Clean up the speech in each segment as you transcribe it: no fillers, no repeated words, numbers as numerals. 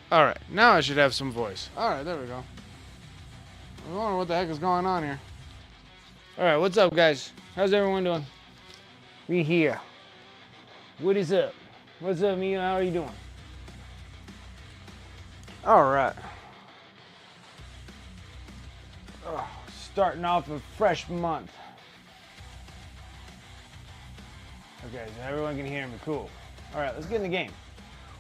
Alright, now I should have some voice. Alright, there we go. I wonder what the heck is going on here. Alright, what's up, guys? How's everyone doing? We here. What is up? What's up, Mia? How are you doing? Alright. Starting off a fresh month. Okay, so everyone can hear me. Cool. Alright, let's get in the game.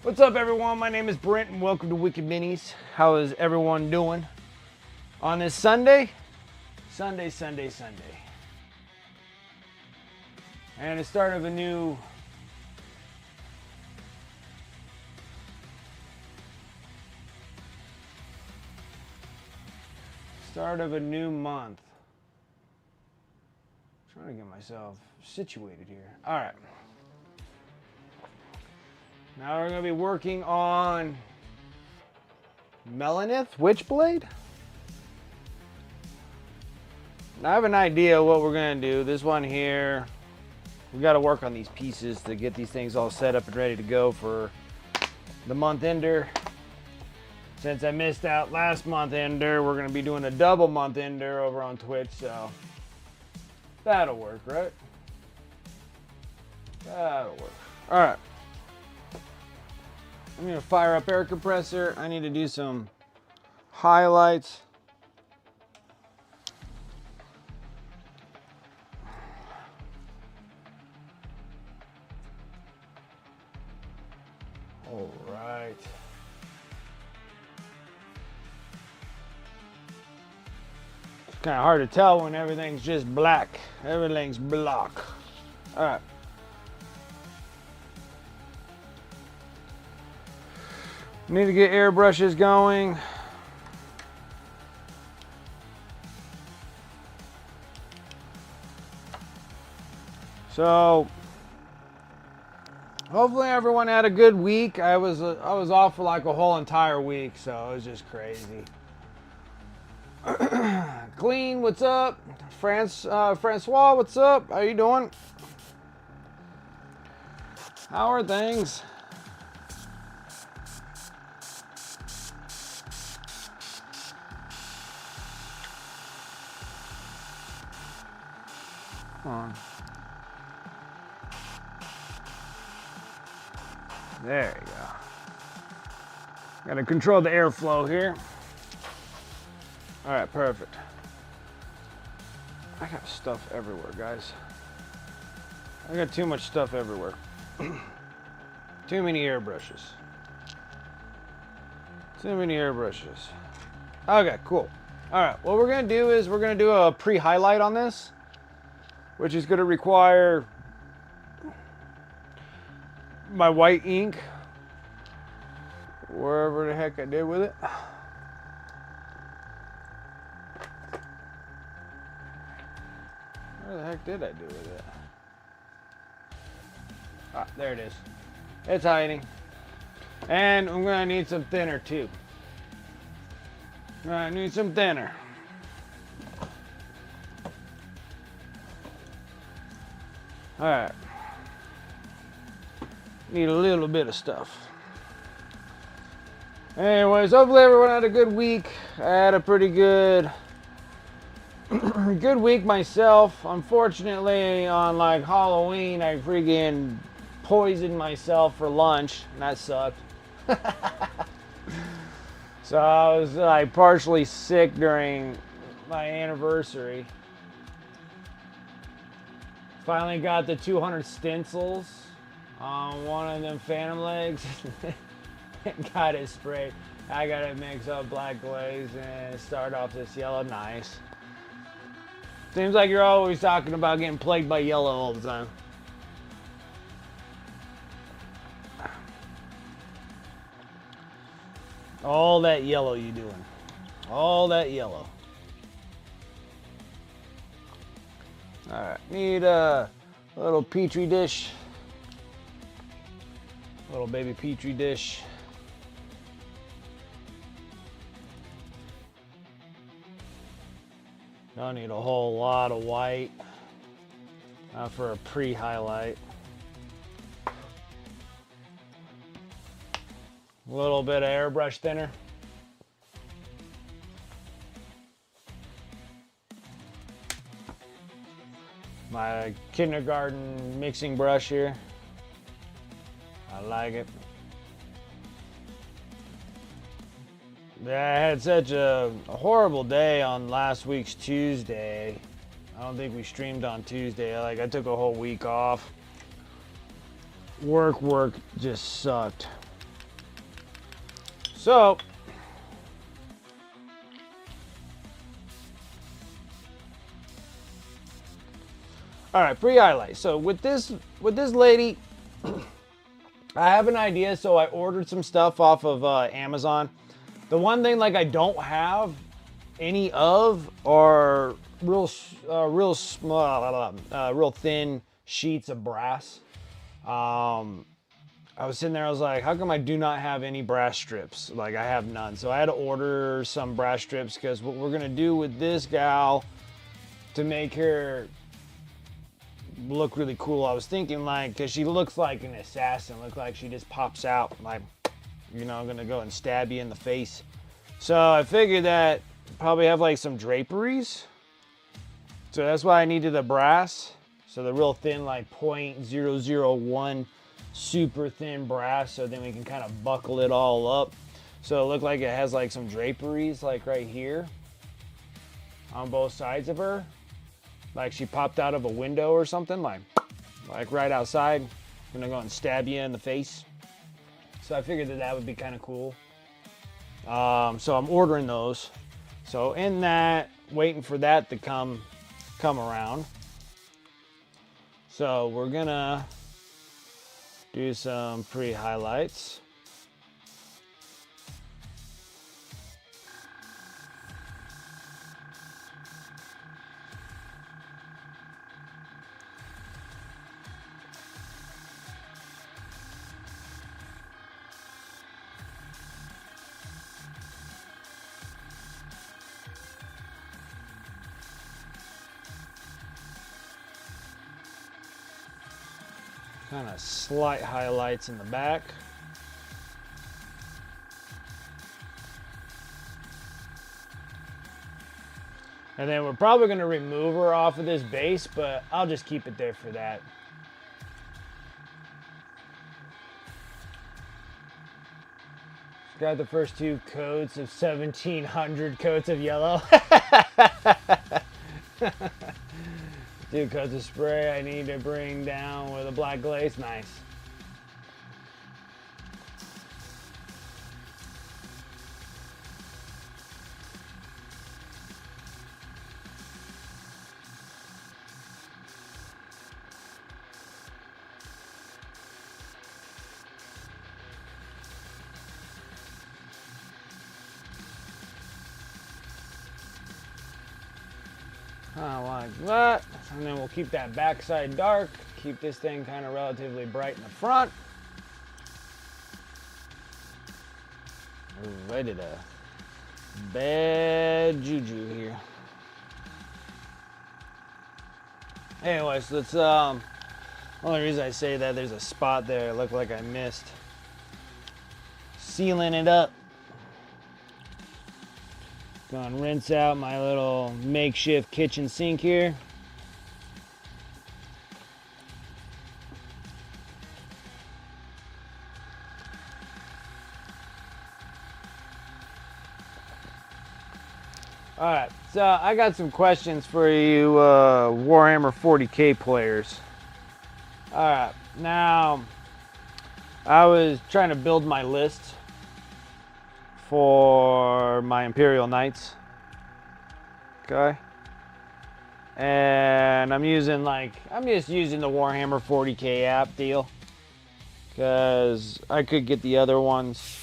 What's up, everyone? My name is Brent, and welcome to Wicked Minis. How is everyone doing on this Sunday? Sunday. And the start of a new month. I'm trying to get myself situated here. All right. Now we're going to be working on Maleneth, Witchblade. Now I have an idea what we're going to do. This one here, we got to work on these pieces to get these things all set up and ready to go for the month ender. Since I missed out last month ender, we're going to be doing a double month ender over on Twitch, so that'll work, right? That'll work. All right. I'm going to fire up air compressor. I need to do some highlights. All right. It's kind of hard to tell when everything's just black. Everything's black. All right. Need to get airbrushes going. So hopefully everyone had a good week. I was off for like a whole entire week, so it was just crazy. Clean, what's up? Francois, what's up? How you doing? How are things? On. There you go. Gotta control the airflow here. All right, perfect. I got stuff everywhere, guys. I got too much stuff everywhere. Too many airbrushes. Too many airbrushes. Okay, cool. All right, what we're gonna do is we're gonna do a pre-highlight on this, which is going to require my white ink, wherever the heck I did with it. Where the heck did I do with it? Ah, there it is. It's hiding. And I'm going to need some thinner too. I need some thinner. Alright. Need a little bit of stuff. Anyways, hopefully everyone had a good week. I had a pretty good week myself. Unfortunately, on like Halloween, I freaking poisoned myself for lunch, and that sucked. So I was like partially sick during my anniversary. Finally got the 200 stencils on one of them phantom legs. Got it sprayed. I got it mix up black glaze and start off this yellow. Nice. Seems like you're always talking about getting plagued by yellow all the time. All that yellow you doing. All that yellow. Alright, need a little petri dish. Little baby petri dish. Don't need a whole lot of white for a pre-highlight. A little bit of airbrush thinner. My kindergarten mixing brush here. I like it. I had such a horrible day on last week's Tuesday. I don't think we streamed on Tuesday. I took a whole week off. Work just sucked. So, all right, pre-highlight. So with this lady, I have an idea. So I ordered some stuff off of Amazon. The one thing I don't have any of are real thin sheets of brass. I was sitting there, I was like, how come I do not have any brass strips? I have none. So I had to order some brass strips because what we're gonna do with this gal to make her look really cool, I was thinking because she looks like an assassin, look like she just pops out, gonna go and stab you in the face. So I figured that probably have some draperies. So that's why I needed the brass. So the real thin, 0.001 super thin brass, so then we can kind of buckle it all up. So it looked like it has some draperies right here on both sides of her. She popped out of a window or something, like right outside. I'm gonna go and stab you in the face. So I figured that would be kind of cool. So I'm ordering those. So in that, waiting for that to come around. So we're gonna do some pre-highlights. Kind of slight highlights in the back. And then we're probably going to remove her off of this base, but I'll just keep it there for that. Got the first 2 coats of 1,700 coats of yellow. 2 coats of spray I need to bring down with a black glaze. Nice. Like that, and then we'll keep that backside dark, keep this thing kind of relatively bright in the front. Ooh, I did a bad juju here. Anyways, let's only reason I say that, there's a spot there it looked like I missed. Sealing it up. Gonna rinse out my little makeshift kitchen sink here. Alright, so I got some questions for you Warhammer 40K players. Alright, now I was trying to build my list for my Imperial Knights. Okay. And I'm just using the Warhammer 40K app deal, because I could get the other ones.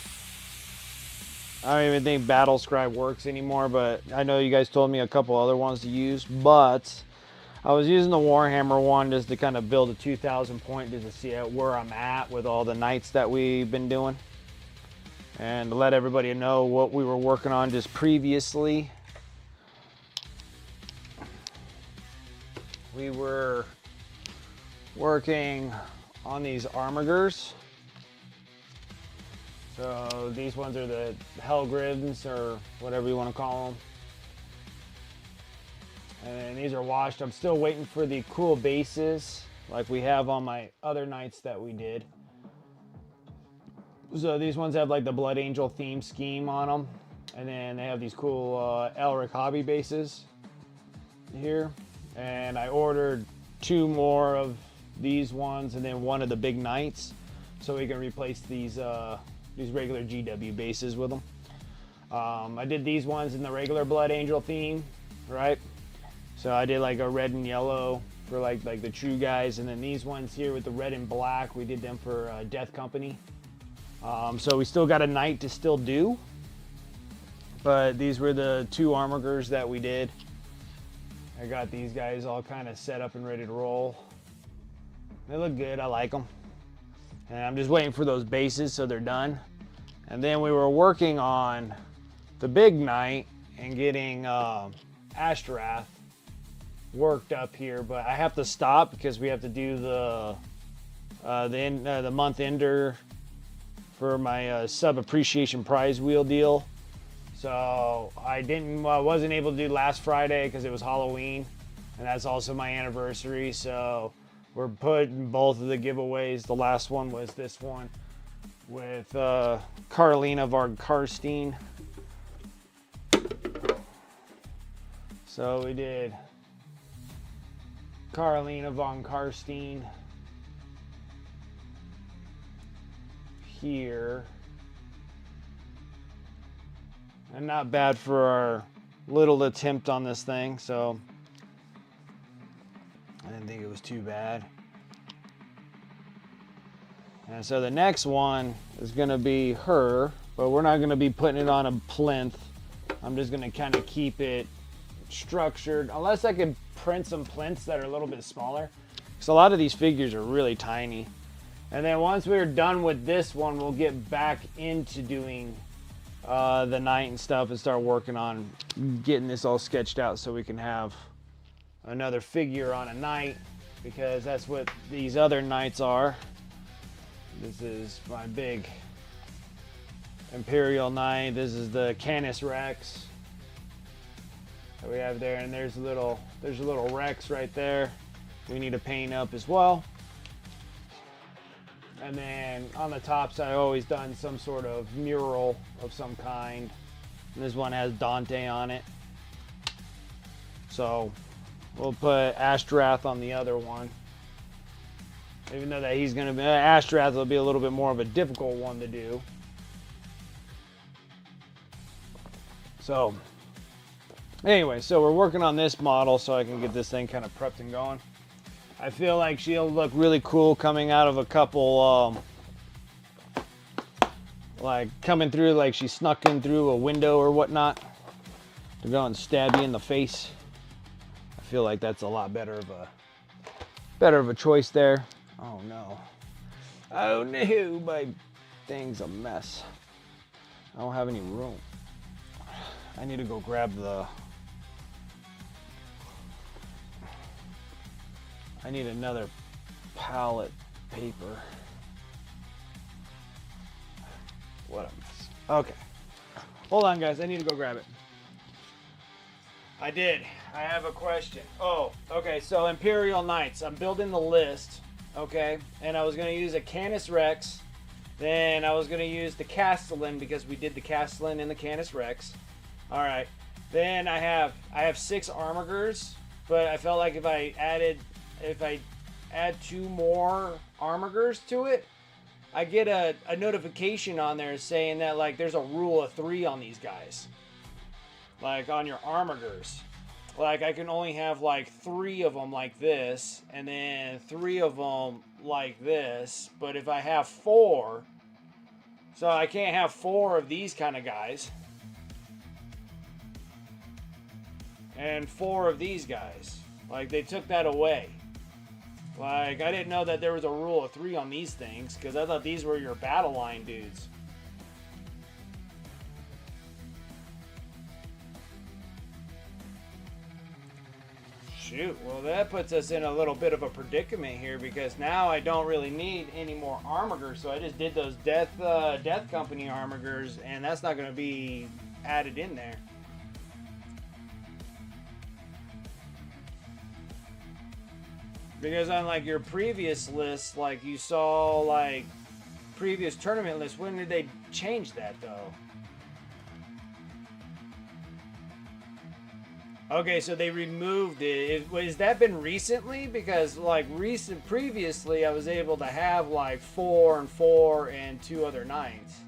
I don't even think Battle Scribe works anymore, but I know you guys told me a couple other ones to use, but I was using the Warhammer one just to kind of build a 2,000 point, just to see where I'm at with all the knights that we've been doing, and to let everybody know what we were working on just previously. We were working on these armigers. So these ones are the Hellgrims, or whatever you want to call them. And then these are washed. I'm still waiting for the cool bases like we have on my other knights that we did. So these ones have like the Blood Angel theme scheme on them. And then they have these cool Elric Hobby bases here. And I ordered 2 more of these ones and then one of the big knights, so we can replace these regular GW bases with them. I did these ones in the regular Blood Angel theme, right? So I did like a red and yellow for like the true guys, and then these ones here with the red and black, we did them for Death Company. So we still got a knight to still do, but these were the 2 armorgers that we did. I got these guys all kind of set up and ready to roll. They look good, I like them. And I'm just waiting for those bases so they're done. And then we were working on the big knight and getting Ashtrath worked up here, but I have to stop because we have to do the month ender for my sub appreciation prize wheel deal. So I wasn't able to do last Friday because it was Halloween, and that's also my anniversary. So we're putting both of the giveaways. The last one was this one with Karlina von Karstein. So we did Karlina von Karstein here. And not bad for our little attempt on this thing, so I didn't think it was too bad. And so the next one is going to be her, but we're not going to be putting it on a plinth. I'm just going to kind of keep it structured, unless I can print some plinths that are a little bit smaller, because a lot of these figures are really tiny. And then once we're done with this one, we'll get back into doing the knight and stuff and start working on getting this all sketched out so we can have another figure on a knight, because that's what these other knights are. This is my big Imperial Knight. This is the Canis Rex that we have there, and there's a little Rex right there we need to paint up as well. And then on the tops, I've always done some sort of mural of some kind. And this one has Dante on it. So we'll put Ashtrath on the other one. Even though that he's going to be, Ashtrath will be a little bit more of a difficult one to do. So anyway, so we're working on this model so I can get this thing kind of prepped and going. I feel like she'll look really cool coming out of a couple, like coming through, like she snuck in through a window or whatnot to go and stab you in the face. I feel like that's a lot better of a choice there. Oh no. Oh no, my thing's a mess. I don't have any room. I need to go grab I need another palette paper. What a mess. Okay. Hold on, guys. I need to go grab it. I did. I have a question. Oh, okay. So Imperial Knights. I'm building the list. Okay. And I was going to use a Canis Rex. Then I was going to use the Castellan because we did the Castellan and the Canis Rex. All right. Then I have 6 Armorgers, but I felt like if I add 2 more Armorgers to it, I get a notification on there saying that like there's a rule of 3 on these guys. Like on your Armorgers. Like I can only have like 3 of them like this, and then 3 of them like this. But if I have 4, so I can't have 4 of these kind of guys. And 4 of these guys. Like they took that away. Like, I didn't know that there was a rule of 3 on these things, because I thought these were your battle line dudes. Shoot, well that puts us in a little bit of a predicament here because now I don't really need any more armigers, so I just did those Death Company armigers, and that's not going to be added in there. Because on like your previous list, like you saw like previous tournament lists, when did they change that though? Okay, so they removed it. Has that been recently? Because like previously I was able to have like 4 and 4 and 2 other knights.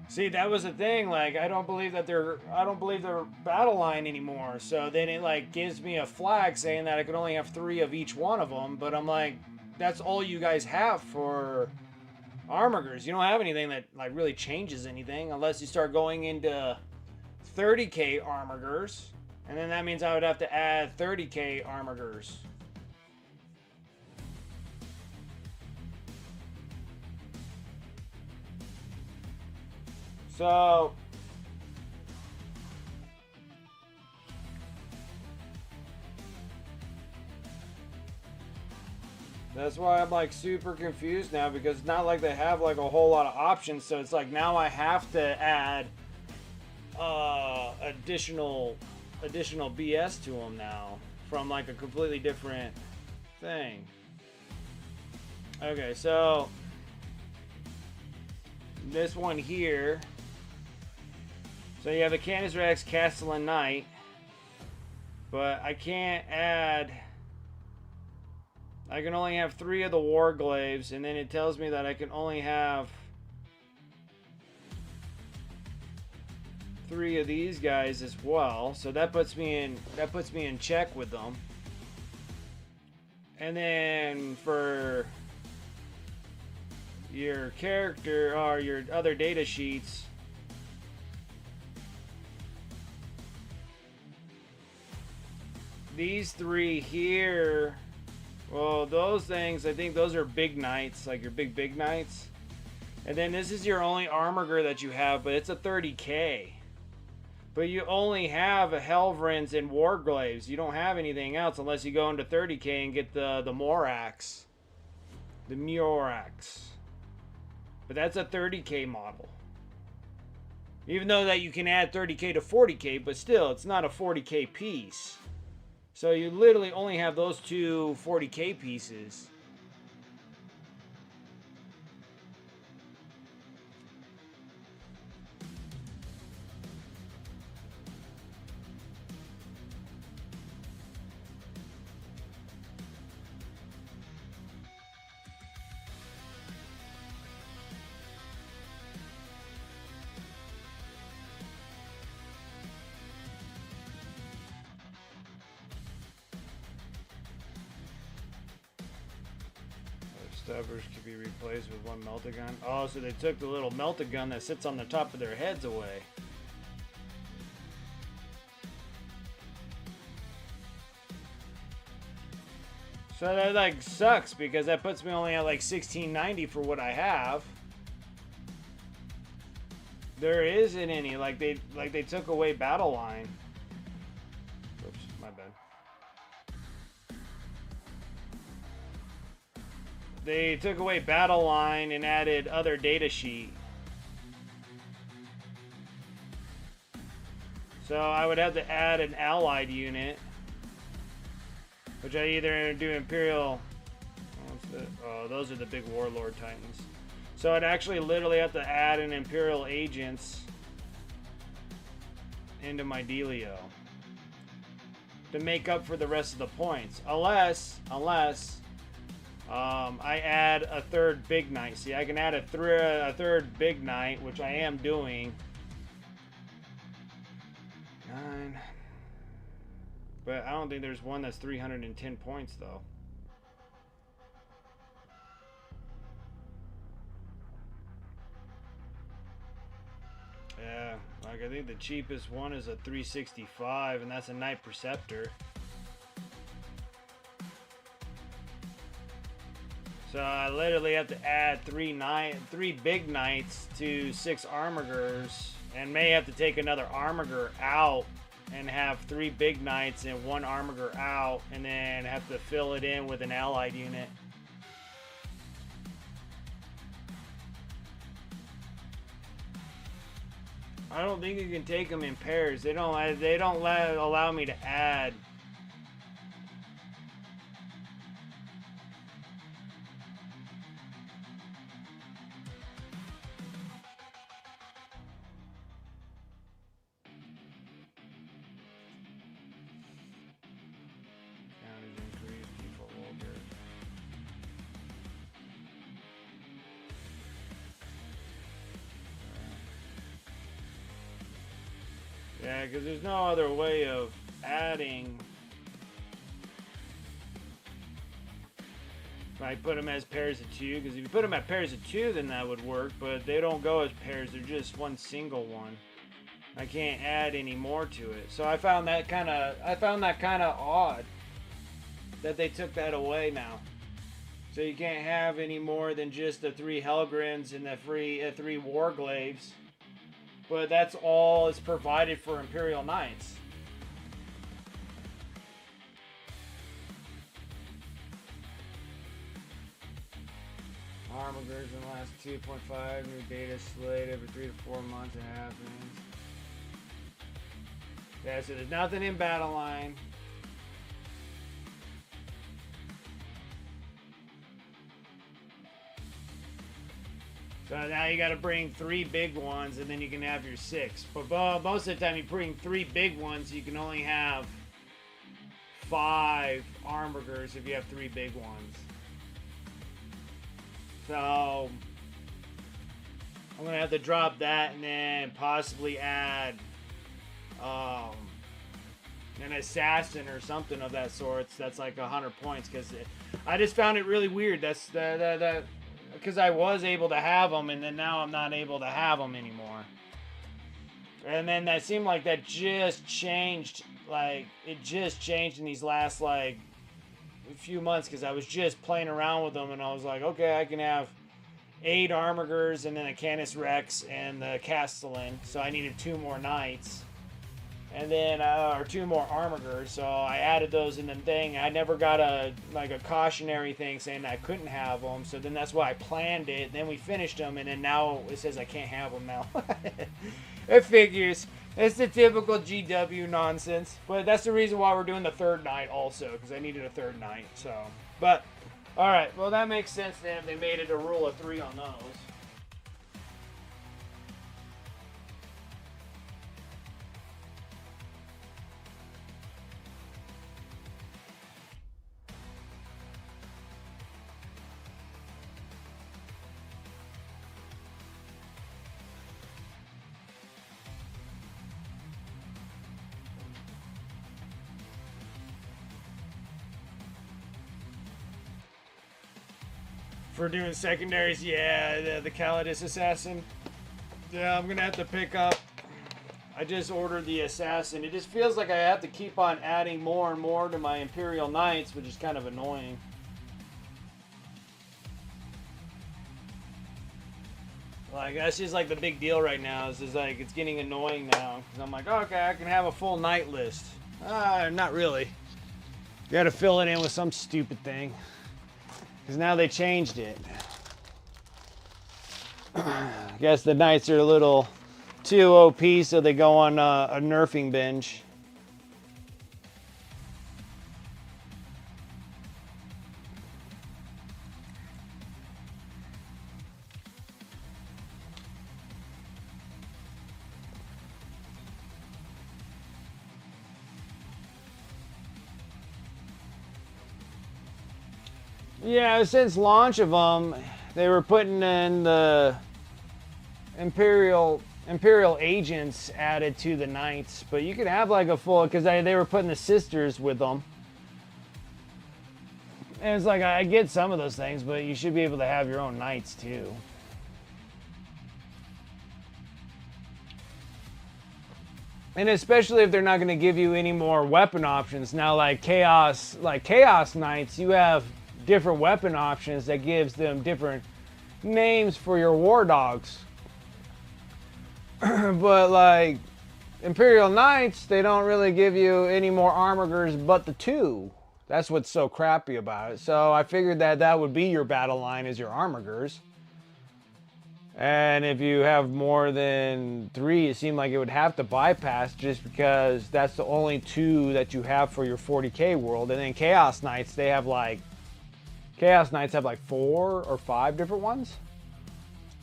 See, that was the thing. Like, I don't believe they're battle line anymore. So then it like gives me a flag saying that I can only have 3 of each one of them. But I'm like, that's all you guys have for armigers. You don't have anything that like really changes anything unless you start going into 30k armigers, and then that means I would have to add 30k armigers. So that's why I'm like super confused now, because it's not like they have like a whole lot of options. So it's like now I have to add additional BS to them now from like a completely different thing. Okay, so this one here. So you have the Canis Rex, Castellan Knight, but I can't add. I can only have 3 of the Warglaives, and then it tells me that I can only have 3 of these guys as well. So that puts me in check with them. And then for your character or your other data sheets, these 3 here, well, those things, I think those are big knights, like your big knights. And then this is your only armiger that you have, but it's a 30k. But you only have a Helvrins and Warglaives. You don't have anything else unless you go into 30k and get the Morax. The Murax. But that's a 30k model. Even though that you can add 30k to 40k, but still, it's not a 40k piece. So you literally only have those 2 40k pieces. Stubbers could be replaced with 1 melta gun. Oh, so they took the little melta gun that sits on the top of their heads away. So that like sucks, because that puts me only at like 1690 for what I have. There isn't any, like they took away battle line. Oops, my bad. They took away battle line and added other data sheet. So I would have to add an allied unit, which I either do Imperial. Oh, those are the big Warlord Titans. So I'd actually literally have to add an Imperial Agents into my dealio to make up for the rest of the points, unless I add a 3rd big knight. See, I can add a 3rd big knight, which I am doing. 9. But I don't think there's one that's 310 points, though. Yeah, I Like, I think the cheapest one is a 365, and that's a Knight Preceptor. So I literally have to add three big knights to 6 armigers, and may have to take another armiger out and have 3 big knights and 1 armiger out, and then have to fill it in with an allied unit. I don't think you can take them in pairs. They don't allow me to add. Yeah, because there's no other way of adding. If I put them as pairs of 2, because if you put them at pairs of 2, then that would work, but they don't go as pairs, they're just one single one. I can't add any more to it. So I found that kind of odd that they took that away now. So you can't have any more than just the 3 Helgrins and the 3 Warglaves. But that's all is provided for Imperial Knights. Armigers in the last 2.5, new data slate every 3 to 4 months it happens. Yeah, so there's nothing in battle line. So now you got to bring 3 big ones, and then you can have your 6. But most of the time, you bring 3 big ones, you can only have 5 armigers if you have 3 big ones. So I'm gonna have to drop that, and then possibly add an assassin or something of that sort. That's like 100 points, because I just found it really weird. That's because I was able to have them, and then now I'm not able to have them anymore. And then that seemed like that just changed. Like, it just changed in these last, like, a few months, because I was just playing around with them, and I was like, okay, I can have 8 armigers, and then a Canis Rex, and the Castellan. So I needed 2 more knights. And then, or 2 more armigers, so I added those in the thing. I never got a cautionary thing saying that I couldn't have them, so then that's why I planned it. Then we finished them, and then now it says I can't have them now. It figures. It's the typical GW nonsense, but that's the reason why we're doing the 3rd night also, because I needed a 3rd night. So, but all right, well that makes sense then. They made it a rule of 3 on those. For doing secondaries, yeah, the Calidus Assassin. Yeah, I'm gonna have to pick up. I just ordered the Assassin. It just feels like I have to keep on adding more and more to my Imperial Knights, which is kind of annoying. Like, that's just like the big deal right now. Is like it's getting annoying now, because I'm like, oh, okay, I can have a full knight list. Not really. You got to fill it in with some stupid thing. Because now they changed it. I guess the knights are a little too OP, so they go on a nerfing binge. Yeah, since launch of them, they were putting in the Imperial agents added to the knights, but you could have like a full, because they were putting the sisters with them. And it's like, I get some of those things, but you should be able to have your own knights too. And especially if they're not going to give you any more weapon options. Now, like Chaos Knights, you have different weapon options that gives them different names for your war dogs. But like Imperial Knights, they don't really give you any more armigers but the 2. That's what's so crappy about it. So I figured that that would be your battle line, is your armigers. And if you have more than 3, it seemed like it would have to bypass, just because that's the only 2 that you have for your 40k world. And then Chaos Knights, they have like 4 or 5 different ones.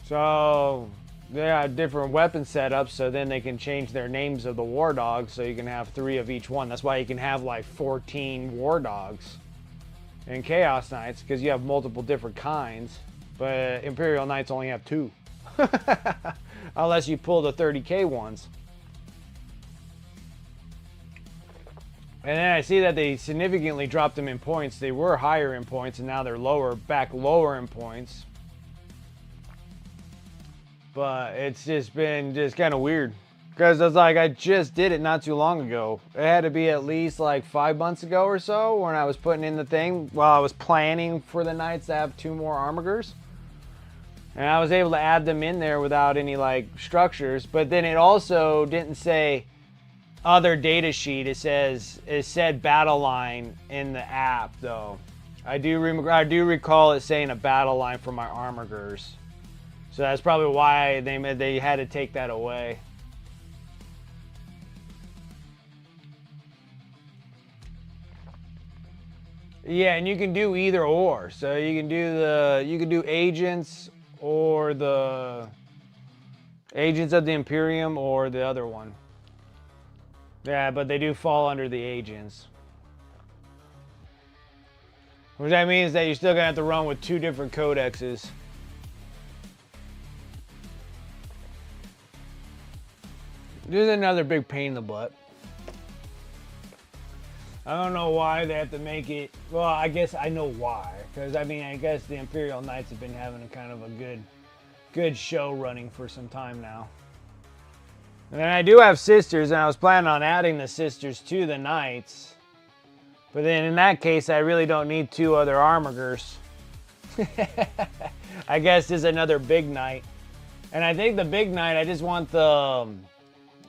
So they have different weapon setups, so then they can change their names of the war dogs, so you can have 3 of each one. That's why you can have like 14 war dogs in Chaos Knights, because you have multiple different kinds. But Imperial Knights only have 2. Unless you pull the 30k ones. And then I see that they significantly dropped them in points. They were higher in points, and now they're back lower in points. But it's just been kind of weird. Because it's like, I just did it not too long ago. It had to be at least like 5 months ago or so, when I was putting in the thing, while I was planning for the Knights to have 2 more armigers. And I was able to add them in there without any like structures. But then it also didn't say other data sheet. It said battle line in the app though. I do recall it saying a battle line for my armigers. So that's probably why they had to take that away. Yeah, and you can do either or. So you can do agents, or the Agents of the Imperium, or the other one. Yeah, but they do fall under the agents. Which that means that you're still gonna have to run with 2 different codexes. This is another big pain in the butt. I don't know why they have to make it. Well, I guess I know why. Because, I mean, I guess the Imperial Knights have been having a kind of a good show running for some time now. And then I do have sisters, and I was planning on adding the sisters to the Knights. But then in that case, I really don't need 2 other armigers. I guess there's another big Knight. And I think the big Knight, I just want the...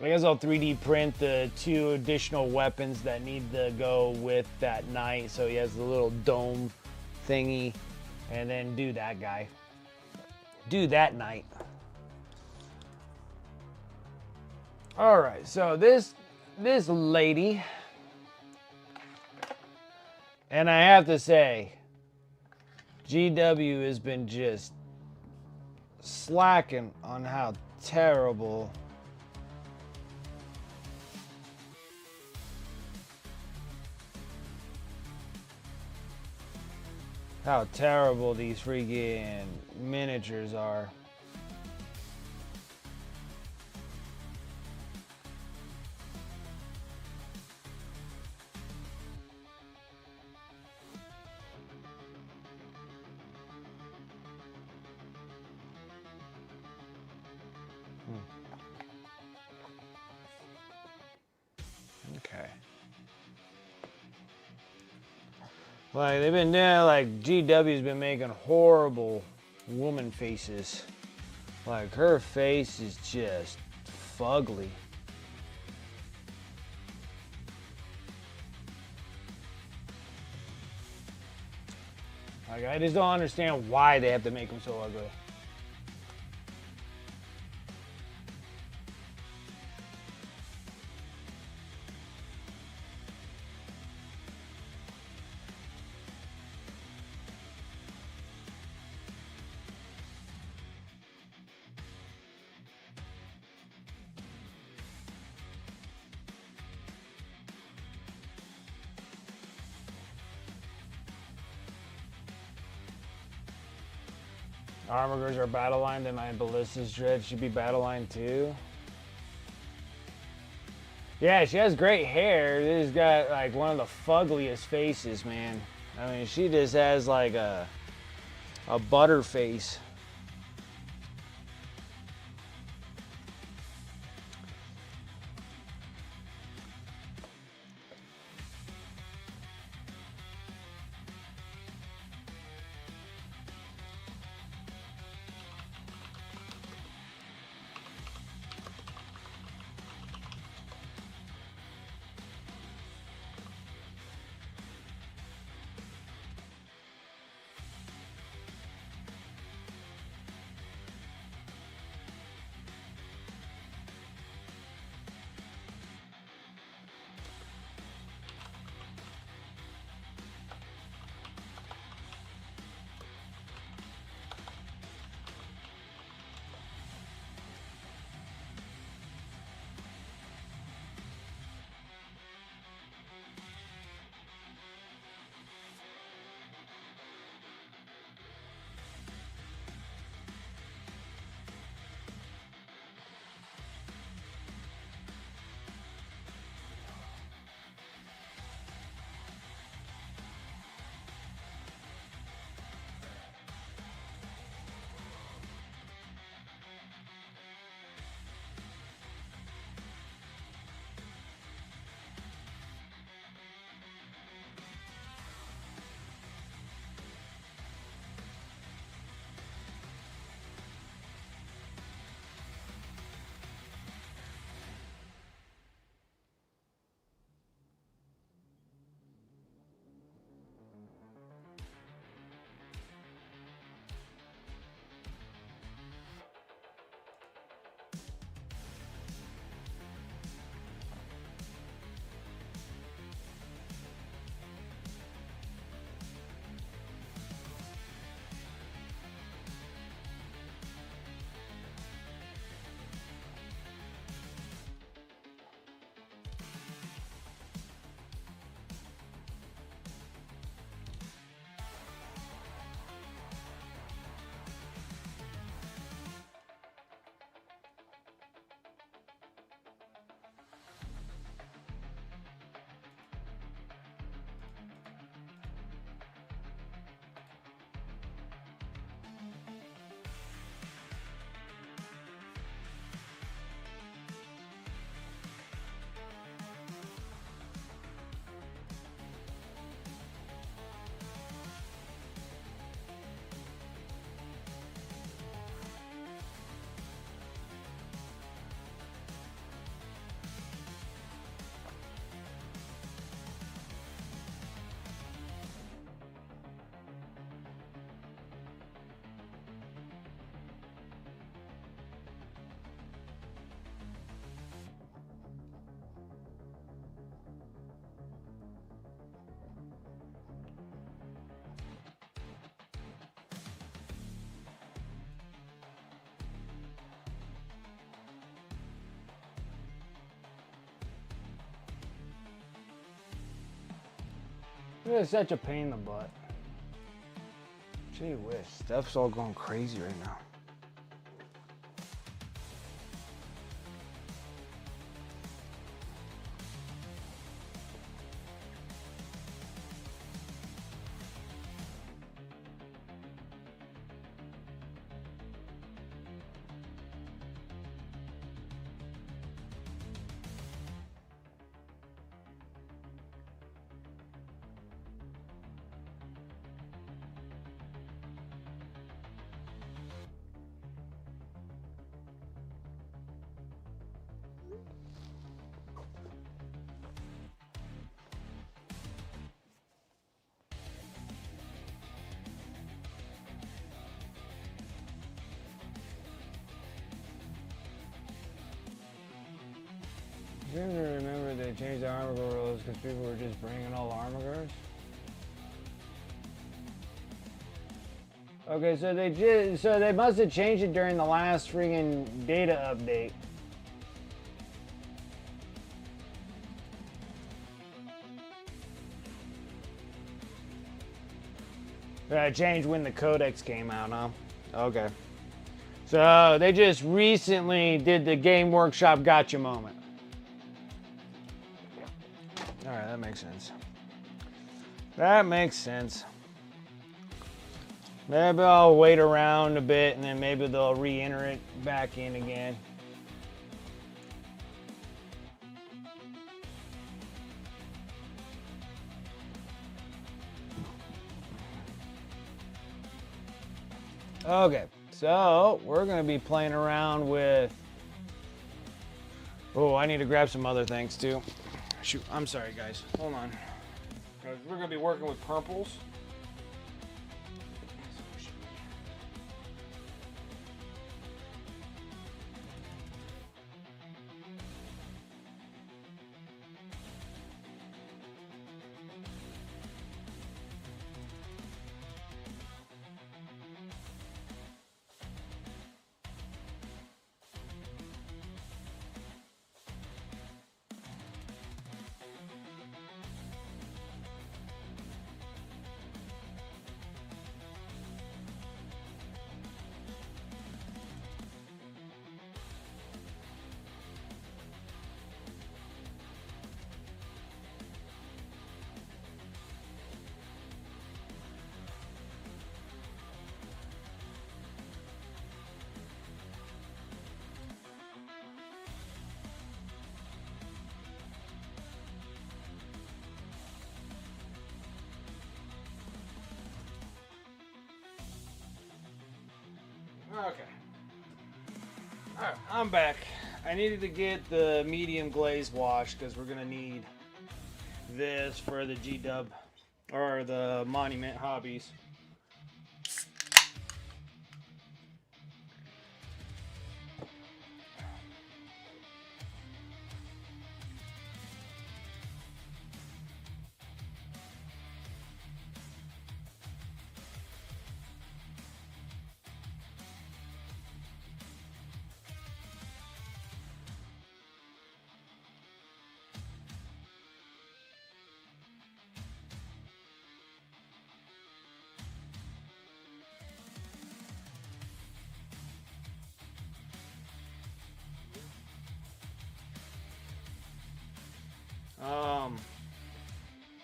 I guess I'll 3D print the 2 additional weapons that need to go with that Knight. So he has the little dome thingy. And then do that guy. Do that Knight. Alright, so this lady. And I have to say, GW has been just slacking on how terrible... how terrible these freaking miniatures are. Okay. Like, they've been doing, like, GW's been making horrible woman faces. Like, her face is just fugly. Like, I just don't understand why they have to make them so ugly. Armigers are battle line, then my Ballista's Dread should be battle line too. Yeah, she has great hair. She's got like one of the fuggliest faces, man. I mean, she just has like a butter face. It's such a pain in the butt. Gee whiz, stuff's all going crazy right now. I seem to remember they changed the armor rules because people were just bringing all the armor guards. Okay, so they must have changed it during the last freaking data update. It changed when the codex came out, huh? Okay. So they just recently did the Game Workshop gotcha moment. Alright, that makes sense. That makes sense. Maybe I'll wait around a bit and then maybe they'll re-enter it back in again. Okay, so we're going to be playing around with... Oh, I need to grab some other things too. Shoot, I'm sorry guys. Hold on. We're going to be working with purples. Okay. Alright, I'm back. I needed to get the medium glaze wash because we're going to need this for the G-Dub or the Monument Hobbies.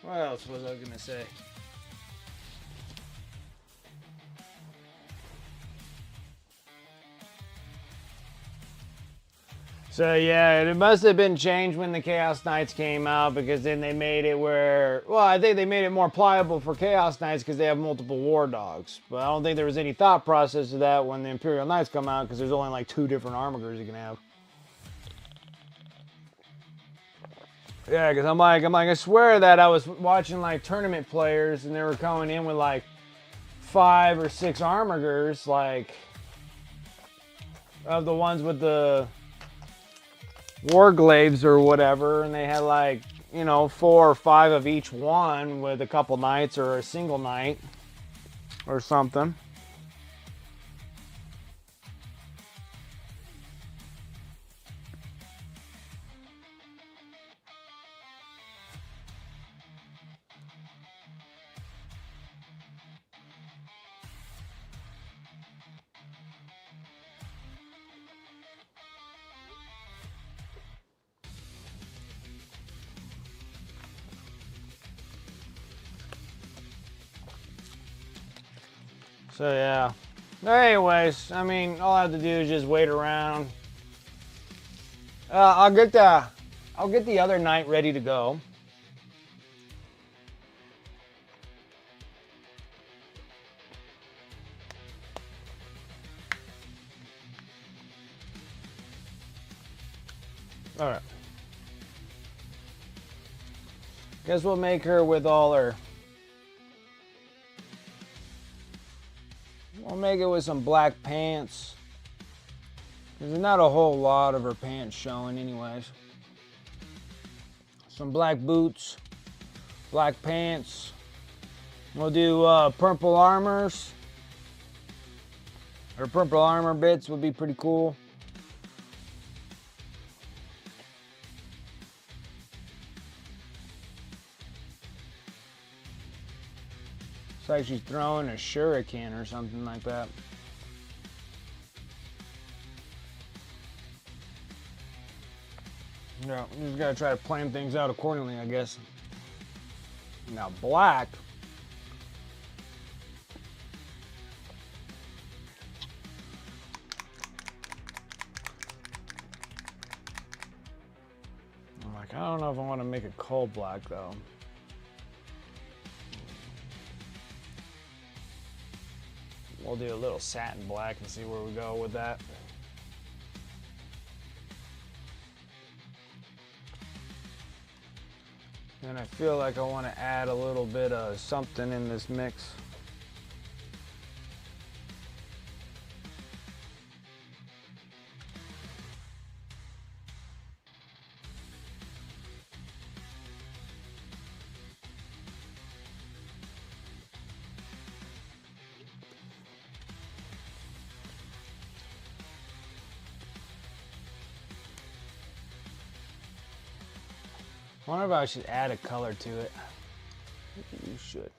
What else was I gonna say? So yeah, it must have been changed when the Chaos Knights came out because then they made it where, well, I think they made it more pliable for Chaos Knights because they have multiple War Dogs. But I don't think there was any thought process to that when the Imperial Knights come out because there's only like 2 different armigers you can have. Yeah, because I'm like, I swear that I was watching like tournament players and they were coming in with like 5 or 6 armigers, like of the ones with the Warglaives or whatever, and they had like, you know, 4 or 5 of each one with a couple knights or a single knight or something. So yeah. Anyways, I mean, all I have to do is just wait around. I'll get the other night ready to go. All right. Guess we'll make her with all her. We'll make it with some black pants. There's not a whole lot of her pants showing anyways. Some black boots, black pants. We'll do purple armors. Her purple armor bits would be pretty cool. It's like she's throwing a shuriken or something like that. Yeah, you just gotta try to plan things out accordingly, I guess. Now, black. I'm like, I don't know if I want to make it coal black though. We'll do a little satin black and see where we go with that. And I feel like I want to add a little bit of something in this mix. I wonder if I should add a color to it. Maybe we should.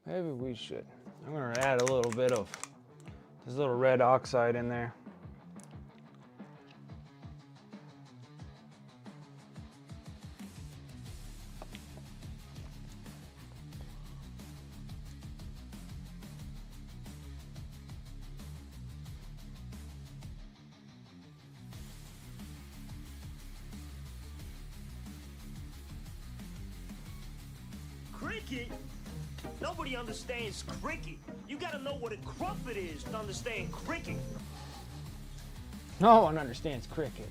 Maybe we should. I'm gonna add a little bit of this little red oxide in there. Cricket? Nobody understands cricket. You gotta know what a crumpet is to understand cricket. No one understands cricket.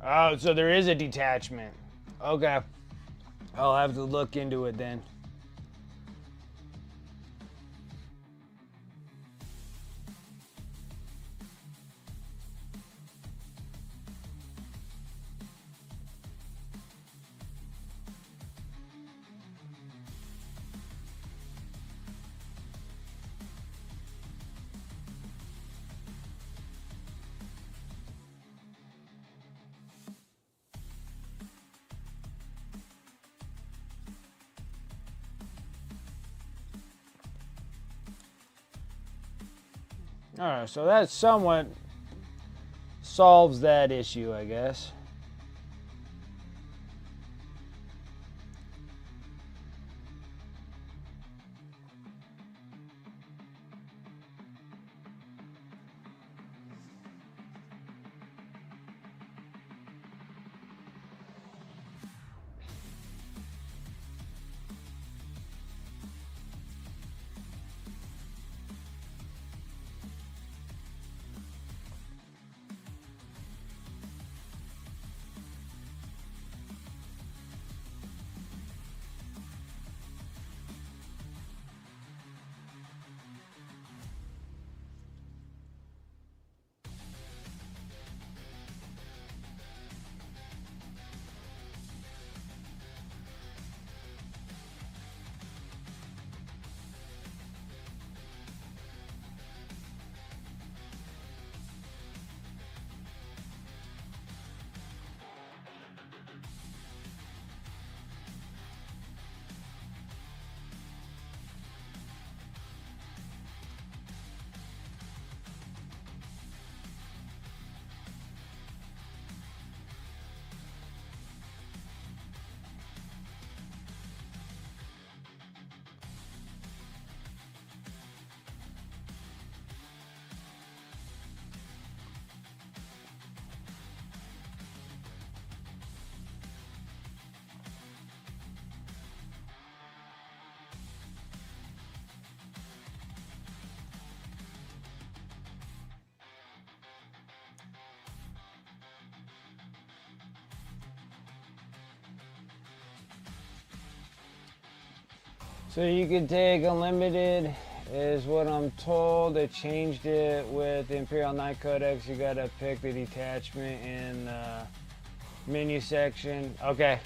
Oh, so there is a detachment. Okay. I'll have to look into it then. All right, so that somewhat solves that issue, I guess. So you can take unlimited, is what I'm told. They changed it with the Imperial Knight Codex. You gotta pick the detachment in the menu section. Okay.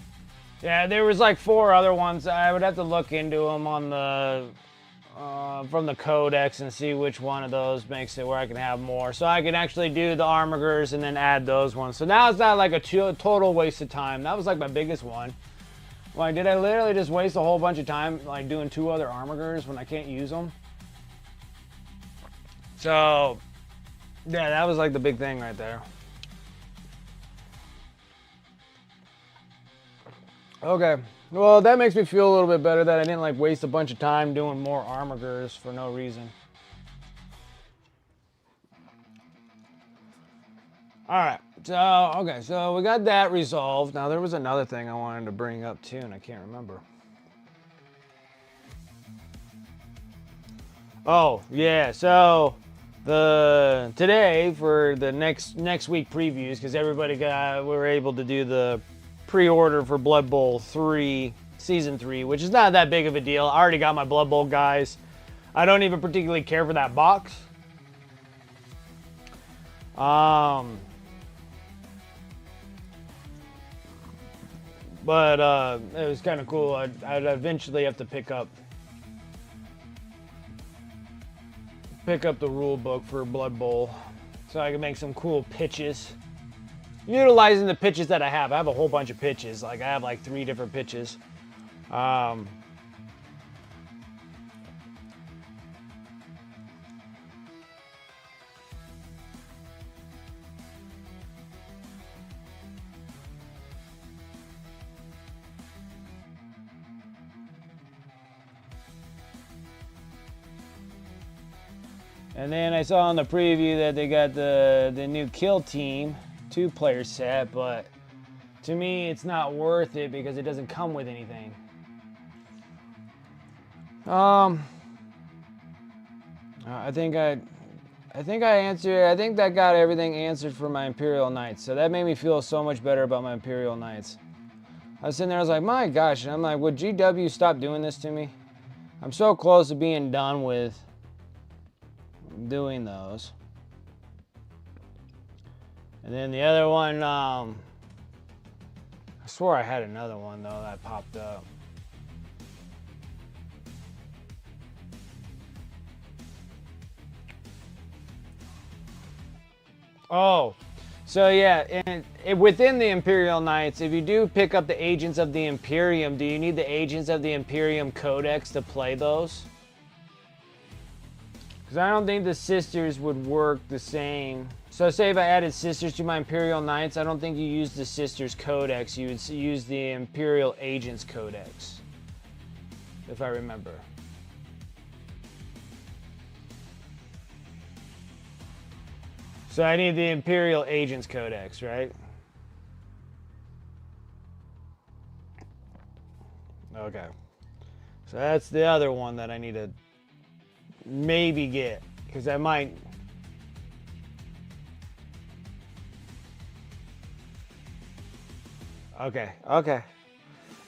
Yeah, there was like 4 other ones. I would have to look into them on the from the codex and see which one of those makes it where I can have more. So I can actually do the armigers and then add those ones. So now it's not like a total waste of time. That was like my biggest one. Like, did I literally just waste a whole bunch of time like doing 2 other armigers when I can't use them? So, yeah, that was like the big thing right there. Okay, well, that makes me feel a little bit better that I didn't like waste a bunch of time doing more armigers for no reason. All right, so, okay, so we got that resolved. Now, there was another thing I wanted to bring up too, and I can't remember. Oh, yeah, so today for the next week previews, because we were able to do the pre-order for Blood Bowl 3 Season 3, which is not that big of a deal. I already got my Blood Bowl guys. I don't even particularly care for that box. But it was kind of cool. I'd eventually have to pick up the rule book for Blood Bowl so I can make some cool pitches. Utilizing the pitches that I have. I have a whole bunch of pitches. Like, I have like 3 different pitches. And then I saw on the preview that they got the new Kill Team 2-player set, but to me it's not worth it because it doesn't come with anything. I think that got everything answered for my Imperial Knights. So that made me feel so much better about my Imperial Knights. I was sitting there, I was like, my gosh, and I'm like, would GW stop doing this to me? I'm so close to being done with doing those. And then the other one, I swore I had another one though that popped up. Oh, so yeah, and within the Imperial Knights, if you do pick up the Agents of the Imperium, do you need the Agents of the Imperium Codex to play those? Because I don't think the Sisters would work the same. So say if I added Sisters to my Imperial Knights, I don't think you use the Sisters Codex. You would use the Imperial Agents Codex, if I remember. So I need the Imperial Agents Codex, right? Okay. So that's the other one that I need to maybe get, because I might. Okay.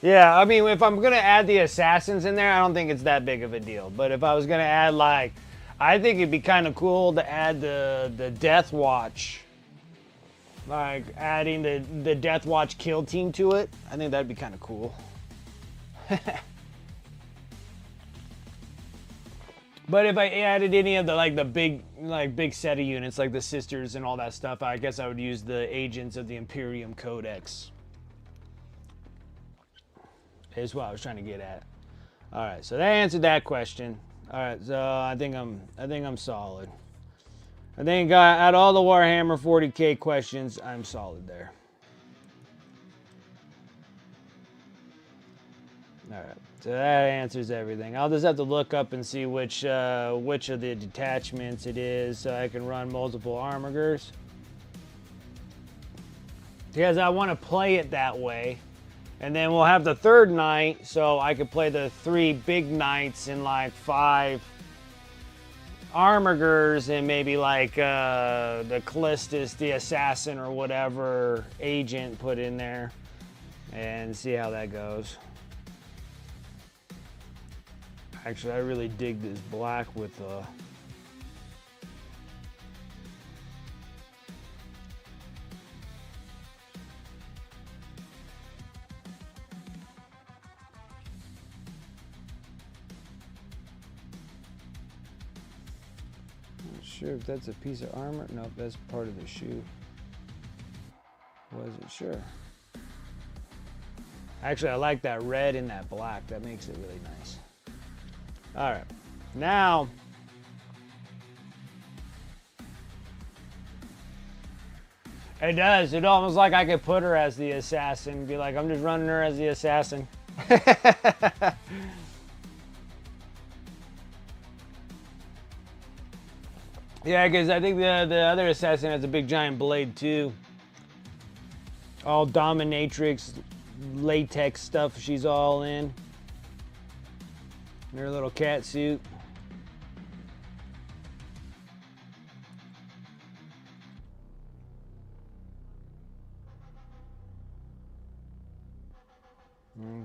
Yeah, I mean, if I'm gonna add the assassins in there, I don't think it's that big of a deal. But if I was gonna add, like, I think it'd be kind of cool to add the Death Watch, like adding the Death Watch kill team to it. I think that'd be kind of cool. But if I added any of the big set of units, like the Sisters and all that stuff, I guess I would use the Agents of the Imperium Codex. Is what I was trying to get at. All right, so that answered that question. All right, so I think I'm solid. I think out of all the Warhammer 40K questions, I'm solid there. All right, so that answers everything. I'll just have to look up and see which of the detachments it is, so I can run multiple armigers. Because I want to play it that way. And then we'll have the third night, so I could play the 3 big knights and like 5 armigers and maybe like the Callistus, the assassin or whatever agent put in there, and see how that goes. Actually, I really dig this black with not sure if that's a piece of armor. Nope, that's part of the shoe. Was it? Sure. Actually, I like that red and that black. That makes it really nice. All right, now it does. It almost like I could put her as the assassin. Be like, I'm just running her as the assassin. Yeah, because I think the other assassin has a big giant blade too. All dominatrix, latex stuff she's all in. In her little cat suit.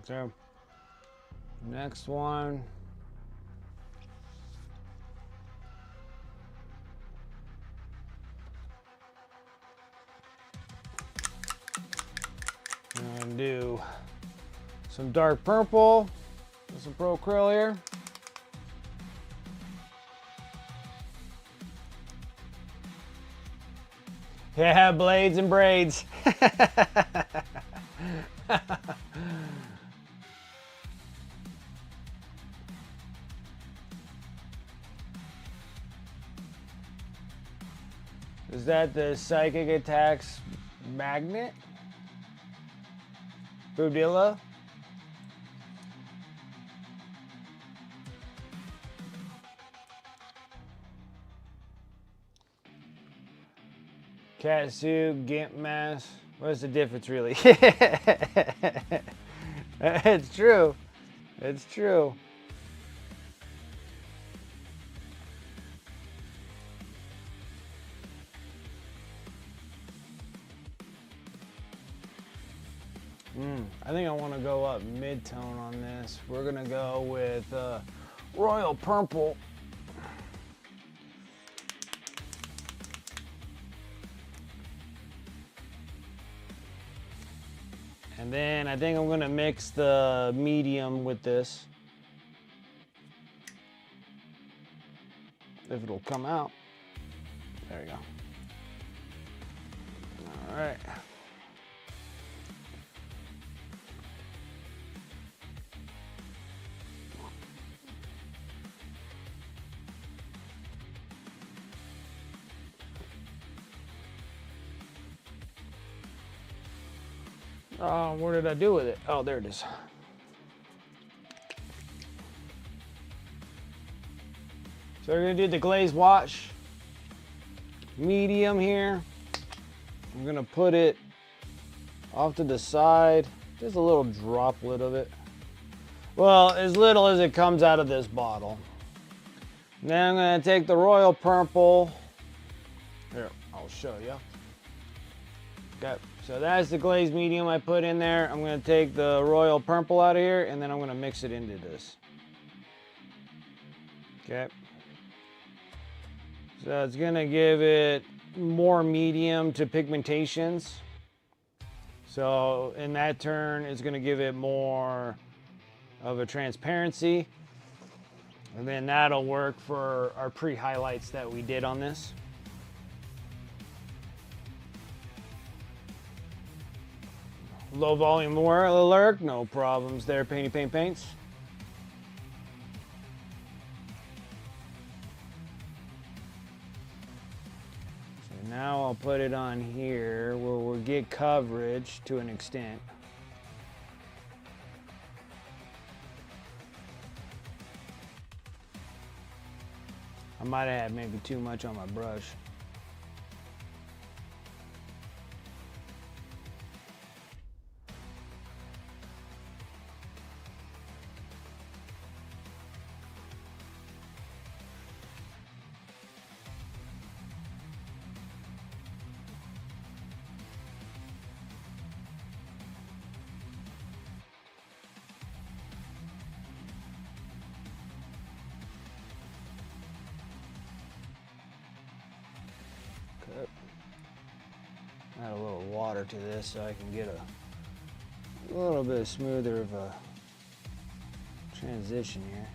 Okay. Next one. I'm gonna do some dark purple with some Pro Krill here. Yeah, blades and braids. Is that the psychic attacks magnet? Budilla? Catsuit, Gimp mask. What's the difference really? It's true. It's true. I think I want to go up mid-tone on this. We're going to go with Royal Purple. And then I think I'm going to mix the medium with this. If it'll come out. There we go. All right. Oh, what did I do with it? Oh, there it is. So we're gonna do the glaze wash, medium here. I'm gonna put it off to the side, just a little droplet of it. Well, as little as it comes out of this bottle. And then I'm gonna take the Royal Purple. Here, I'll show you. Okay, so that's the glaze medium I put in there. I'm gonna take the Royal Purple out of here and then I'm gonna mix it into this. Okay. So it's gonna give it more medium to pigmentations. So in that turn, it's gonna give it more of a transparency. And then that'll work for our pre-highlights that we did on this. Low volume alert, no problems there, Painty Paint Paints. So now I'll put it on here where we'll get coverage to an extent. I might have had maybe too much on my brush. water to this so I can get a little bit smoother of a transition here.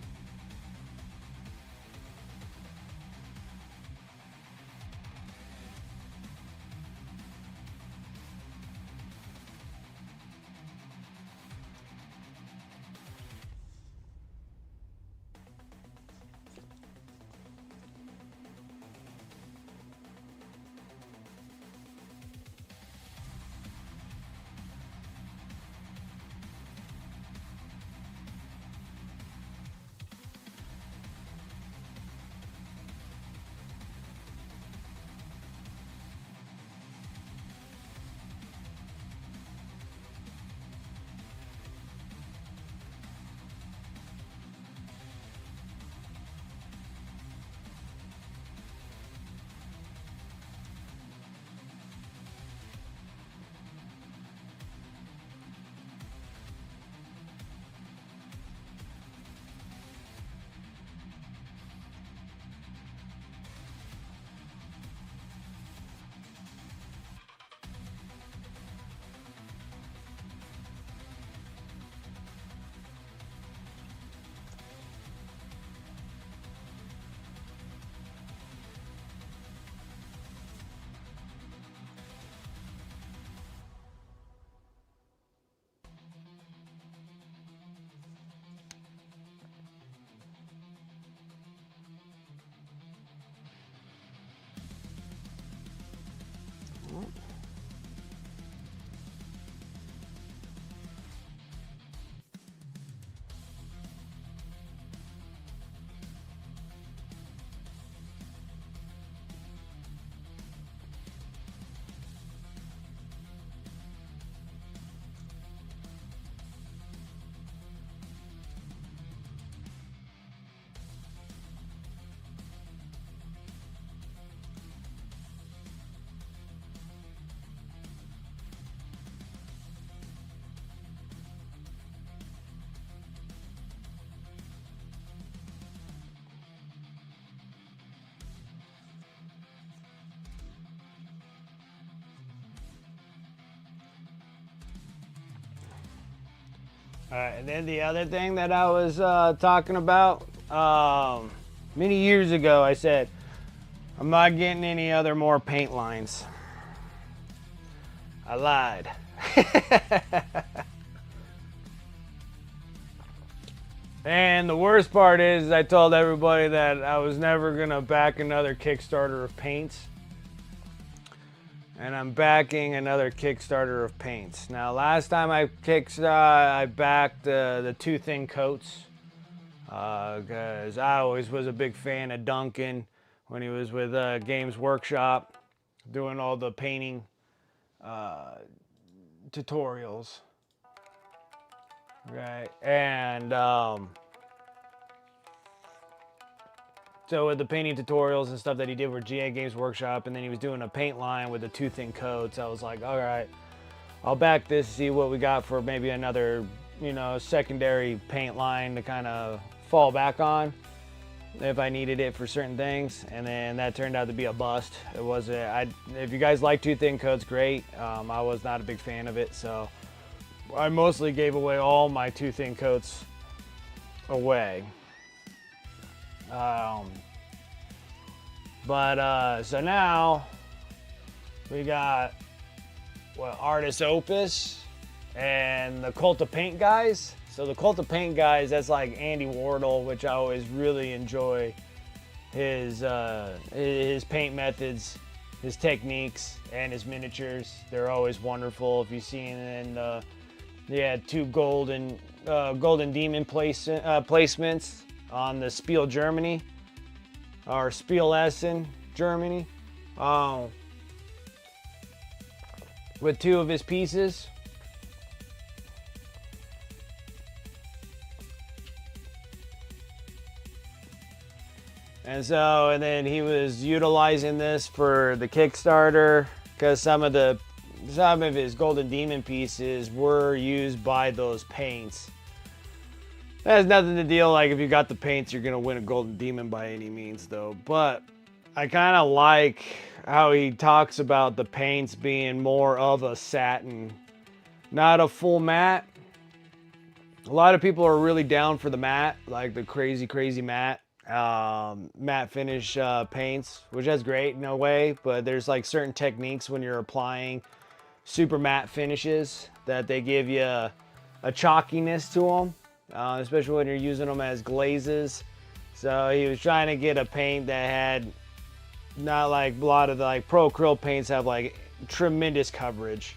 All right, and then the other thing that I was talking about, many years ago, I said, I'm not getting any other more paint lines. I lied. And the worst part is I told everybody that I was never gonna back another Kickstarter of paints. And I'm backing another Kickstarter of paints. Now, last time I backed the two thin coats because I always was a big fan of Duncan when he was with Games Workshop doing all the painting tutorials. Right, and so with the painting tutorials and stuff that he did with GA Games Workshop, and then he was doing a paint line with the two thin coats, I was like, all right, I'll back this, see what we got for maybe another, you know, secondary paint line to kind of fall back on if I needed it for certain things. And then that turned out to be a bust. It wasn't, if you guys like two thin coats, great. I was not a big fan of it, so I mostly gave away all my two thin coats away. So now we got Artist Opus and the Cult of Paint guys. So the Cult of Paint guys, that's like Andy Wardle, which I always really enjoy his paint methods, his techniques, and his miniatures. They're always wonderful. If you've seen in they had two golden demon placements on the Spiel Germany, or Spiel Essen Germany, with two of his pieces. And then he was utilizing this for the Kickstarter because some of his Golden Demon pieces were used by those paints. That has nothing to deal like if you got the paints, you're gonna win a Golden Demon by any means, though. But I kind of like how he talks about the paints being more of a satin, not a full matte. A lot of people are really down for the matte, like the crazy matte matte finish paints, which is great in a way, but there's like certain techniques when you're applying super matte finishes that they give you a chalkiness to them, especially when you're using them as glazes. So he was trying to get a paint that had not like a lot of the like pro acrylic paints have like tremendous coverage.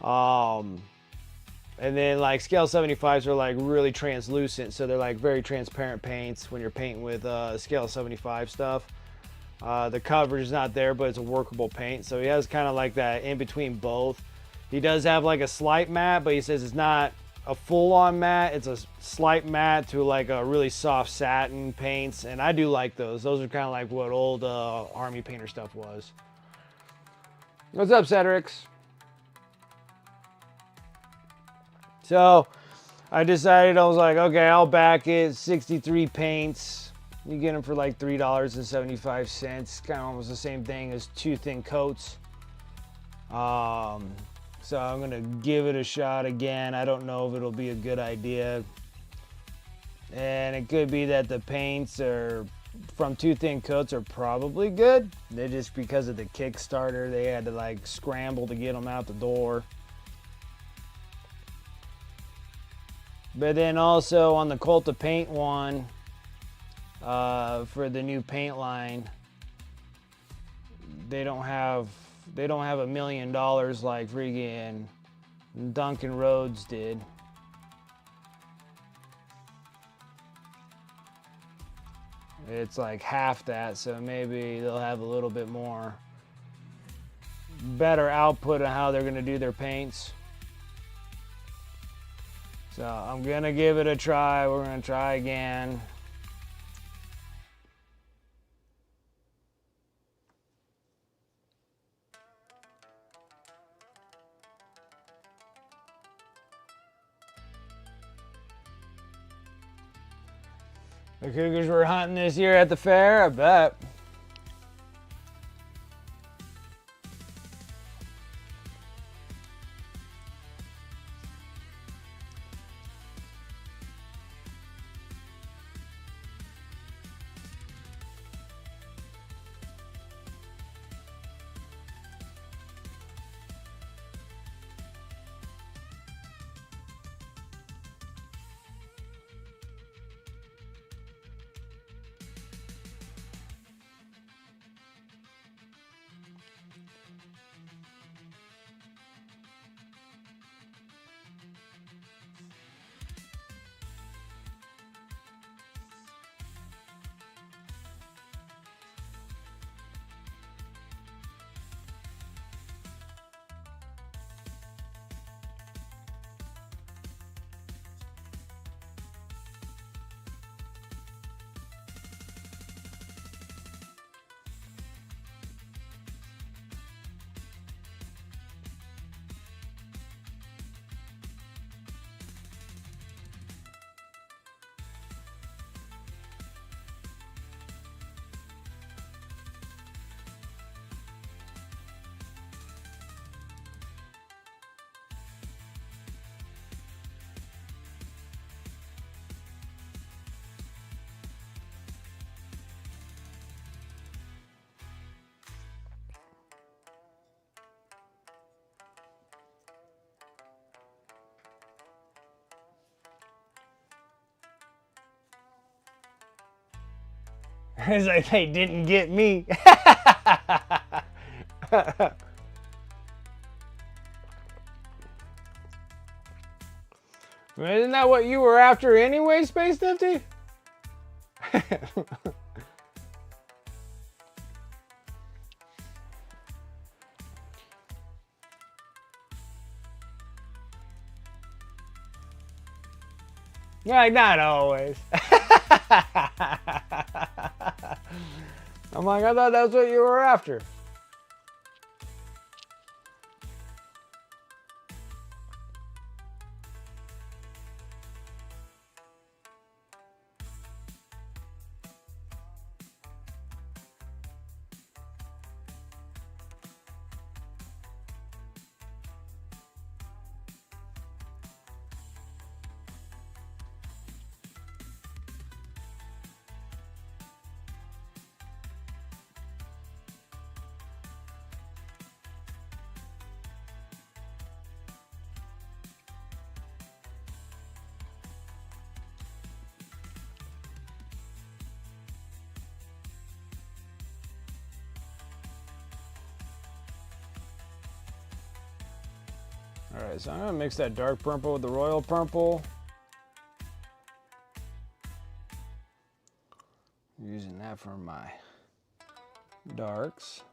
And then like scale 75s are like really translucent, so they're like very transparent paints when you're painting with scale 75 stuff. The coverage is not there, but it's a workable paint. So he has kind of like that in between both. He does have like a slight matte, but he says it's not a full-on matte. It's a slight matte to like a really soft satin paints, and I do like those. Those are kind of like what old army painter stuff was. What's up, Cedrix? So I decided, I was like, okay, I'll back it. 63 paints. You get them for like $3.75. Kind of almost the same thing as 2 thin coats. So I'm going to give it a shot again. I don't know if it'll be a good idea. And it could be that the paints are from 2 thin coats are probably good. They're just because of the Kickstarter, they had to like scramble to get them out the door. But then also on the Cult of Paint one, for the new paint line, they don't have $1 million like freaking Duncan Rhodes did. It's like half that, so maybe they'll have a little bit more better output on how they're going to do their paints. So I'm going to give it a try. We're going to try again. The cougars were hunting this year at the fair, I bet. It's like they didn't get me. Isn't that what you were after anyway, Space Nifty? Like, not always. I'm like, I thought that's what you were after. All right, so I'm gonna mix that dark purple with the royal purple. Using that for my darks.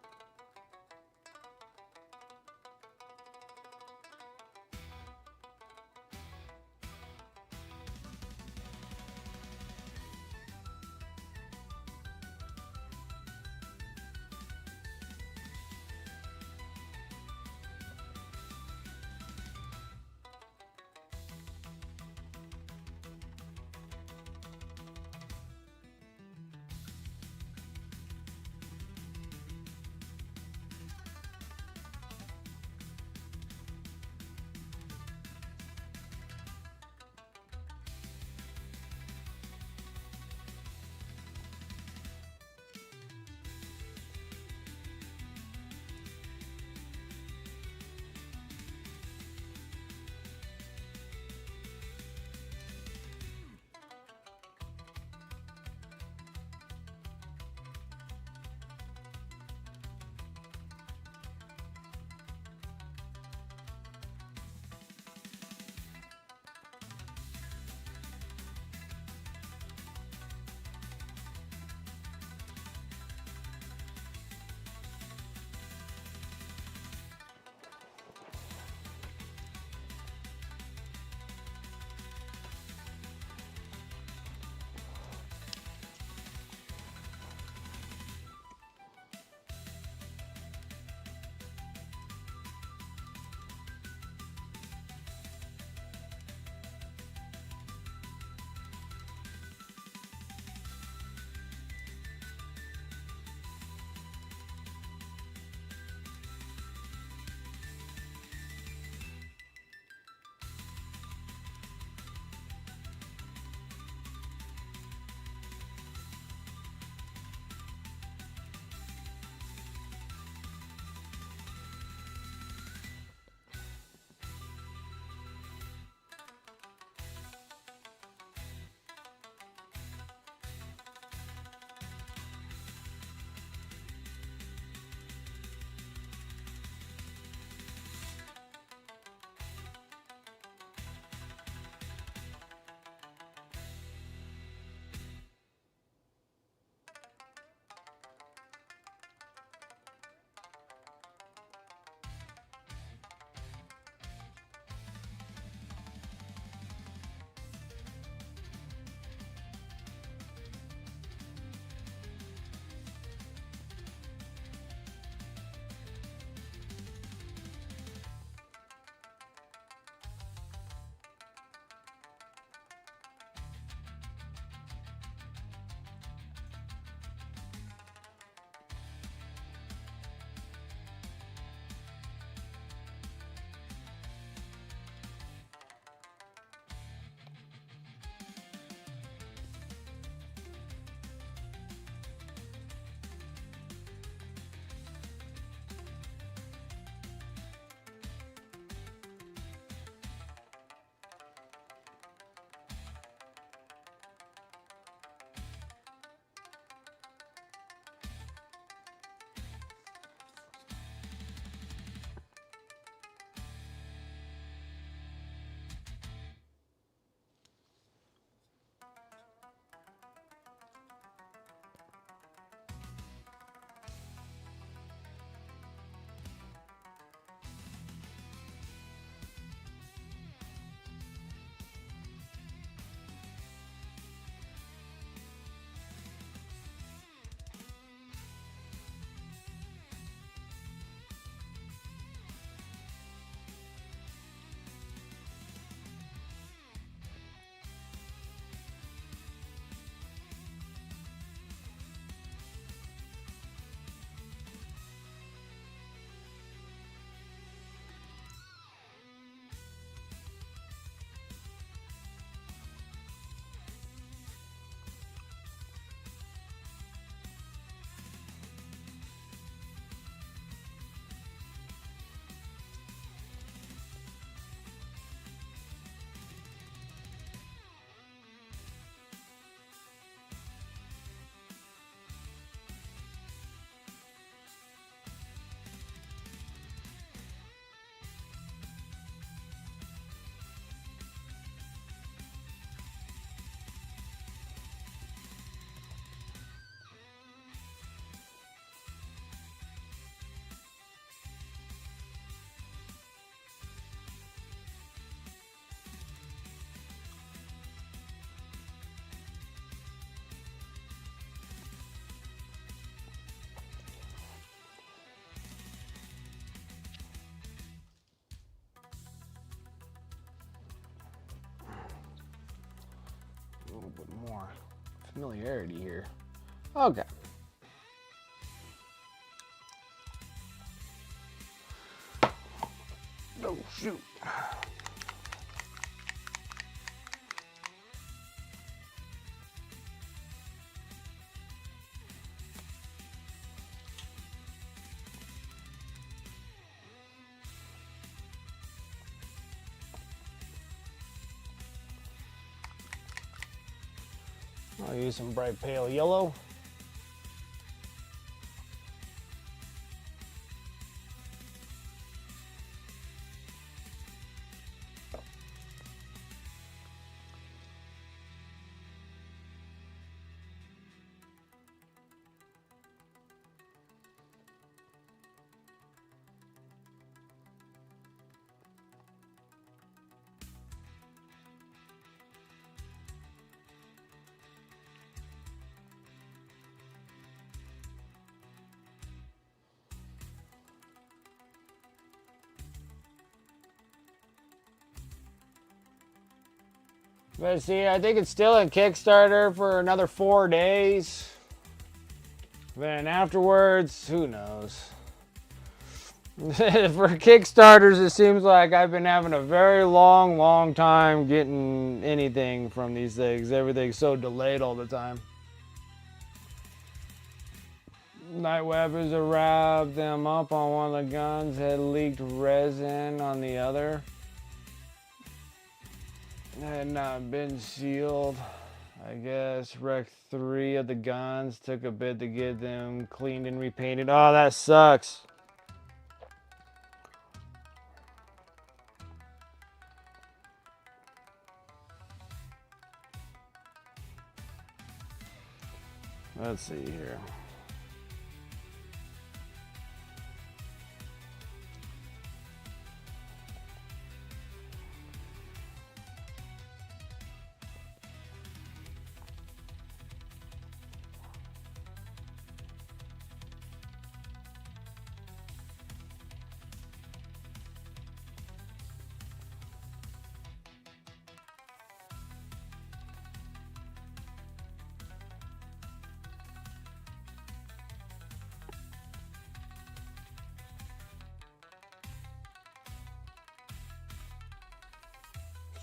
more familiarity here. Okay. Oh, shoot. I'll use some bright pale yellow. But see, I think it's still in Kickstarter for another 4 days. Then afterwards, who knows? For Kickstarters, it seems like I've been having a very long time getting anything from these things. Everything's so delayed all the time. Nightweb has wrapped them up on one of the guns, had leaked resin on the other. Had not been sealed. I guess wrecked 3 of the guns. Took a bit to get them cleaned and repainted. Oh, that sucks. Let's see here.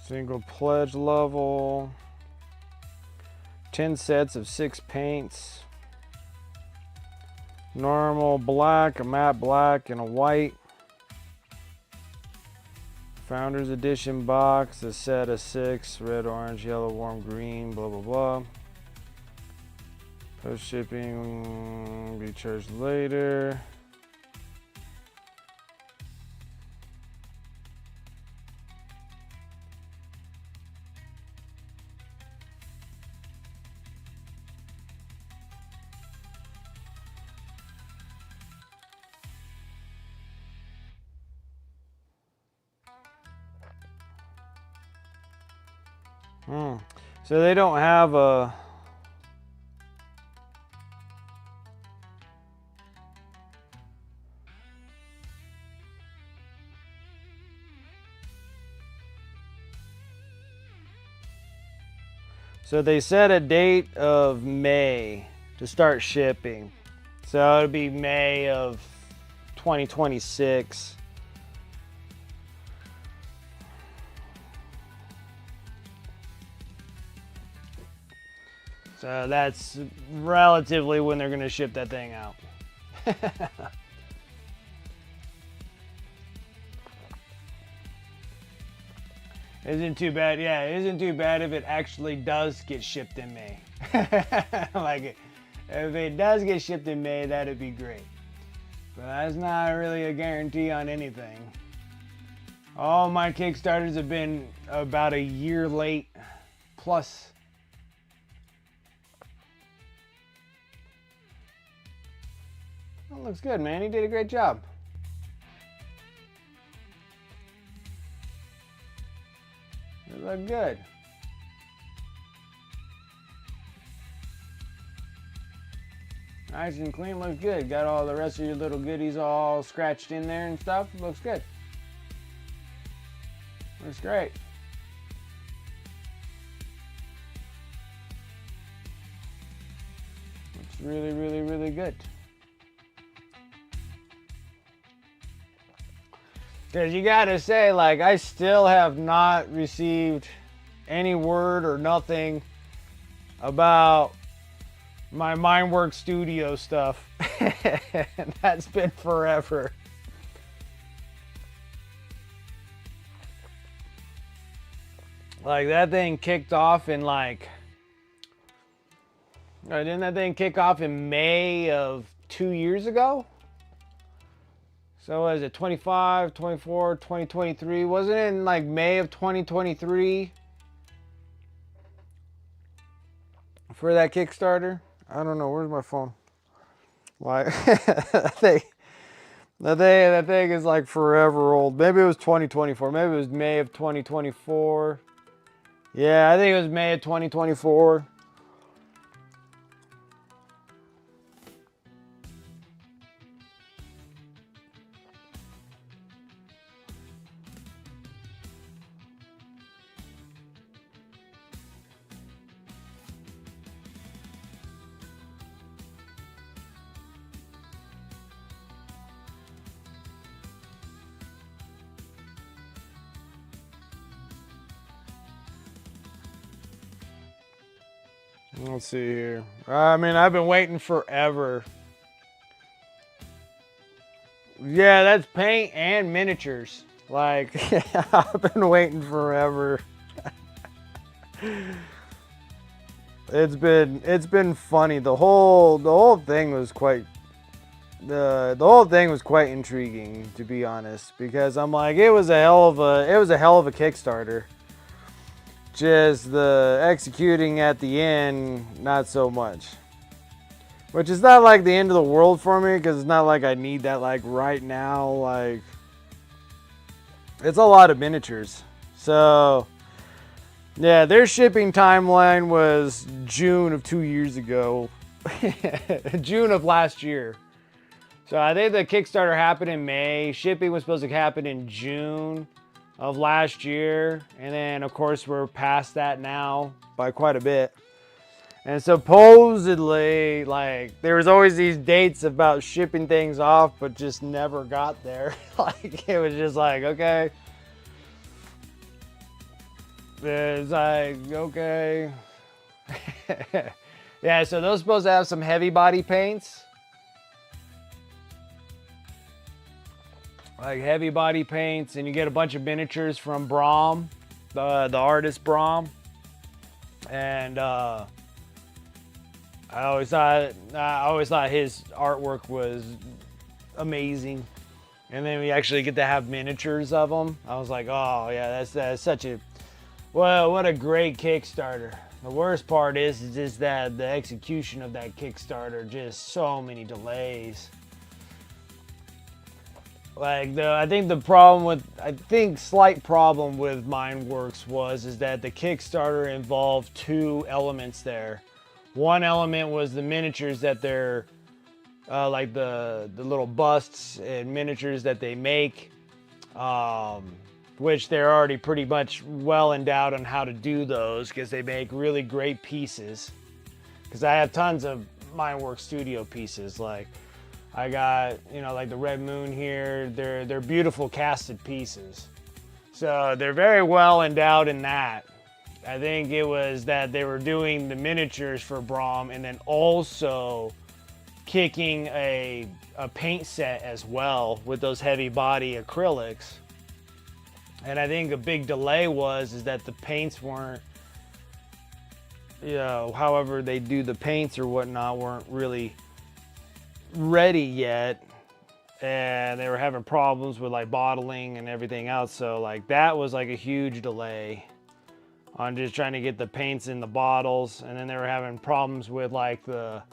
Single pledge level. 10 sets of 6 paints. Normal black, a matte black, and a white. Founders Edition box, a set of 6, red, orange, yellow, warm green, blah, blah, blah. Post shipping, be charged later. So they don't have a so they set a date of May to start shipping. So it'll be May of 2026. So that's relatively when they're going to ship that thing out. Isn't too bad. Yeah, it isn't too bad if it actually does get shipped in May. Like, if it does get shipped in May, that'd be great. But that's not really a guarantee on anything. All my Kickstarters have been about a year late plus. That looks good, man. He did a great job. It looked good. Nice and clean, looks good. Got all the rest of your little goodies all scratched in there and stuff. Looks good. Looks great. It's really, really, really good. Because you gotta say, like, I still have not received any word or nothing about my Mindworks Studio stuff. And that's been forever. Like, that thing kicked off in like, didn't that thing kick off in May of 2 years ago? So was it 25, 24, 2023? Wasn't it in like May of 2023 for that Kickstarter? I don't know. Where's my phone? Why? that thing is like forever old. Maybe it was 2024. Maybe it was May of 2024. Yeah, I think it was May of 2024. Let's see here. I mean, I've been waiting forever. Yeah, that's paint and miniatures. Like, I've been waiting forever. It's been funny. The whole thing was quite the whole thing was quite intriguing, to be honest, because I'm like, it was a hell of a Kickstarter. Just the executing at the end, not so much. Which is not like the end of the world for me, because it's not like I need that like right now. Like, it's a lot of miniatures. So yeah, their shipping timeline was June of 2 years ago. June of last year. So I think the Kickstarter happened in May. Shipping was supposed to happen in June of last year, and then of course we're past that now by quite a bit. And supposedly, like, there was always these dates about shipping things off, but just never got there. Like, it was just like, okay, it's like, okay. Yeah, so those are supposed to have some heavy body paints. Like heavy body paints, and you get a bunch of miniatures from Brom, the artist Brom. And I always thought his artwork was amazing. And then we actually get to have miniatures of them. I was like, oh yeah, that's such a, well, what a great Kickstarter. The worst part is just that the execution of that Kickstarter, just so many delays. Like, I think slight problem with Mindworks is that the Kickstarter involved two elements there. One element was the miniatures that they're, like the little busts and miniatures that they make, which they're already pretty much well endowed on how to do those, because they make really great pieces. Because I have tons of Mindworks Studio pieces, like I got, like the Red Moon here. They're beautiful casted pieces. So they're very well endowed in that. I think it was that they were doing the miniatures for Brom and then also kicking a paint set as well with those heavy body acrylics. And I think a big delay is that the paints weren't, however they do the paints or whatnot, weren't really ready yet, and they were having problems with like bottling and everything else. So like that was like a huge delay on just trying to get the paints in the bottles. And then they were having problems with like the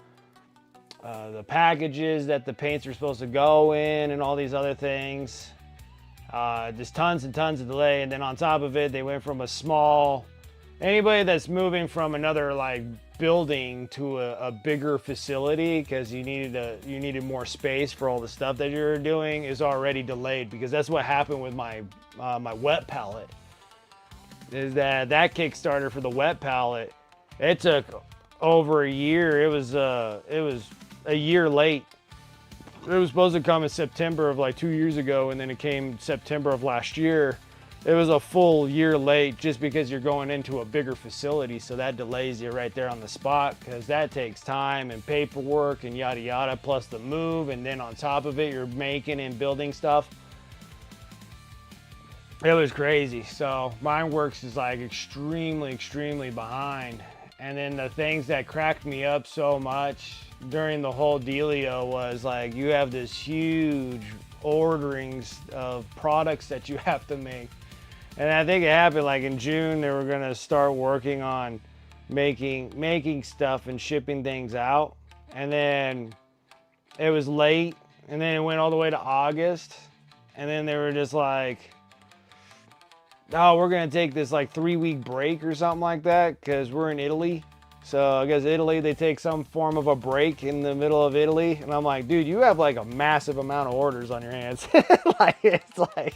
packages that the paints are supposed to go in and all these other things. Just tons and tons of delay. And then on top of it, they went from a small, anybody that's moving from another like building to a bigger facility because you needed more space for all the stuff that you're doing is already delayed, because that's what happened with my wet palette. Is that Kickstarter for the wet palette, it took over a year. It was a year late. It was supposed to come in September of like 2 years ago, and then it came September of last year. It was a full year late just because you're going into a bigger facility, so that delays you right there on the spot, because that takes time and paperwork and yada yada, plus the move, and then on top of it you're making and building stuff. It was crazy. So Mineworks is like extremely behind. And then the things that cracked me up so much during the whole dealio was like, you have this huge orderings of products that you have to make. And I think it happened like in June, they were gonna start working on making stuff and shipping things out. And then it was late, and then it went all the way to August. And then they were just like, oh, we're gonna take this like 3-week break or something like that, because we're in Italy. So I guess Italy, they take some form of a break in the middle of Italy. And I'm like, dude, you have like a massive amount of orders on your hands. Like, it's like,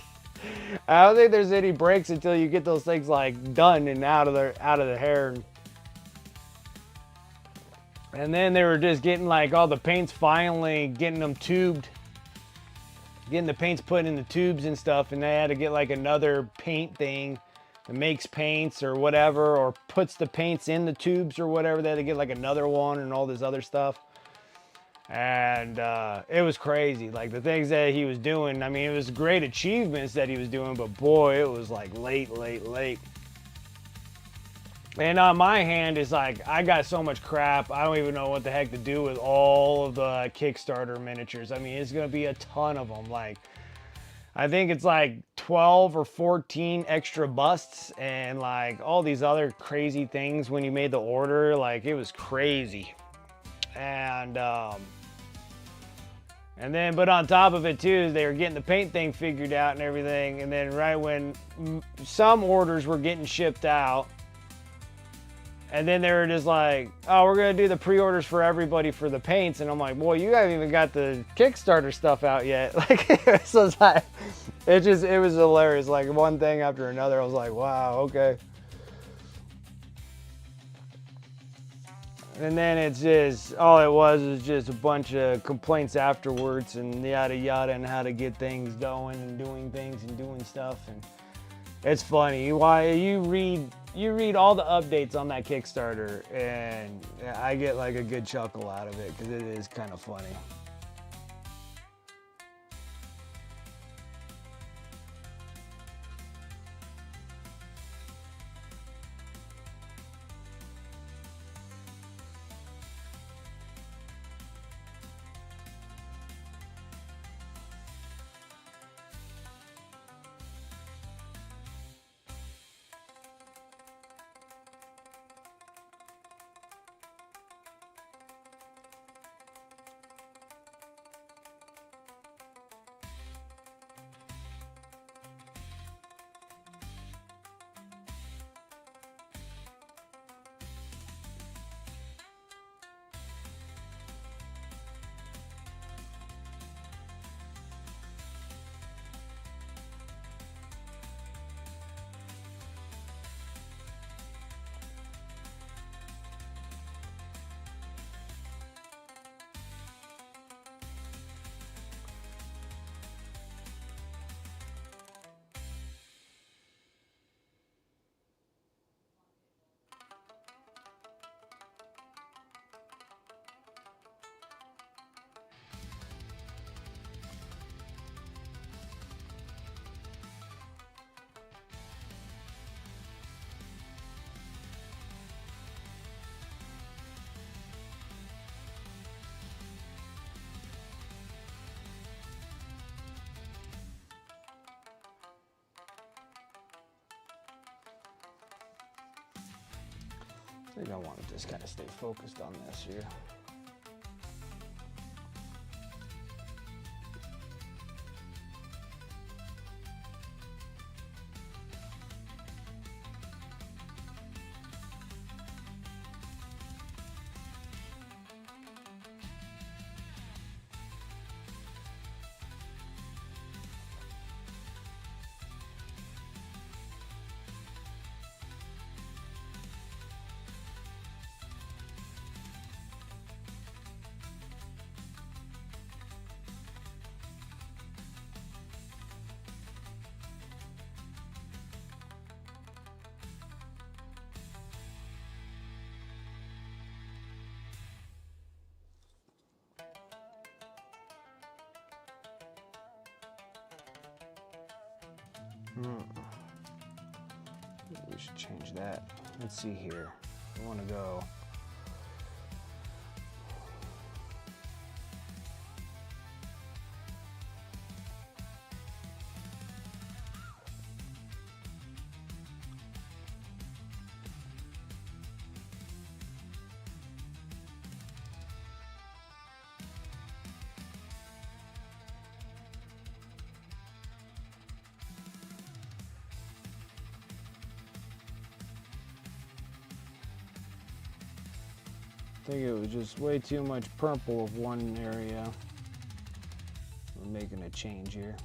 I don't think there's any breaks until you get those things like done and out of the hair. And then they were just getting like all the paints, finally getting them tubed, getting the paints put in the tubes and stuff. And they had to get like another paint thing that makes paints or whatever, or puts the paints in the tubes or whatever. They had to get like another one and all this other stuff. And it was crazy, like the things that he was doing. I mean, it was great achievements that he was doing, but boy, it was like late. And on my hand, it's like, I got so much crap, I don't even know what the heck to do with all of the Kickstarter miniatures. I mean, it's gonna be a ton of them. Like, I think it's like 12 or 14 extra busts and like all these other crazy things when you made the order. Like, it was crazy. And then, but on top of it too, they were getting the paint thing figured out and everything. And then right when some orders were getting shipped out, and then they were just like, oh, we're gonna do the pre-orders for everybody for the paints. And I'm like, boy, you haven't even got the Kickstarter stuff out yet. Like, so it's like, it was hilarious. Like one thing after another, I was like, wow, okay. And then it's just, all it was just a bunch of complaints afterwards and yada yada, and how to get things going and doing things and doing stuff. And it's funny, why you read all the updates on that Kickstarter, and I get like a good chuckle out of it because it is kind of funny. I think I want to just kind of stay focused on this here. We should change that. Let's see here. I want to go. I think it was just way too much purple of one area. We're making a change here.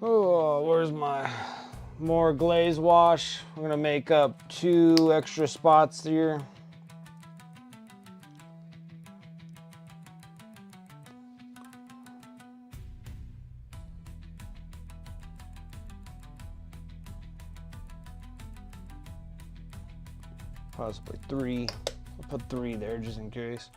Oh, where's my more glaze wash? I'm gonna make up 2 extra spots here. Possibly 3. I'll put 3 there just in case.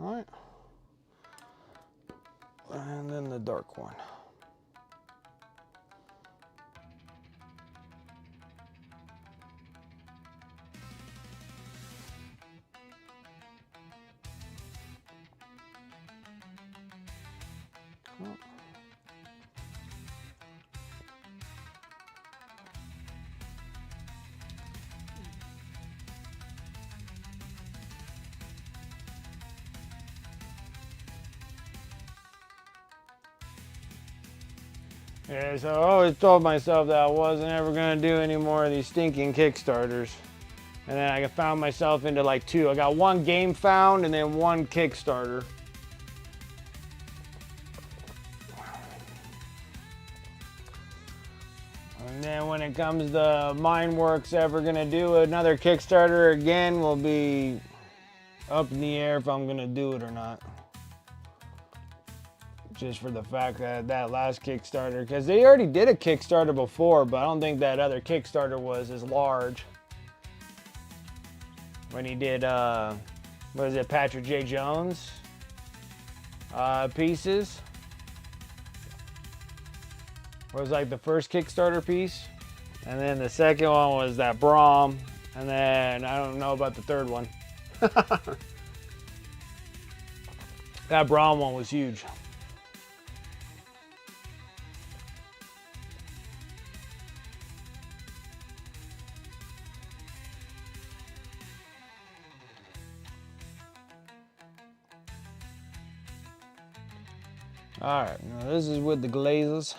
All right. And then the dark one. Cool. Yeah, so I always told myself that I wasn't ever gonna do any more of these stinking Kickstarters. And then I found myself into like 2. I got 1 game found and then 1 Kickstarter. And then when it comes to Mindworks ever gonna do another Kickstarter again, will be up in the air if I'm gonna do it or not. Just for the fact that that last Kickstarter, because they already did a Kickstarter before, but I don't think that other Kickstarter was as large. When he did, what is it, Patrick J. Jones pieces. It was like the first Kickstarter piece. And then the second one was that Braum. And then I don't know about the third one. That Braum one was huge. All right, now this is with the glazes.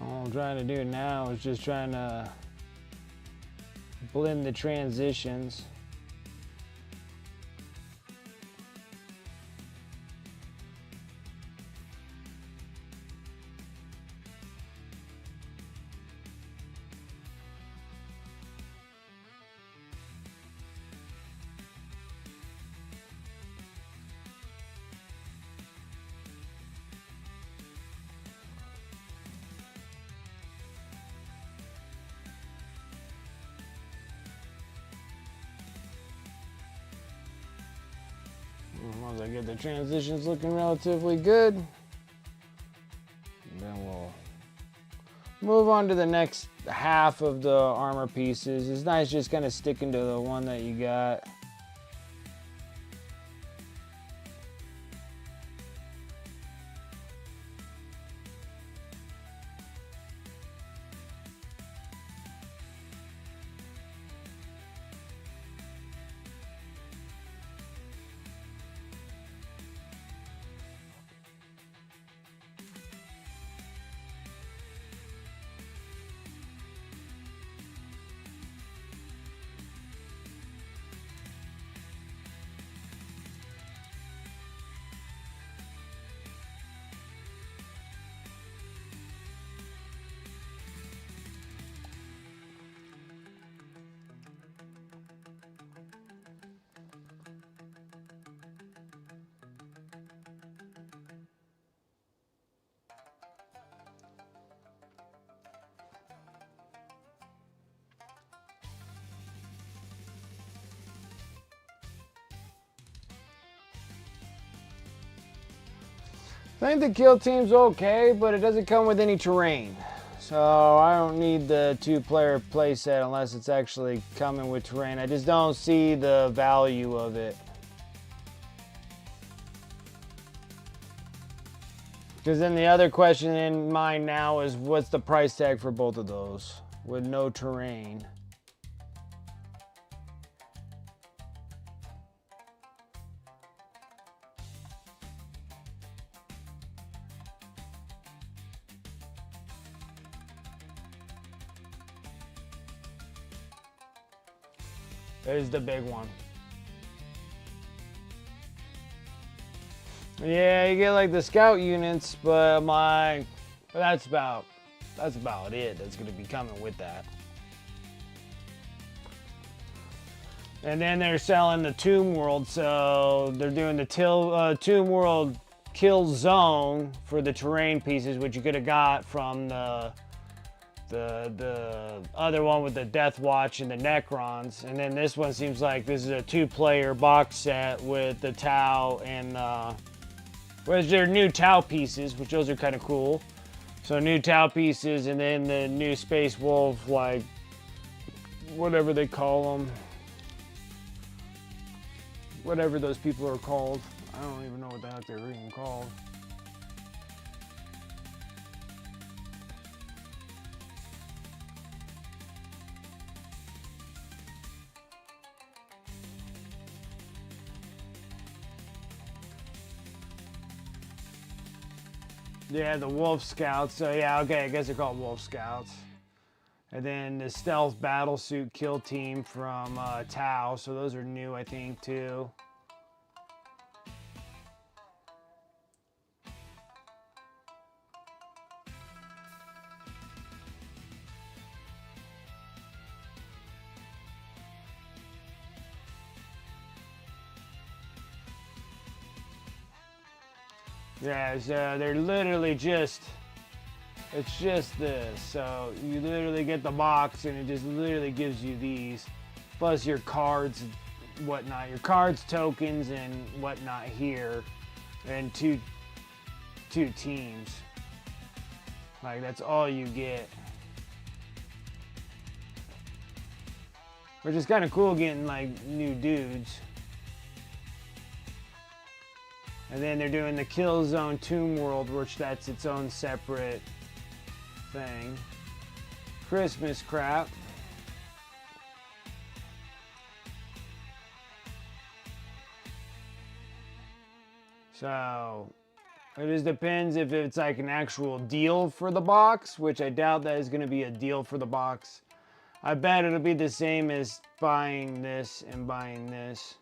All I'm trying to do now is just trying to blend the transitions. Once I get the transitions looking relatively good, then we'll move on to the next half of the armor pieces. It's nice just kind of sticking to the one that you got. think the kill team's okay, but it doesn't come with any terrain. So I don't need the 2-player playset unless it's actually coming with terrain. I just don't see the value of it. Because then the other question in mind now is what's the price tag for both of those with no terrain? There's the big one. Yeah, you get like the scout units, but that's about it. That's gonna be coming with that. And then they're selling the Tomb World, so they're doing the Tomb World kill zone for the terrain pieces, which you could have got from the other one with the Death Watch and the Necrons. And then this one seems like this is a 2-player box set with the Tau and whereas their new Tau pieces, which those are kind of cool. So new Tau pieces, and then the new Space Wolf, like whatever they call them, whatever those people are called. I don't even know what the heck they're even called. Yeah, the Wolf Scouts. So yeah, okay, I guess they're called Wolf Scouts. And then the Stealth Battlesuit Kill Team from Tau. So those are new, I think, too. Yeah, so they're literally just, it's just this. So you literally get the box and it just literally gives you these, plus your cards and whatnot, your cards, tokens, and whatnot here, and two teams. Like, that's all you get. Which is kind of cool getting like new dudes. And then they're doing the Killzone Tomb World, which that's its own separate thing. Christmas crap. So it just depends if it's like an actual deal for the box, which I doubt that is going to be a deal for the box. I bet it'll be the same as buying this and buying this.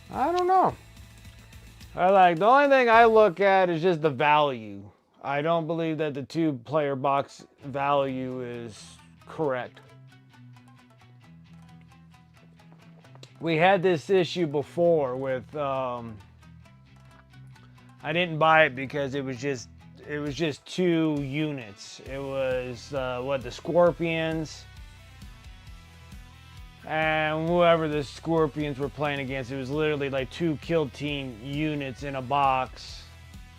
I don't know. The only thing I look at is just the value. I don't believe that the 2-player box value is correct. We had this issue before with, I didn't buy it because it was just 2 units. It was, the Scorpions, and whoever the Scorpions were playing against, it was literally like 2 kill team units in a box.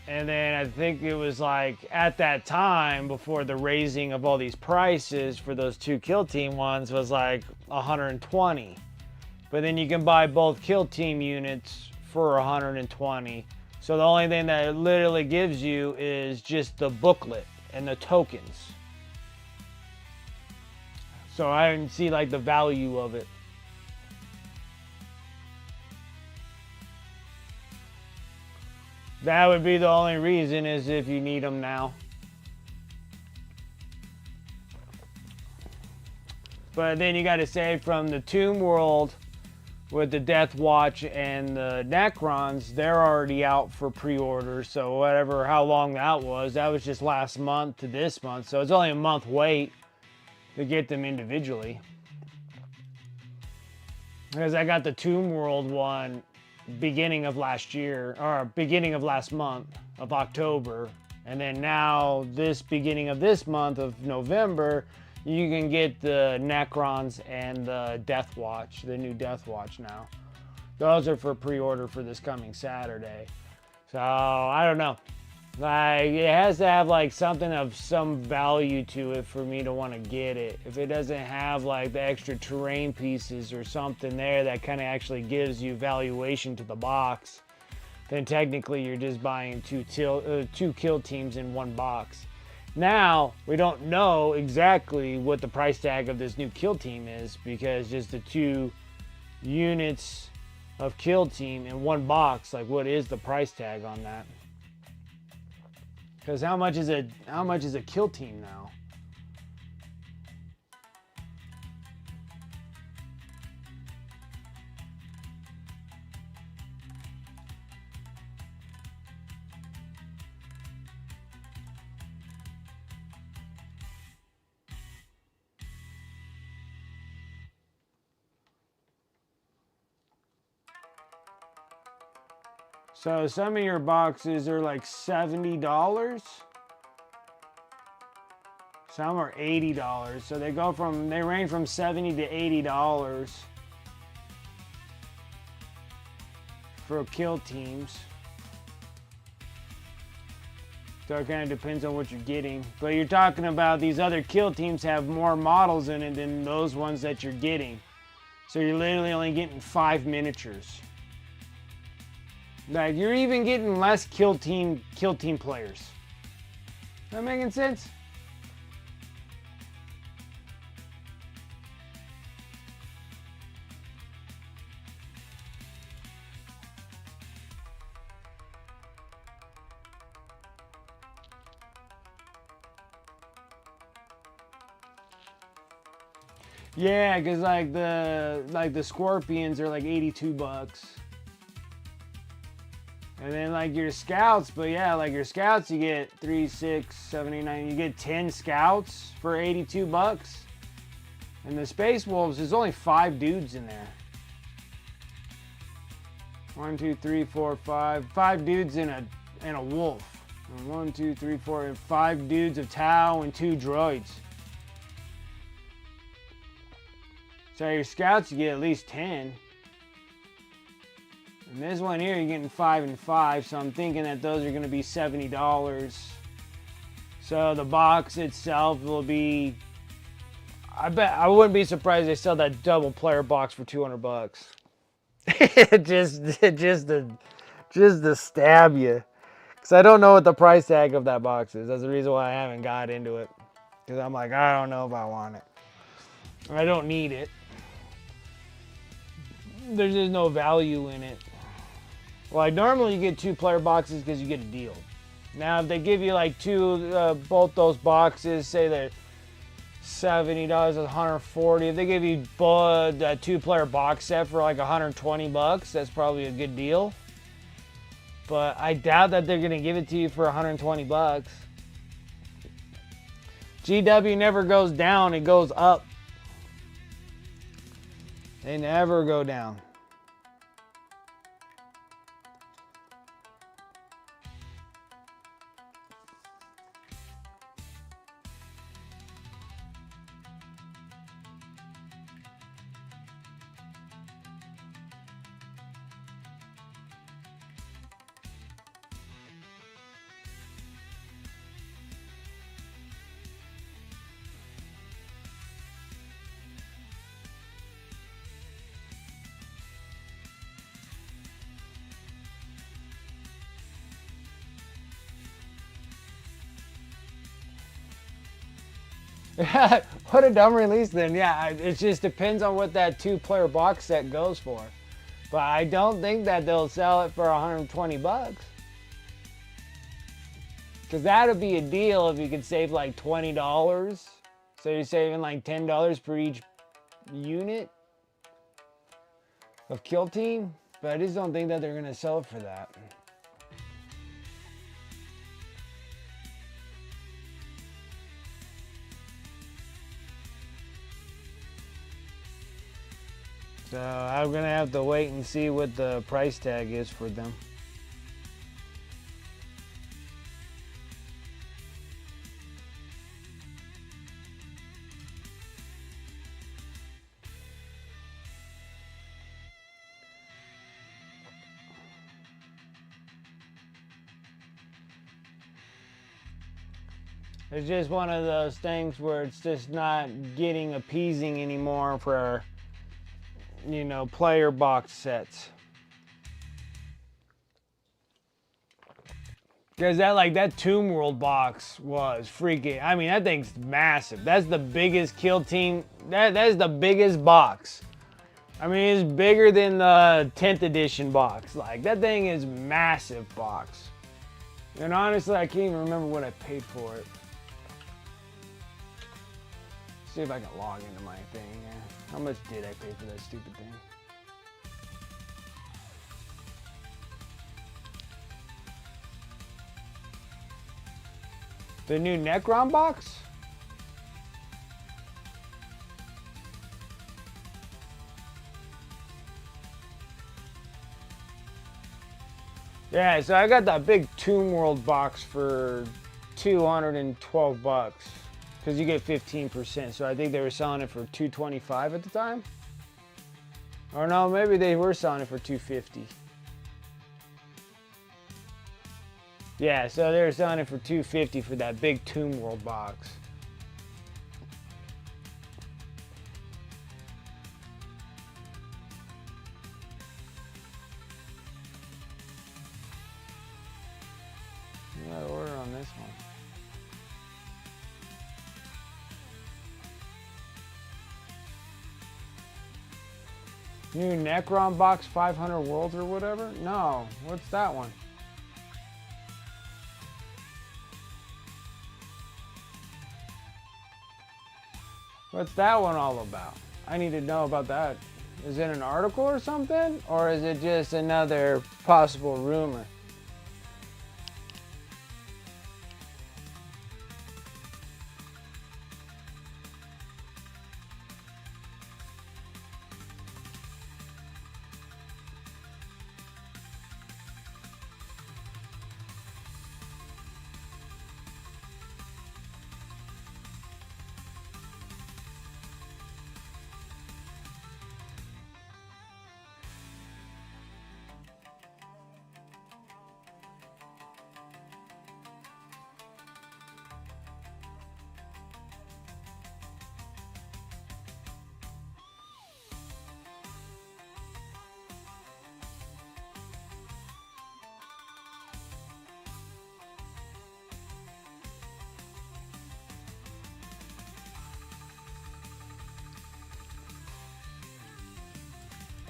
And then I think it was like at that time, before the raising of all these prices for those 2 kill team ones, was like 120. But then you can buy both kill team units for 120. So the only thing that it literally gives you is just the booklet and the tokens. So I didn't see like the value of it. That would be the only reason, is if you need them now. But then you got to say from the Tomb World with the Death Watch and the Necrons, they're already out for pre-order. So whatever, how long that was just last month to this month. So it's only a month wait to get them individually. Because I got the Tomb World one beginning of last year, or beginning of last month of October. And then now this beginning of this month of November, you can get the Necrons and the Death Watch, the new Death Watch now. Those are for pre-order for this coming Saturday. So I don't know. Like, it has to have like something of some value to it for me to want to get it. If it doesn't have like the extra terrain pieces or something there that kind of actually gives you valuation to the box, then technically you're just buying two kill teams in one box. Now, we don't know exactly what the price tag of this new kill team is, because just the 2 units of kill team in one box, like what is the price tag on that? Because how much is a kill team now? So some of your boxes are like $70. Some are $80. So they range from $70 to $80 for kill teams. So it kind of depends on what you're getting. But you're talking about these other kill teams have more models in it than those ones that you're getting. So you're literally only getting 5 miniatures. Like, you're even getting less kill team players. That making sense? Yeah, because like the Scorpions are like $82. And then like your scouts, but yeah, like your scouts, you get 3, 6, 79. You get 10 scouts for $82. And the Space Wolves, there's only 5 dudes in there. 1, 2, 3, 4, 5. 5 dudes in a wolf. And 1, 2, 3, 4, and 5 dudes of Tau and 2 droids. So your scouts, you get at least 10. And this one here, you're getting 5 and 5, so I'm thinking that those are going to be $70. So the box itself will be, I wouldn't be surprised they sell that double player box for $200. just to stab you. Because I don't know what the price tag of that box is. That's the reason why I haven't got into it. Because I'm like, I don't know if I want it. I don't need it. There's just no value in it. Like, normally you get 2 player boxes because you get a deal. Now, if they give you like both those boxes, say they're $70, $140. If they give you both a 2 player box set for like $120, that's probably a good deal. But I doubt that they're gonna give it to you for $120. GW never goes down, it goes up. They never go down. What a dumb release then. Yeah, it just depends on what that 2 player box set goes for. But I don't think that they'll sell it for $120. Because that would be a deal if you could save like $20. So you're saving like $10 per each unit of Kill Team, but I just don't think that they're gonna sell it for that. So I'm gonna have to wait and see what the price tag is for them. It's just one of those things where it's just not getting appeasing anymore for, you know, player box sets. Because that Tomb World box was freaking, I mean, that thing's massive. That's the biggest Kill Team, that's the biggest box. I mean, it's bigger than the 10th edition box. Like, that thing is massive box. And honestly, I can't even remember what I paid for it. See if I can log into my thing here. How much did I pay for that stupid thing? The new Necron box? Yeah, so I got that big Tomb World box for $212 because you get 15%. So I think they were selling it for $225 at the time. Or no, maybe they were selling it for $250. Yeah, so they were selling it for $250 for that big Tomb World box. I got to order on this one. New Necron box 500 worlds or whatever? No, what's that one? What's that one all about? I need to know about that. Is it an article or something? Or is it just another possible rumor?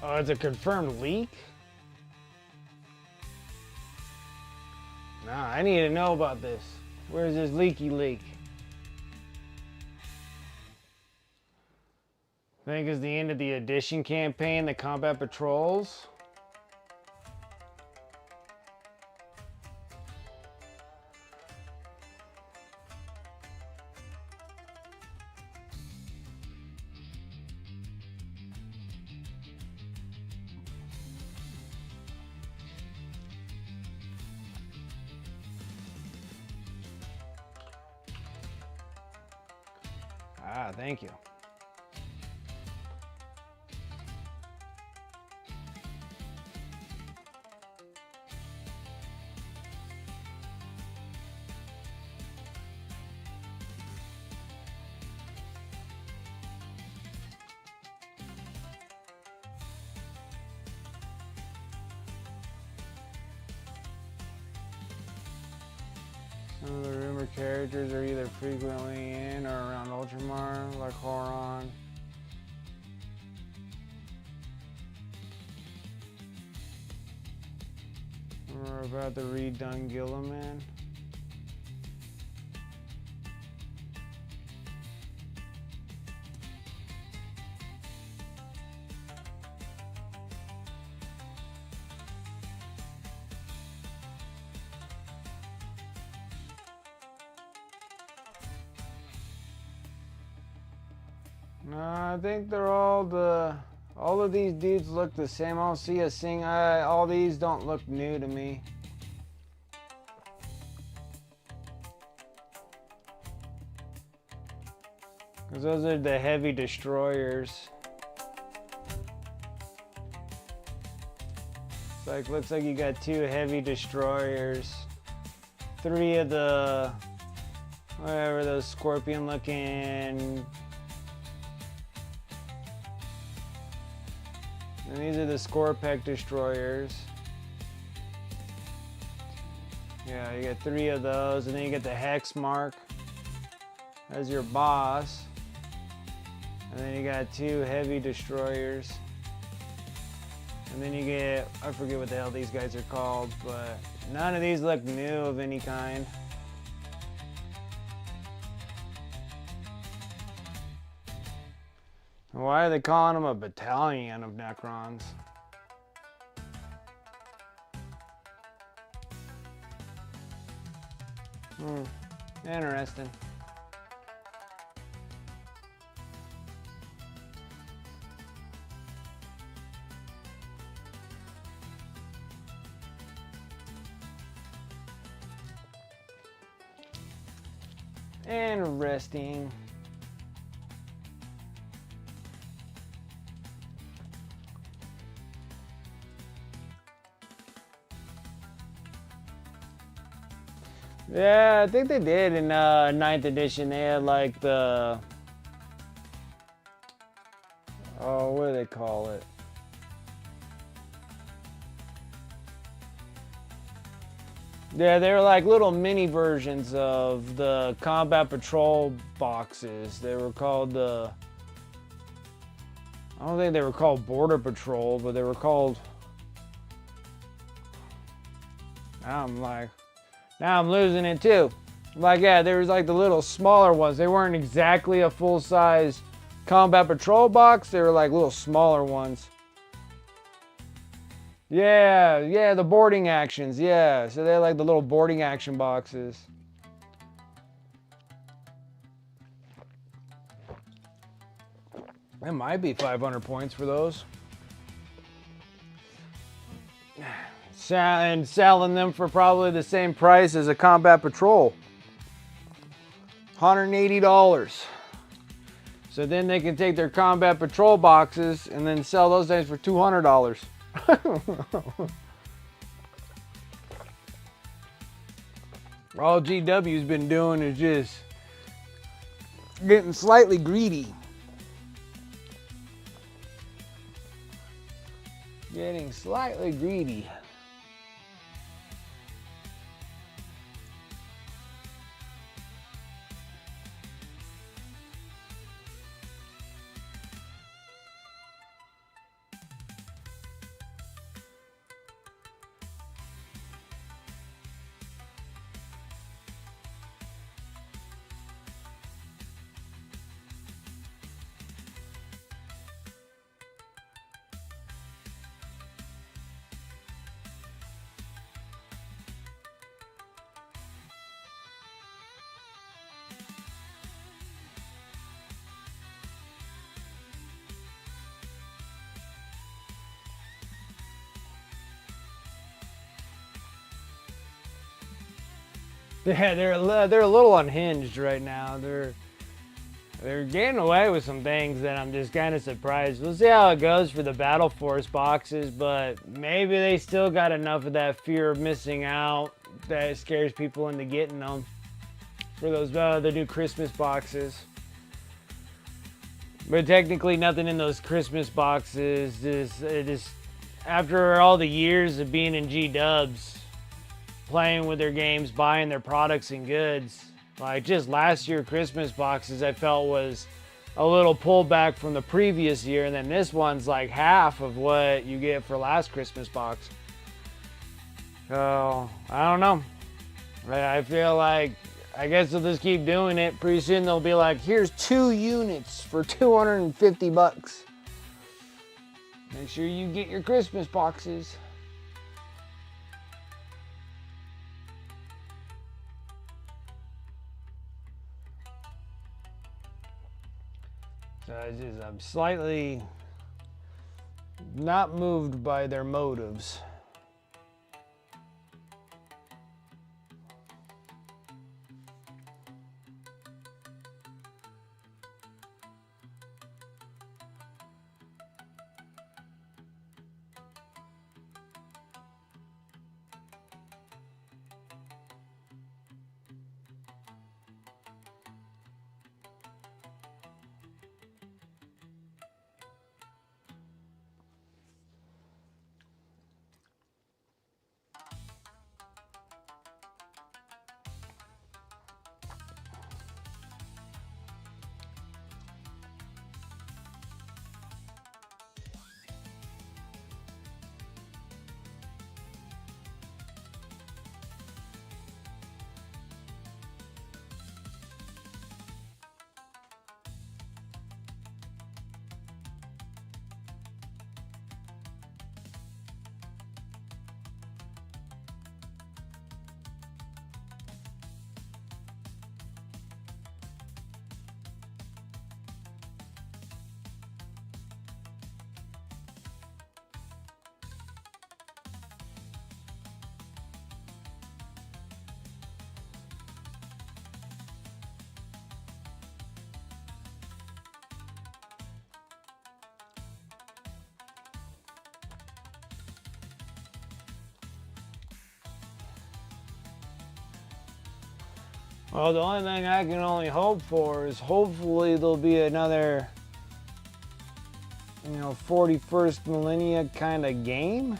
Oh, it's a confirmed leak? Nah, I need to know about this. Where's this leaky leak? Think it's the end of the edition campaign, the combat patrols? Ah, thank you. Some of the rumored characters are either frequently in or around Ultramar, like Horon. Or about the redone Gilliman. No, I think they're all of these dudes look the same. I don't see a single, all these don't look new to me. Because those are the heavy destroyers. Looks like you got 2 heavy destroyers. 3 of the, whatever, those scorpion looking. And these are the Scorpec destroyers. Yeah, you get 3 of those, and then you get the Hex Mark as your boss. And then you got 2 heavy destroyers. And then you get, I forget what the hell these guys are called, but none of these look new of any kind. Why are they calling them a battalion of Necrons? Interesting. Interesting. Yeah, I think they did in 9th edition. They had like the, oh, what do they call it? Yeah, they were like little mini versions of the combat patrol boxes. They were called the, I don't think they were called Border Patrol, but they were called, now I'm losing it too. Like, yeah, there was like the little smaller ones. They weren't exactly a full-size combat patrol box. They were like little smaller ones. Yeah, the boarding actions, yeah. So they're like the little boarding action boxes. That might be 500 points for those. And selling them for probably the same price as a combat patrol. $180. So then they can take their combat patrol boxes and then sell those things for $200. All GW's been doing is just getting slightly greedy. Getting slightly greedy. Yeah, they're a little unhinged right now. They're getting away with some things that I'm just kind of surprised. We'll see how it goes for the Battle Force boxes, but maybe they still got enough of that fear of missing out that scares people into getting them for those the new Christmas boxes. But technically, nothing in those Christmas boxes is after all the years of being in G-dubs, playing with their games, buying their products and goods. Like just last year Christmas boxes I felt was a little pullback from the previous year, and then this one's like half of what you get for last Christmas box. So I don't know. I feel like I guess they'll just keep doing it. Pretty soon they'll be like, here's 2 units for $250. Make sure you get your Christmas boxes. So I'm slightly not moved by their motives. Well, the only thing I can only hope for is hopefully there'll be another, 41st millennia kind of game.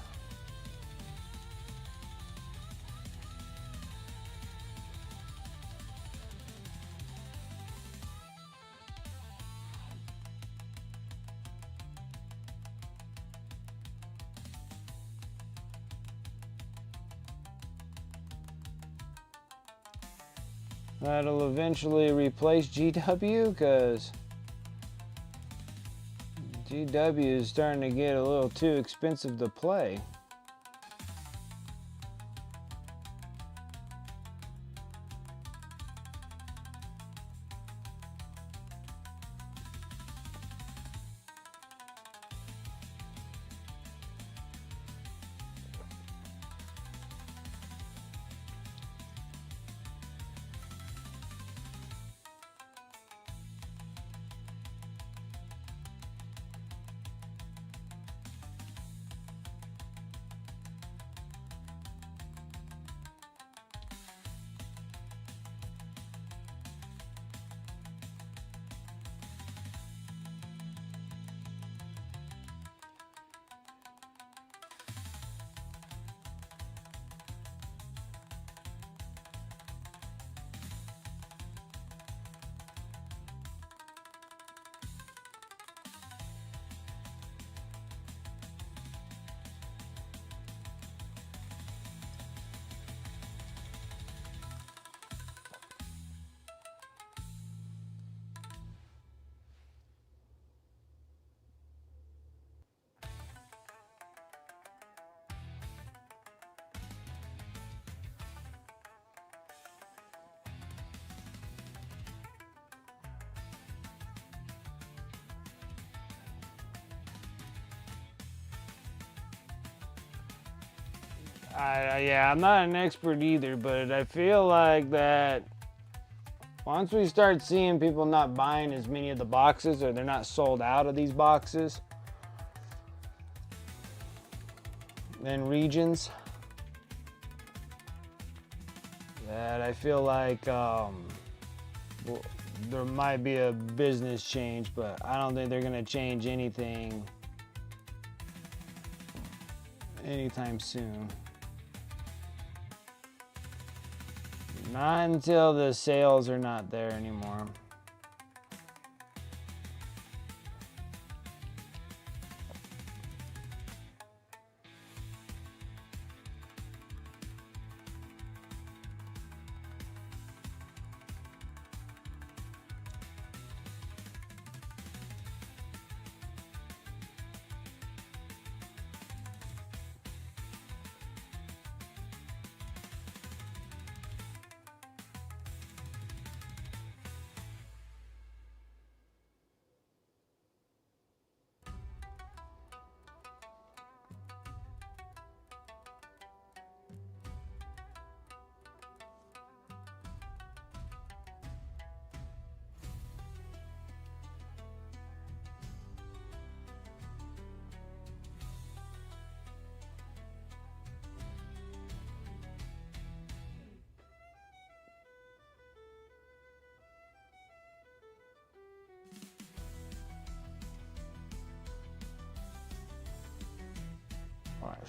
That'll eventually replace GW, because GW is starting to get a little too expensive to play. Yeah, I'm not an expert either, but I feel like that once we start seeing people not buying as many of the boxes, or they're not sold out of these boxes, then regions, that I feel like there might be a business change, but I don't think they're going to change anything anytime soon. Not until the sales are not there anymore.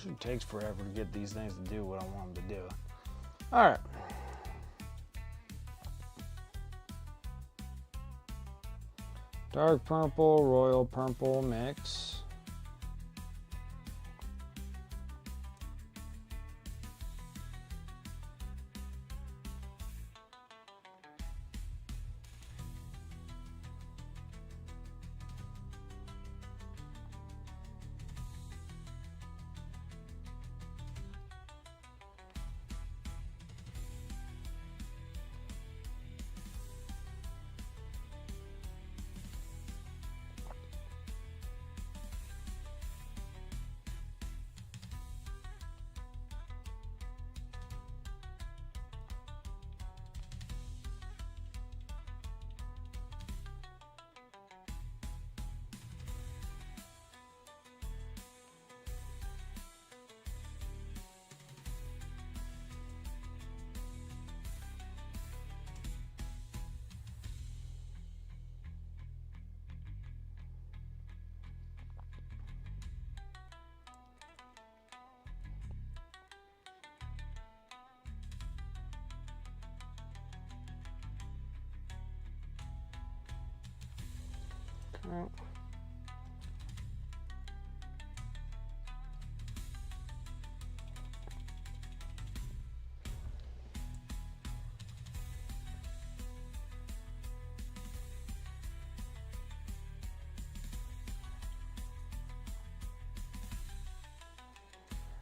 It takes forever to get these things to do what I want them to do. All right. Dark purple, royal purple mix.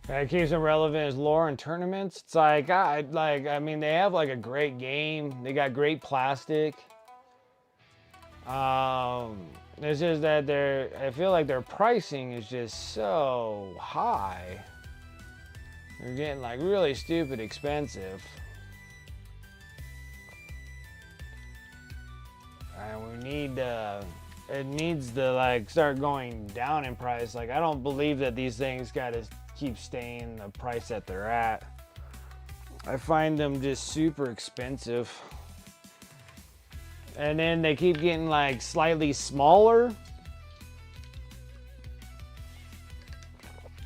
Okay. It keeps them relevant as lore and tournaments. It's like, I mean, they have like a great game. They got great plastic. It's just that I feel like their pricing is just so high. They're getting like really stupid expensive. And it needs to like start going down in price. Like, I don't believe that these things gotta keep staying the price that they're at. I find them just super expensive. And then they keep getting like slightly smaller.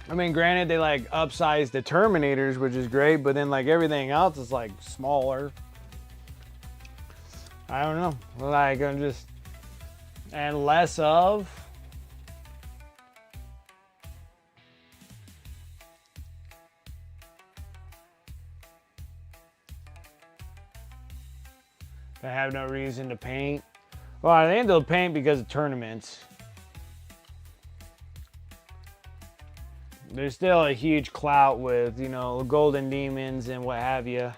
I mean, granted, they like upsized the Terminators, which is great, but then like everything else is like smaller. I don't know. Like, I'm just, and less of. They have no reason to paint. Well, I think they'll paint because of tournaments. There's still a huge clout with, you know, golden demons and what have you.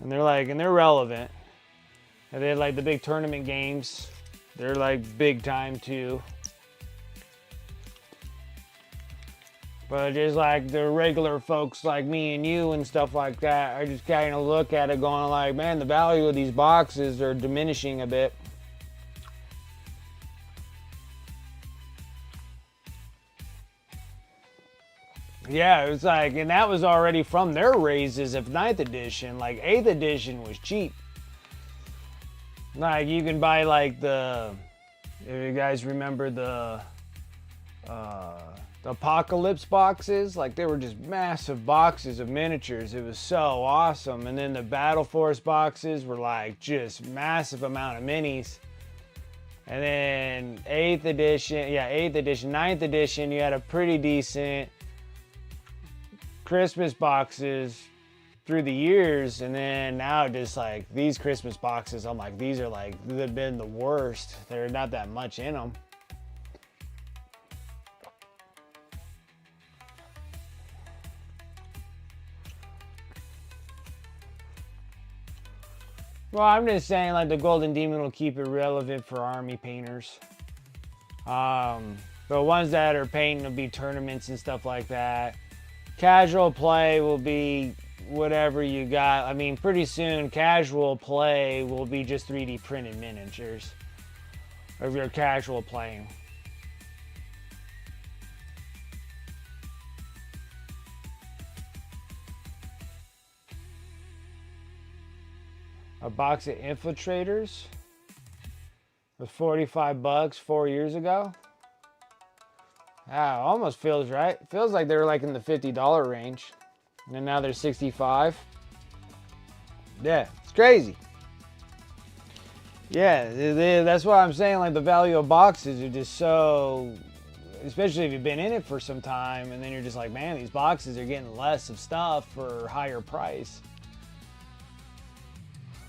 And they're relevant. And they like the big tournament games. They're like big time too. But just like the regular folks like me and you and stuff like that, I just kind of look at it going like, man, the value of these boxes are diminishing a bit. Yeah, it was like, and that was already from their raises of 9th edition. Like 8th edition was cheap. Like, you can buy like if you guys remember the Apocalypse boxes, like they were just massive boxes of miniatures. It was so awesome. And then the Battle Force boxes were like just massive amount of minis. And then 8th edition, 9th edition, you had a pretty decent Christmas boxes through the years. And then now just like these Christmas boxes, I'm like, these are like, they've been the worst. There's not that much in them. Well, I'm just saying, like, the Golden Demon will keep it relevant for army painters. The ones that are painting will be tournaments and stuff like that. Casual play will be whatever you got. I mean, pretty soon, casual play will be just 3D printed miniatures of your casual playing. A box of Infiltrators was $45 4 years ago. Ah, almost feels right. Feels like they were like in the $50 range. And now they're 65. Yeah, it's crazy. Yeah, that's why I'm saying like the value of boxes are just so, especially if you've been in it for some time and then you're just like, man, these boxes are getting less of stuff for higher price.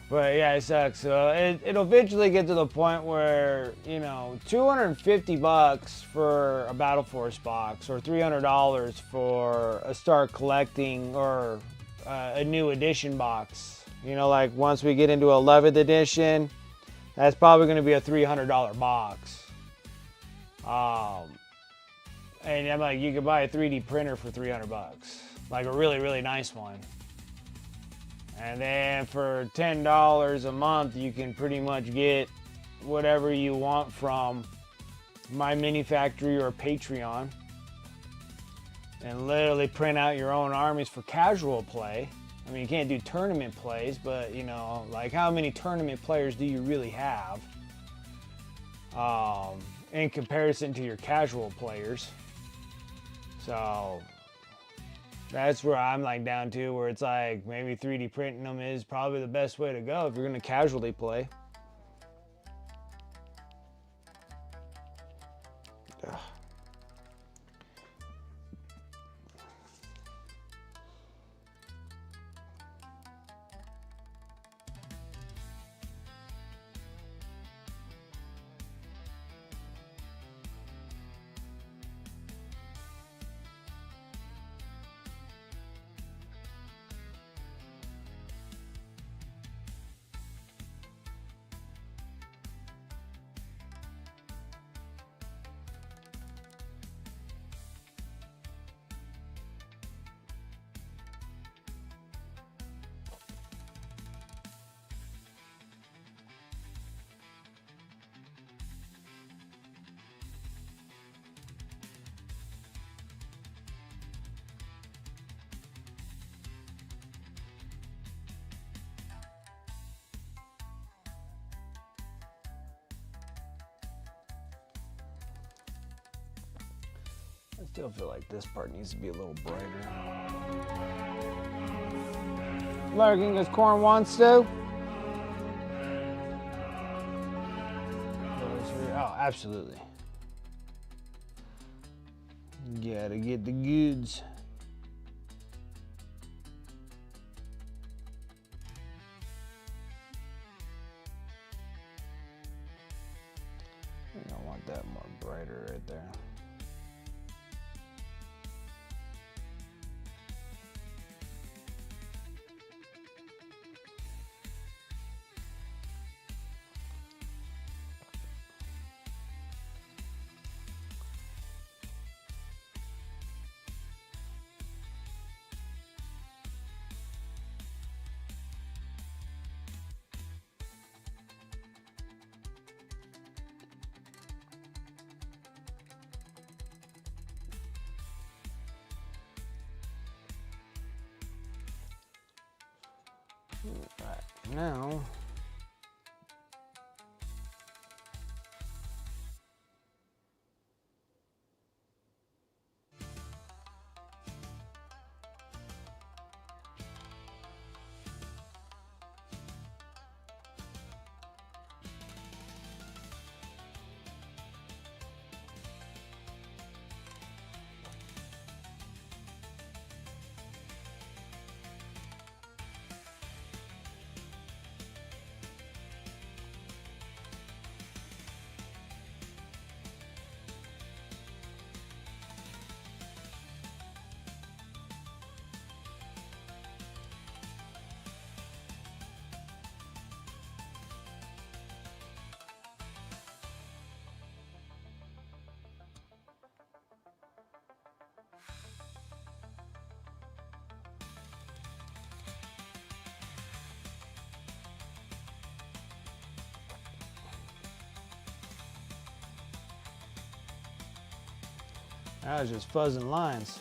But yeah, it sucks. So it'll eventually get to the point where, you know, $250 for a Battle Force box or $300 for a Start Collecting or a new edition box. You know, like once we get into 11th edition, that's probably going to be a $300 box. And I'm like, you could buy a 3D printer for $300, like a really, really nice one. And then for $10 a month, you can pretty much get whatever you want from My Mini Factory or Patreon. And literally print out your own armies for casual play. I mean, you can't do tournament plays, but you know, like how many tournament players do you really have in comparison to your casual players? So that's where I'm like down to, where it's like maybe 3D printing them is probably the best way to go if you're going to casually play. Ugh. I still feel like this part needs to be a little brighter. Lurking as Corn wants to. Oh, absolutely. Gotta get the goods. I don't want that more brighter right there. Right now, I was just fuzzing lines.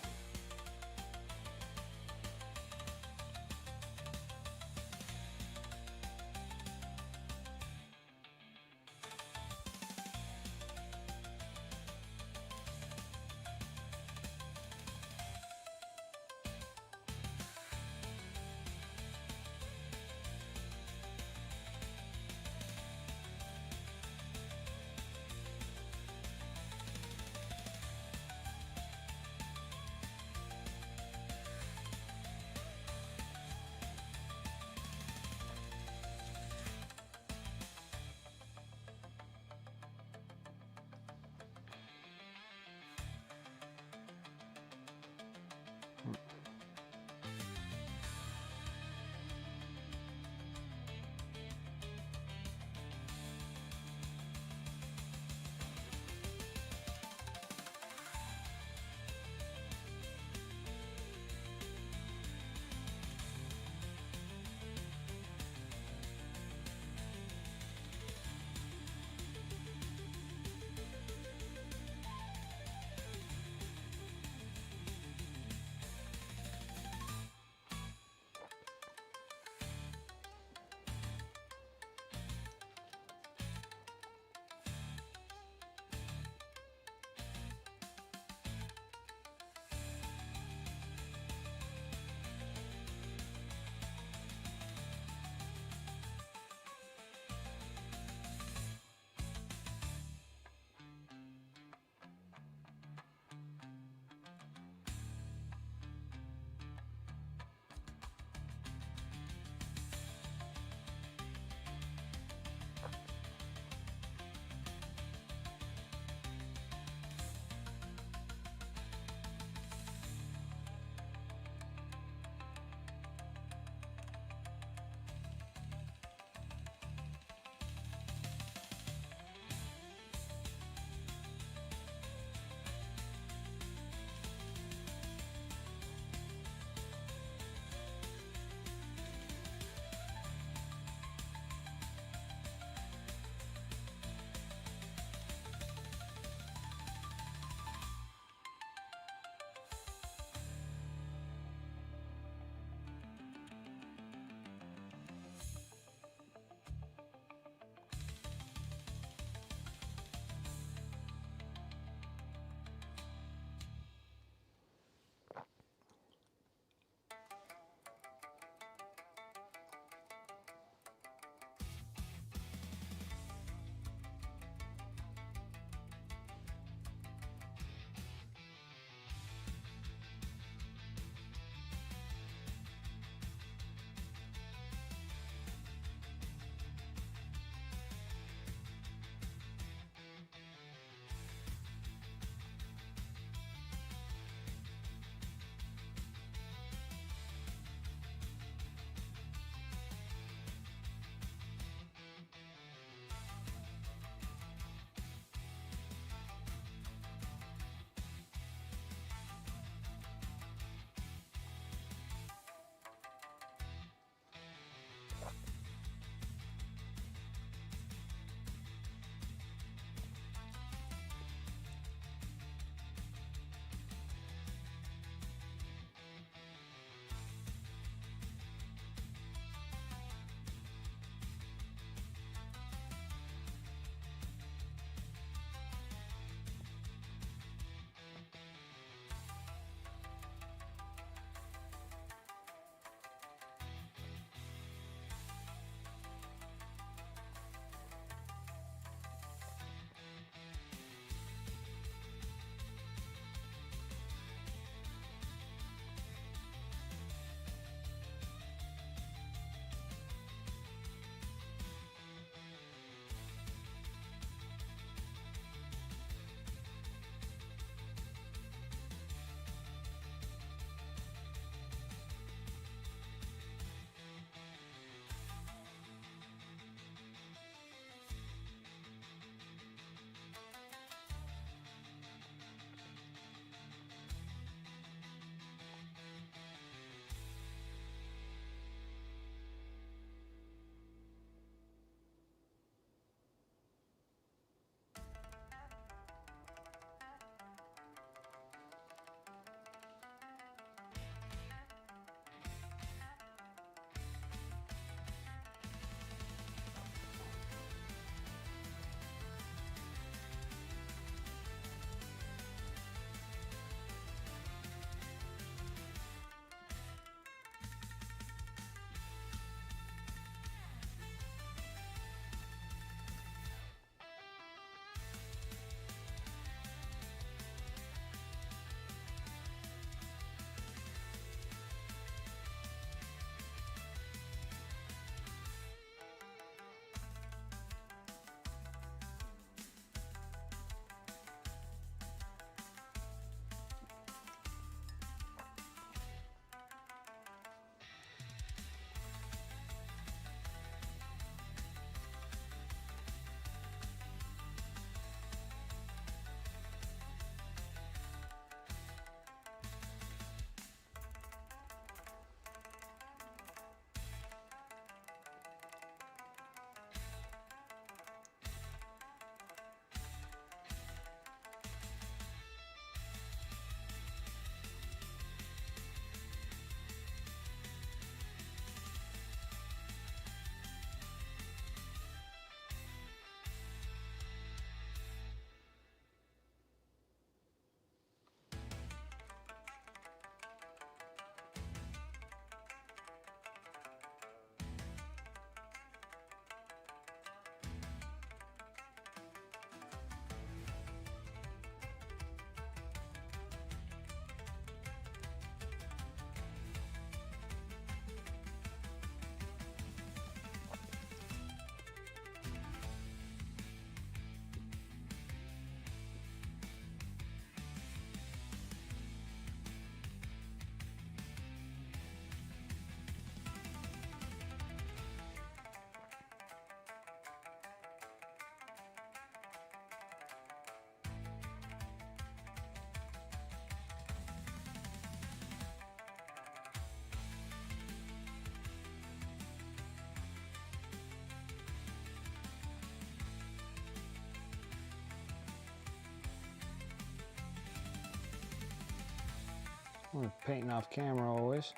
I'm painting off camera always.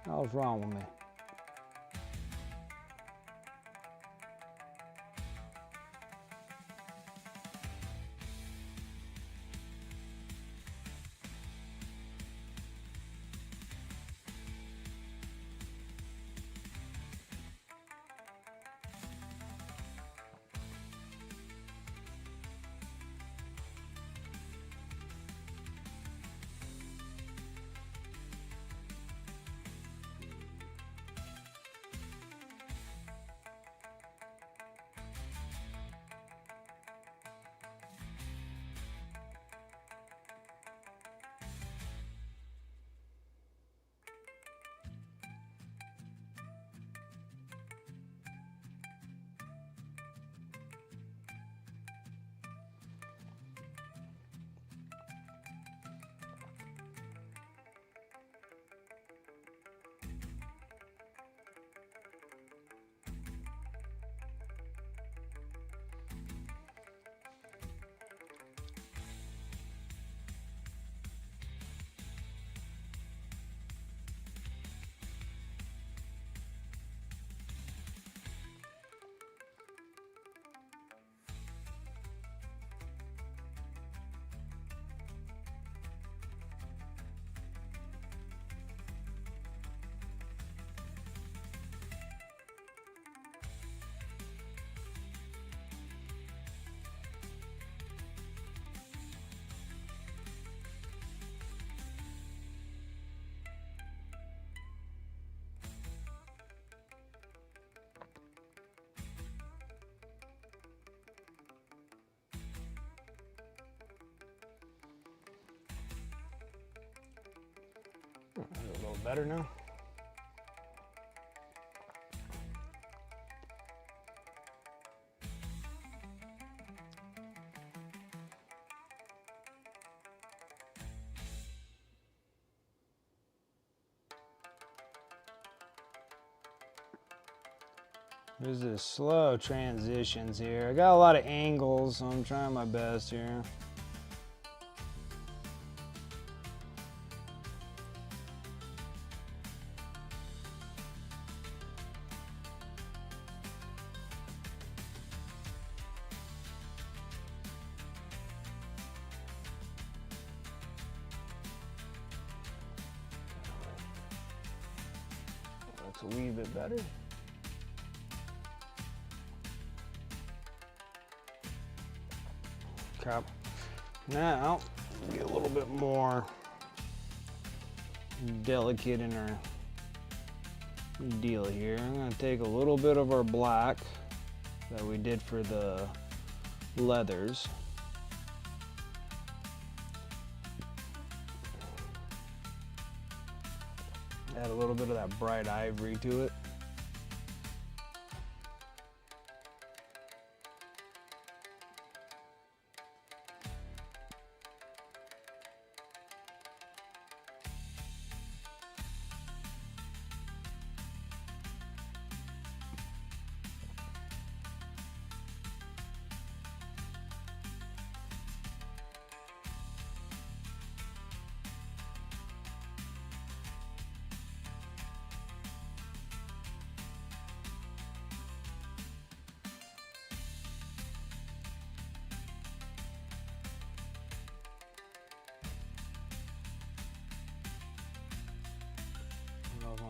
What's wrong with me? A little better now. There's this slow transitions here. I got a lot of angles, so I'm trying my best here. That's a wee bit better. Okay. Now, get a little bit more delicate in our deal here. I'm going to take a little bit of our black that we did for the leathers. Add a little bit of that bright ivory to it.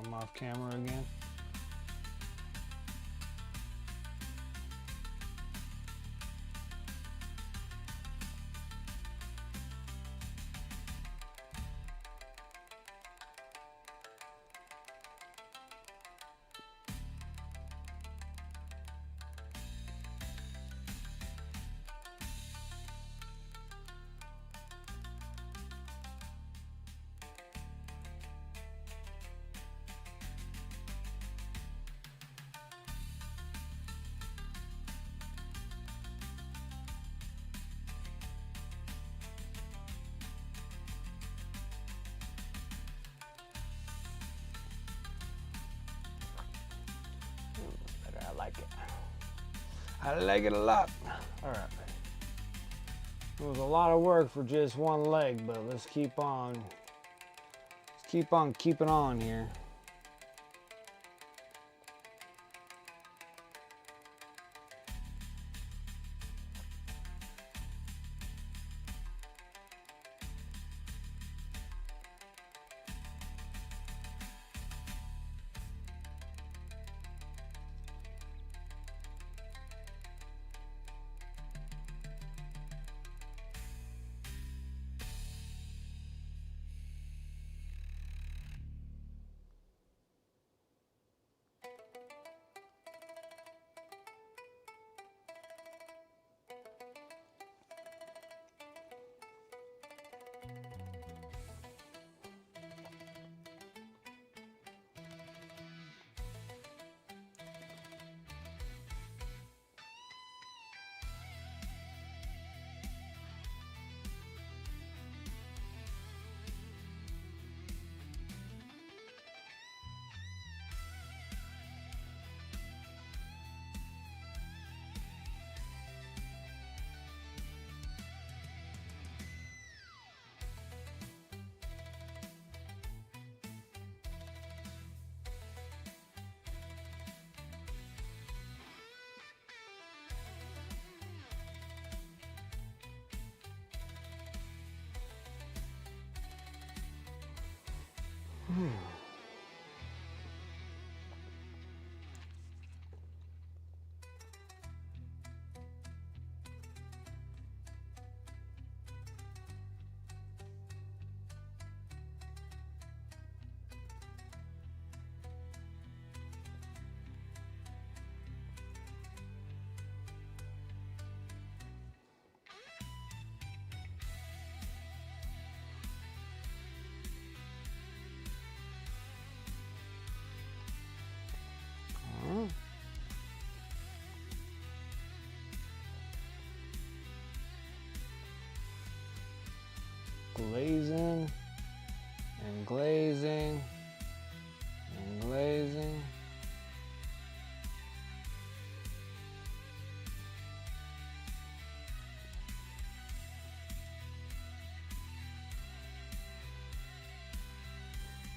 I'm off camera again. I like it. I like it a lot. All right. It was a lot of work for just one leg, but let's keep on keep on keeping on here. Glazing and glazing and glazing.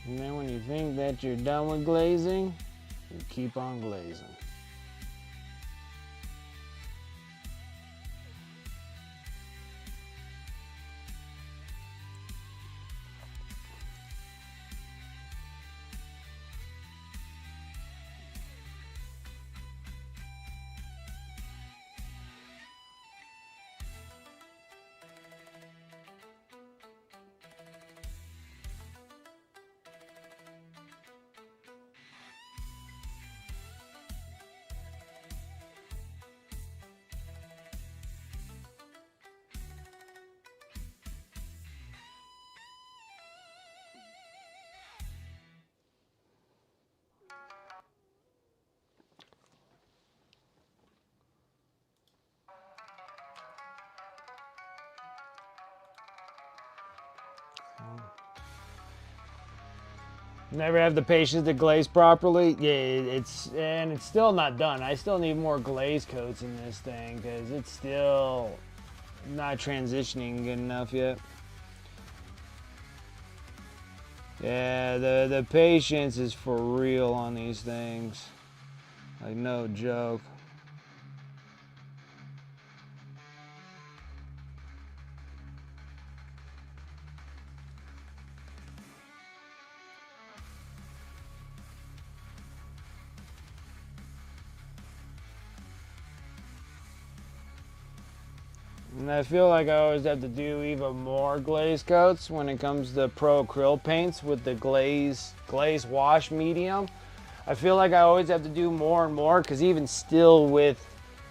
And then when you think that you're done with glazing, you keep on glazing. Never have the patience to glaze properly. Yeah, it's still not done. I still need more glaze coats in this thing because it's still not transitioning good enough yet. Yeah, the patience is for real on these things. Like, no joke. And I feel like I always have to do even more glaze coats when it comes to pro acrylic paints with the glaze wash medium. I feel like I always have to do more and more because even still with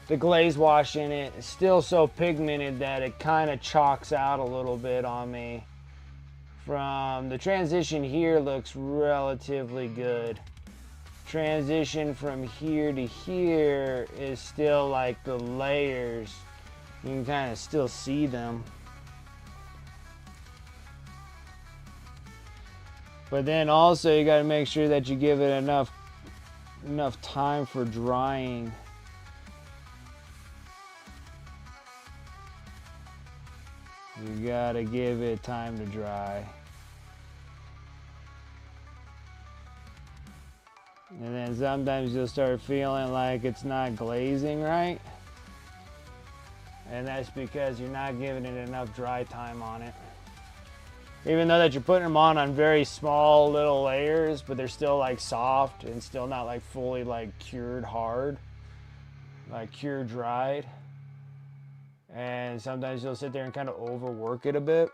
the glaze wash in it, it's still so pigmented that it kind of chalks out a little bit on me. From the transition here looks relatively good. Transition from here to here is still like the layers. You can kind of still see them. But then also you got to make sure that you give it enough time for drying. You got to give it time to dry. And then sometimes you'll start feeling like it's not glazing right. And that's because you're not giving it enough dry time on it. Even though that you're putting them on very small little layers, but they're still like soft and still not like fully like cured hard, like cured dried. And sometimes you'll sit there and kind of overwork it a bit.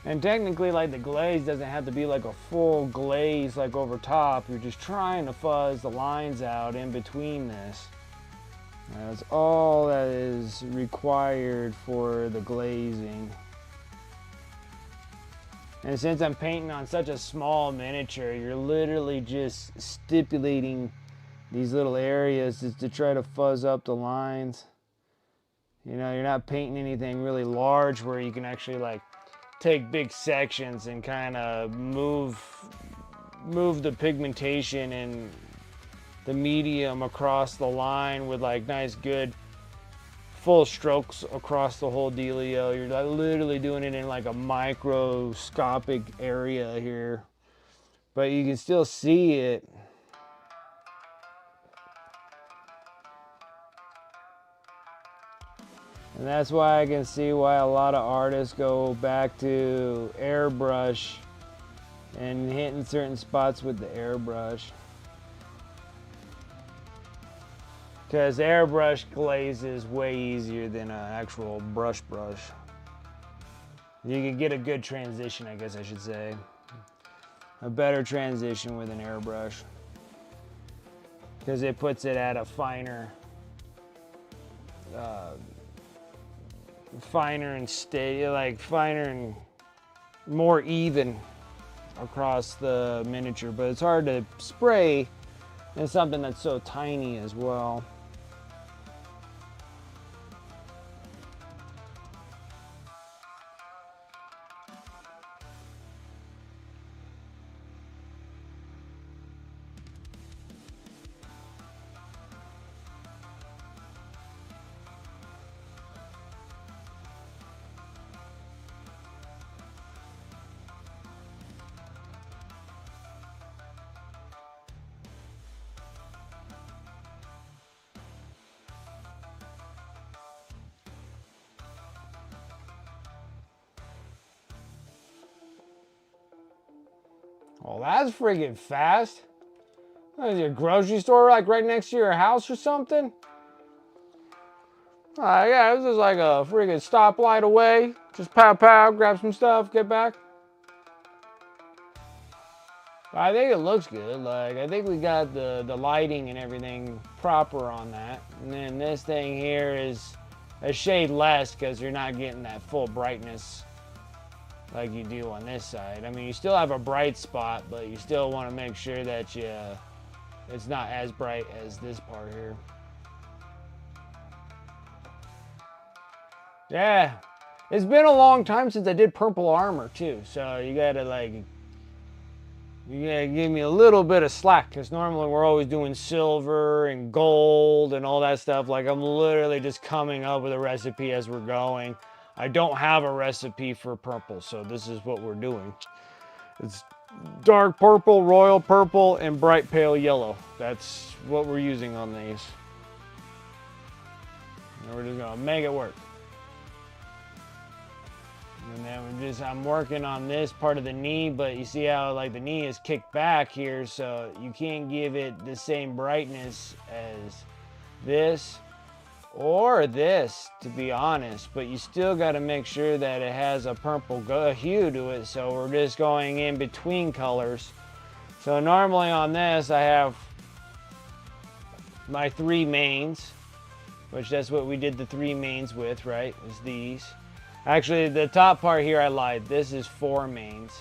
And technically, like, the glaze doesn't have to be like a full glaze like over top. You're just trying to fuzz the lines out in between this. That's all that is required for the glazing. And since I'm painting on such a small miniature, you're literally just stipulating these little areas just to try to fuzz up the lines. You know, you're not painting anything really large where you can actually like take big sections and kind of move the pigmentation and the medium across the line with like nice good full strokes across the whole dealio. You're literally doing it in like a microscopic area here, but you can still see it. And that's why I can see why a lot of artists go back to airbrush and hitting certain spots with the airbrush. Because airbrush glaze is way easier than an actual brush. You can get a good transition, I guess I should say. A better transition with an airbrush. Because it puts it at a finer and steady, like finer and more even across the miniature. But it's hard to spray in something that's so tiny as well. Oh, that's friggin' fast. What is it, a grocery store like right next to your house or something? Yeah, this is like a friggin' stoplight away. Just pow, grab some stuff, get back. I think it looks good. Like, I think we got the lighting and everything proper on that. And then this thing here is a shade less because you're not getting that full brightness like you do on this side. I mean, you still have a bright spot, but you still want to make sure that it's not as bright as this part here. Yeah, it's been a long time since I did purple armor too, so you gotta give me a little bit of slack, because normally we're always doing silver and gold and all that stuff. Like, I'm literally just coming up with a recipe as we're going. I don't have a recipe for purple, so this is what we're doing. It's dark purple, royal purple, and bright pale yellow. That's what we're using on these. And we're just gonna make it work. And then I'm working on this part of the knee, but you see how like the knee is kicked back here, so you can't give it the same brightness as this or this, to be honest, but you still got to make sure that it has a purple hue to it, so we're just going in between colors. So normally on this I have my 3 mains, which that's what we did the 3 mains with, right, is these. Actually, the top part here, I lied. This is 4 mains.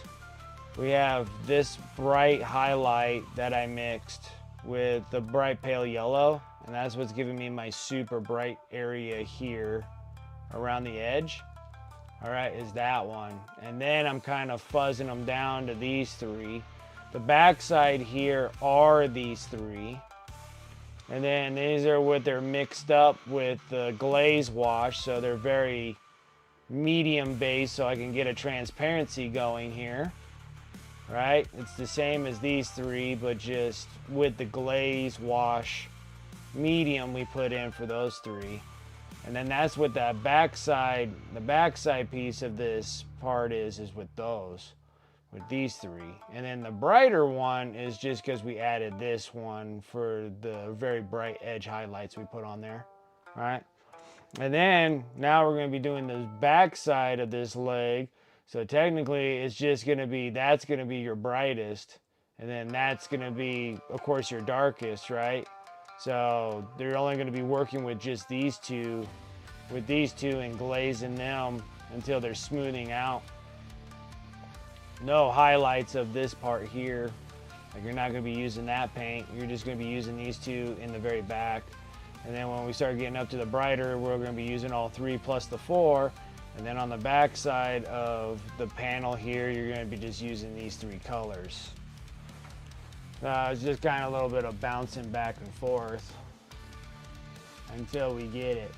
We have this bright highlight that I mixed with the bright pale yellow, and that's what's giving me my super bright area here around the edge. All right, is that one. And then I'm kind of fuzzing them down to these 3. The back side here are these three. And then these are what they're mixed up with the glaze wash, so they're very medium base, so I can get a transparency going here. Right? It's the same as these three, but just with the glaze wash medium we put in for those three. And then that's what that backside, the backside piece of this part is with those, with these three. And then the brighter one is just because we added this one for the very bright edge highlights we put on there. All right? And then now we're going to be doing the backside of this leg. So technically it's just going to be, that's going to be your brightest. And then that's going to be, of course, your darkest, right? So they're only going to be working with just these two, with these two, and glazing them until they're smoothing out. No highlights of this part here. Like, you're not going to be using that paint. You're just going to be using these two in the very back. And then when we start getting up to the brighter, we're going to be using all three plus the four. And then on the back side of the panel here, you're going to be just using these three colors. It's just kind of a little bit of bouncing back and forth until we get it.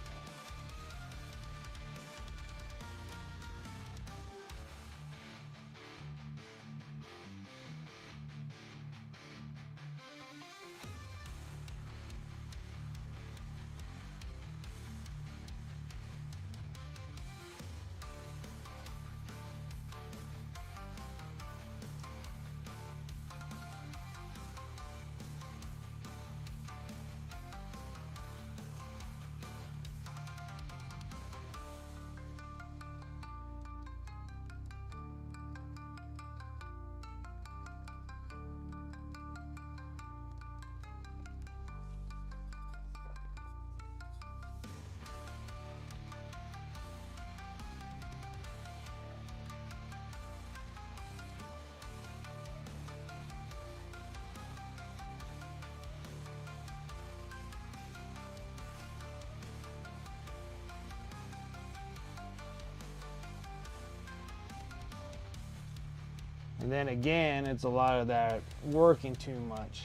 And then again, it's a lot of that working too much.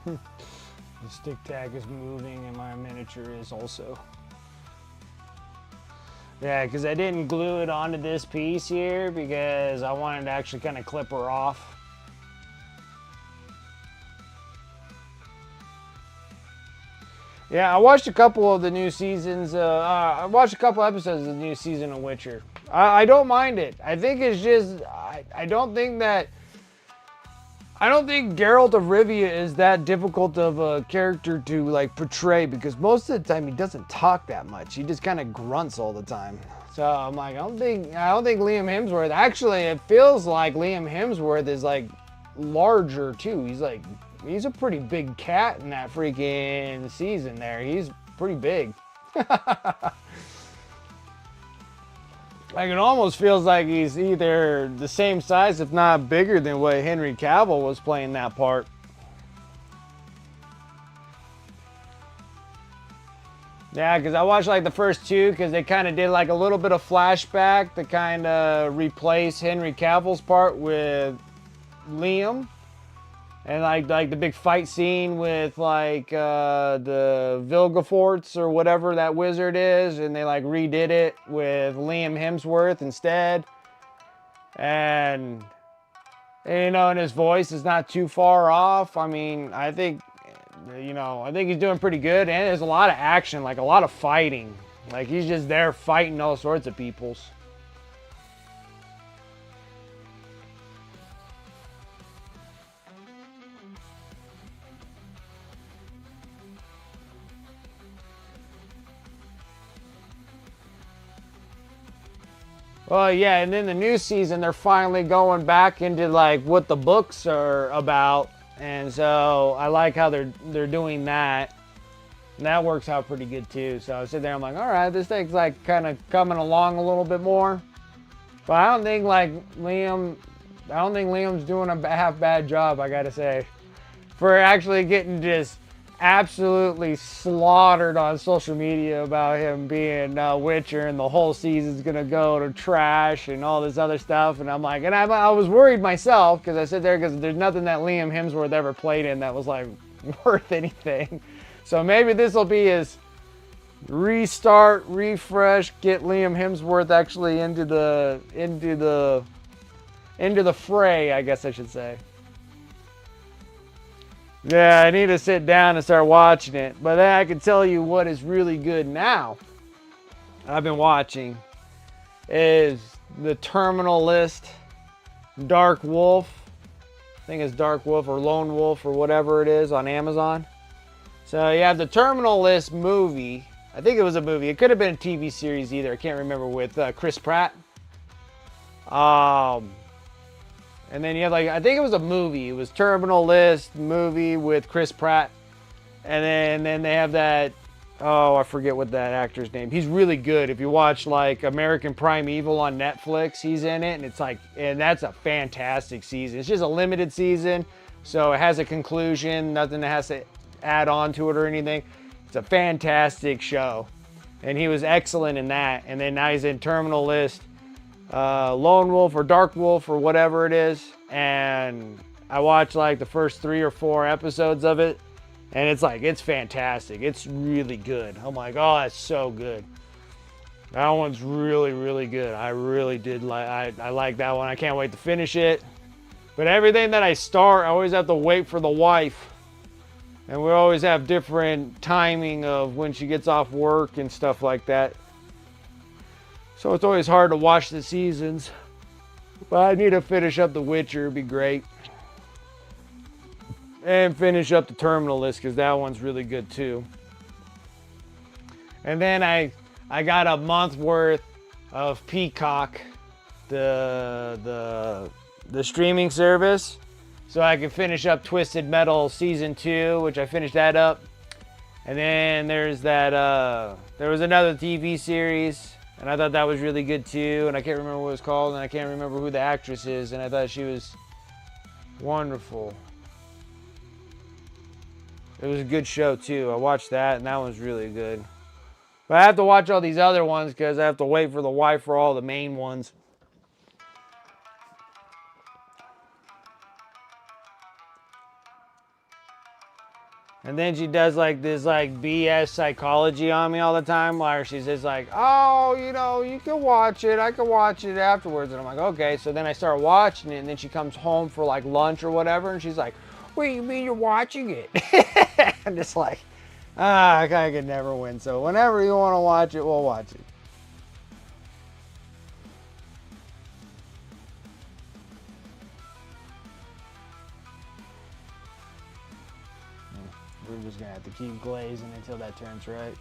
The stick tag is moving and my miniature is also. Yeah, because I didn't glue it onto this piece here because I wanted to actually kind of clip her off. Yeah, I watched a couple of the new seasons. I watched a couple episodes of the new season of Witcher. I don't mind it. I think it's just, I don't think Geralt of Rivia is that difficult of a character to like portray, because most of the time he doesn't talk that much. He just kind of grunts all the time. So I'm like, I don't think Liam Hemsworth. Actually, it feels like Liam Hemsworth is like larger too. He's a pretty big cat in that freaking season there. He's pretty big. Like, it almost feels like he's either the same size, if not bigger, than what Henry Cavill was playing that part. Yeah, because I watched like the first two because they kind of did like a little bit of flashback to kind of replace Henry Cavill's part with Liam. And like the big fight scene with like the Vilgefortz or whatever that wizard is, and they like redid it with Liam Hemsworth instead. And you know, and his voice is not too far off. I mean, I think, you know, I think he's doing pretty good. And there's a lot of action, like a lot of fighting. Like he's just there fighting all sorts of peoples. Well, yeah, and then the new season, they're finally going back into like what the books are about, and so I like how they're doing that. And that works out pretty good too. So I sit there, I'm like, all right, this thing's like kind of coming along a little bit more. But I don't think Liam's doing a half bad job, I gotta say, for actually getting just absolutely slaughtered on social media about him being Witcher and the whole season's gonna go to trash and all this other stuff. And I'm like, and I was worried myself because I sit there because there's nothing that Liam Hemsworth ever played in that was like worth anything. So maybe this will be his restart, refresh, get Liam Hemsworth actually into the fray, I guess I should say. Yeah, I need to sit down and start watching it. But then I can tell you what is really good now. I've been watching is the Terminal List, Dark Wolf. I think it's Dark Wolf or Lone Wolf or whatever it is on Amazon. So you have the Terminal List movie. I think it was a movie. It could have been a TV series either. I can't remember, with Chris Pratt. And then you have like, I think it was a movie. It was Terminal List movie with Chris Pratt. And then they have that, oh, I forget what that actor's name. He's really good. If you watch like American Primeval on Netflix, he's in it. And it's like, and that's a fantastic season. It's just a limited season. So it has a conclusion, nothing that has to add on to it or anything. It's a fantastic show. And he was excellent in that. And then now he's in Terminal List. Lone Wolf or Dark Wolf or whatever it is, and I watched like the first 3 or 4 episodes of it, and it's like, it's fantastic. It's really good. I'm like, oh, that's so good. That one's really, really good. I really did like, I like that one. I can't wait to finish it. But everything that I start, I always have to wait for the wife, and we always have different timing of when she gets off work and stuff like that. So it's always hard to watch the seasons. But I need to finish up The Witcher. It'd be great. And finish up the Terminal List because that one's really good too. And then I got a month worth of Peacock, the streaming service. So I can finish up Twisted Metal Season 2, which I finished that up. And then there's that, there was another TV series. And I thought that was really good too. And I can't remember what it was called. And I can't remember who the actress is. And I thought she was wonderful. It was a good show too. I watched that and that was really good. But I have to watch all these other ones because I have to wait for the wife for all the main ones. And then she does like this like BS psychology on me all the time, where she's just like, oh, you know, you can watch it. I can watch it afterwards. And I'm like, okay. So then I start watching it, and then she comes home for like lunch or whatever, and she's like, what do you mean you're watching it? I'm just like, I could never win. So whenever you want to watch it, we'll watch it. We're just gonna have to keep glazing until that turns right.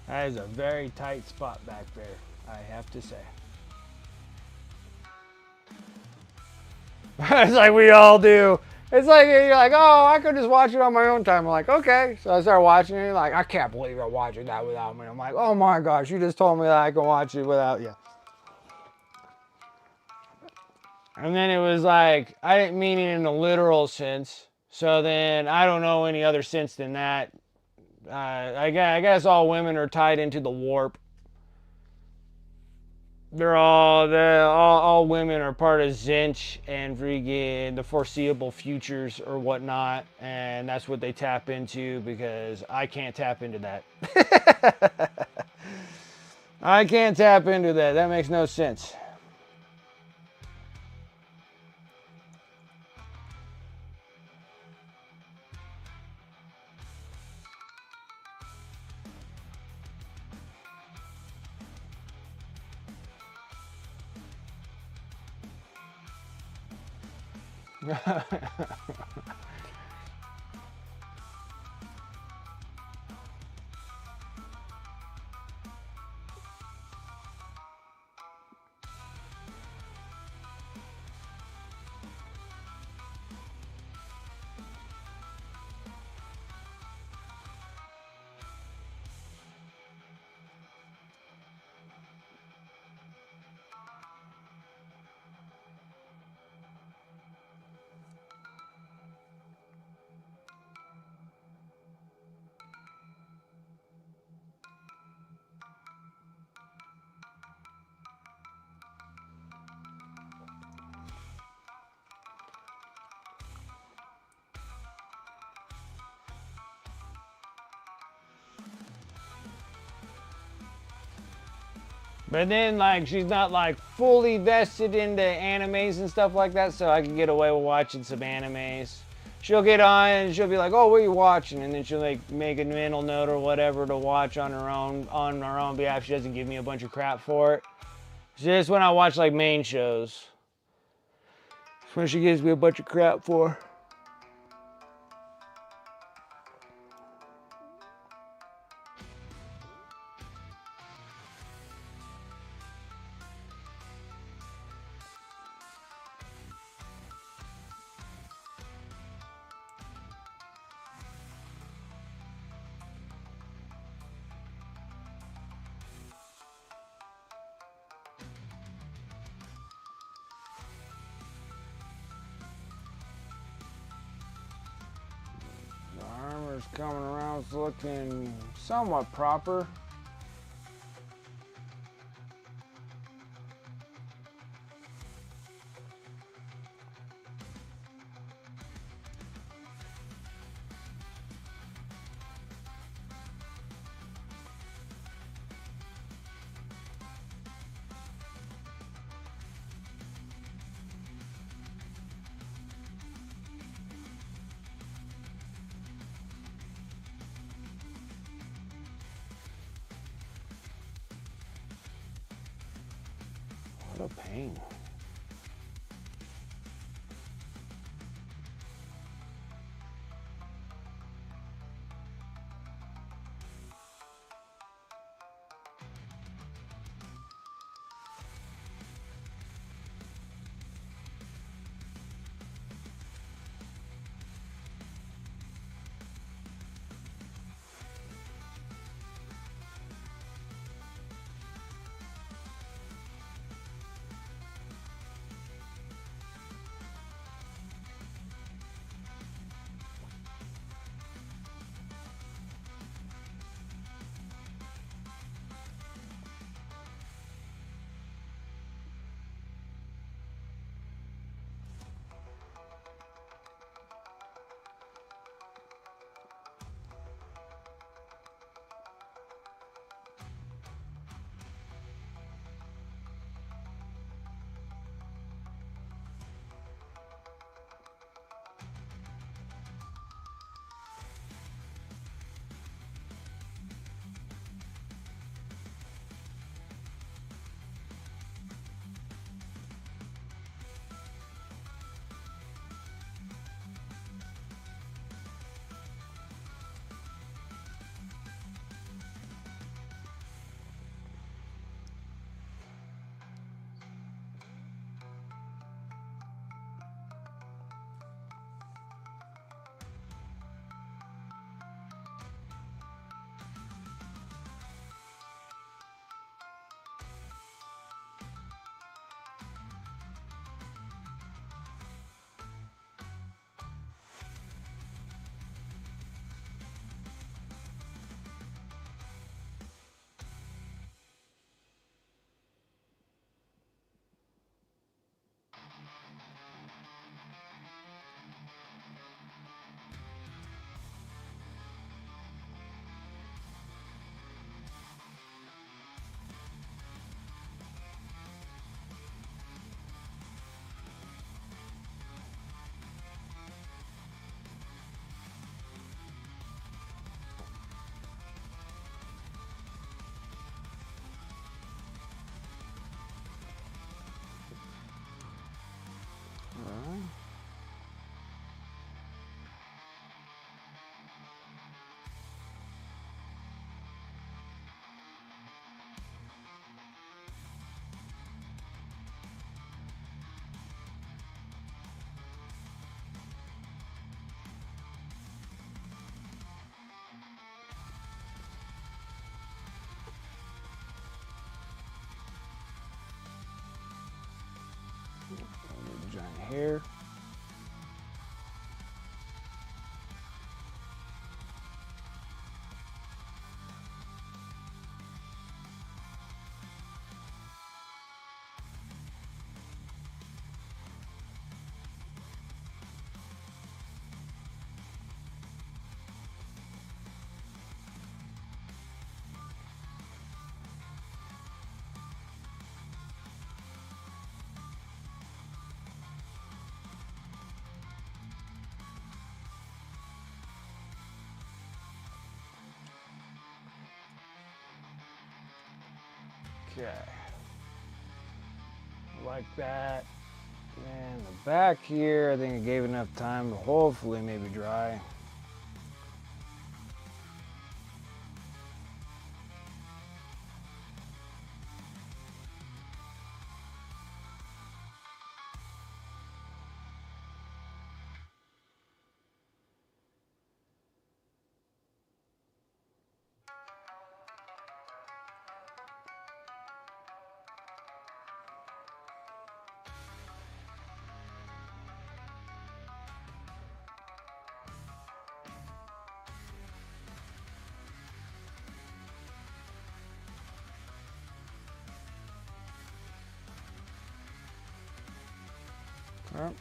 That is a very tight spot back there, I have to say. It's like we all do. It's like you're like, oh, I could just watch it on my own time. I'm like, okay. So I start watching it. Like, I can't believe you're watching that without me. I'm like, oh my gosh, you just told me that I can watch it without you. And then it was like, I didn't mean it in a literal sense. So then I don't know any other sense than that. I guess all women are tied into the warp. All women are part of Zinch and freaking the foreseeable futures or whatnot, and that's what they tap into because I can't tap into that. I can't tap into that. That makes no sense. But then, like, she's not, like, fully vested into animes and stuff like that, so I can get away with watching some animes. She'll get on and she'll be like, oh, what are you watching? And then she'll, like, make a mental note or whatever to watch on her own behalf. She doesn't give me a bunch of crap for it. It's just when I watch, like, main shows. That's when she gives me a bunch of crap for. Coming around, it's looking somewhat proper. What a pain. here. Okay, like that. And the back here, I think I gave enough time to hopefully maybe dry. Yep.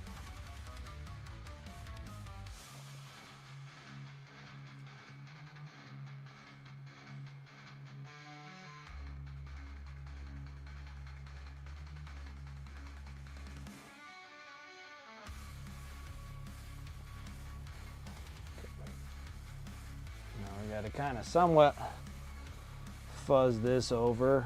Now we got to kind of somewhat fuzz this over.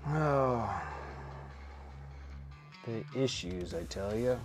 Oh, the issues, I tell you.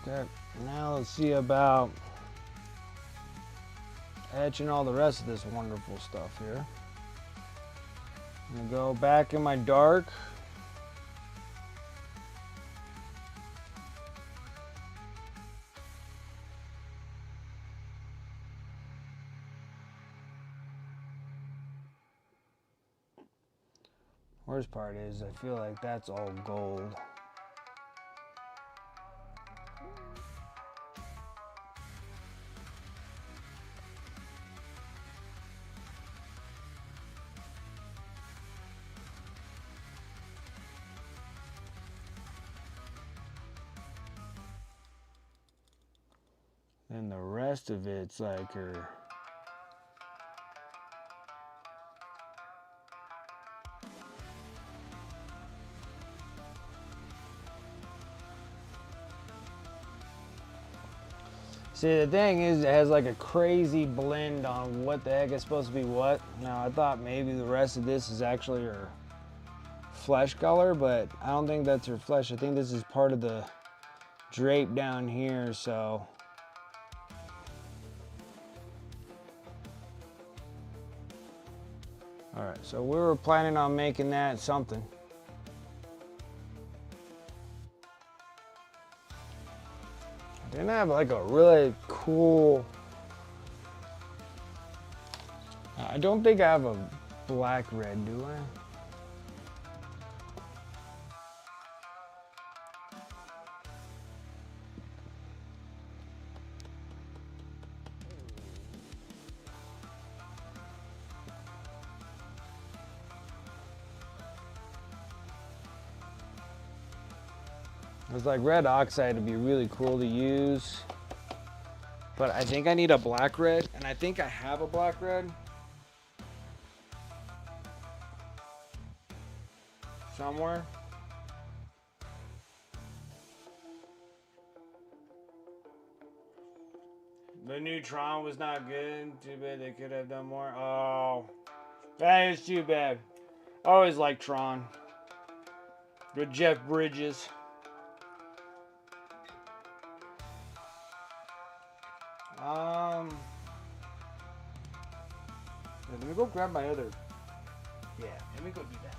Okay, now let's see about etching all the rest of this wonderful stuff here. I'm gonna go back in my dark. Worst part is I feel like that's all gold. And the rest of it's like see, the thing is, it has like a crazy blend on what the heck is supposed to be what. Now, I thought maybe the rest of this is actually her flesh color, but I don't think that's her flesh. I think this is part of the drape down here, so. All right, so we were planning on making that something. Didn't I have like a really cool... I don't think I have a black red, do I? It's like red oxide would be really cool to use. But I think I need a black red, and I think I have a black red. Somewhere. The new Tron was not good. Too bad they could have done more. Oh, that is too bad. I always liked Tron. With Jeff Bridges. Let me go grab my other. Yeah, let me go do that.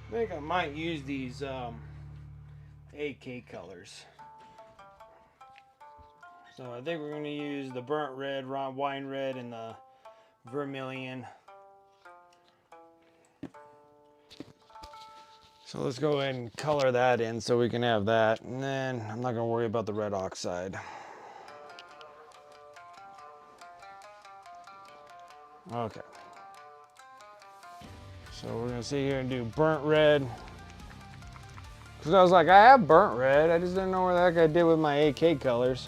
I think I might use these AK colors. So I think we're going to use the burnt red, wine red, and the vermilion. So let's go ahead and color that in so we can have that. And then I'm not going to worry about the red oxide. Okay. So we're going to sit here and do burnt red. Because I was like, I have burnt red. I just didn't know where the heck I did with my AK colors.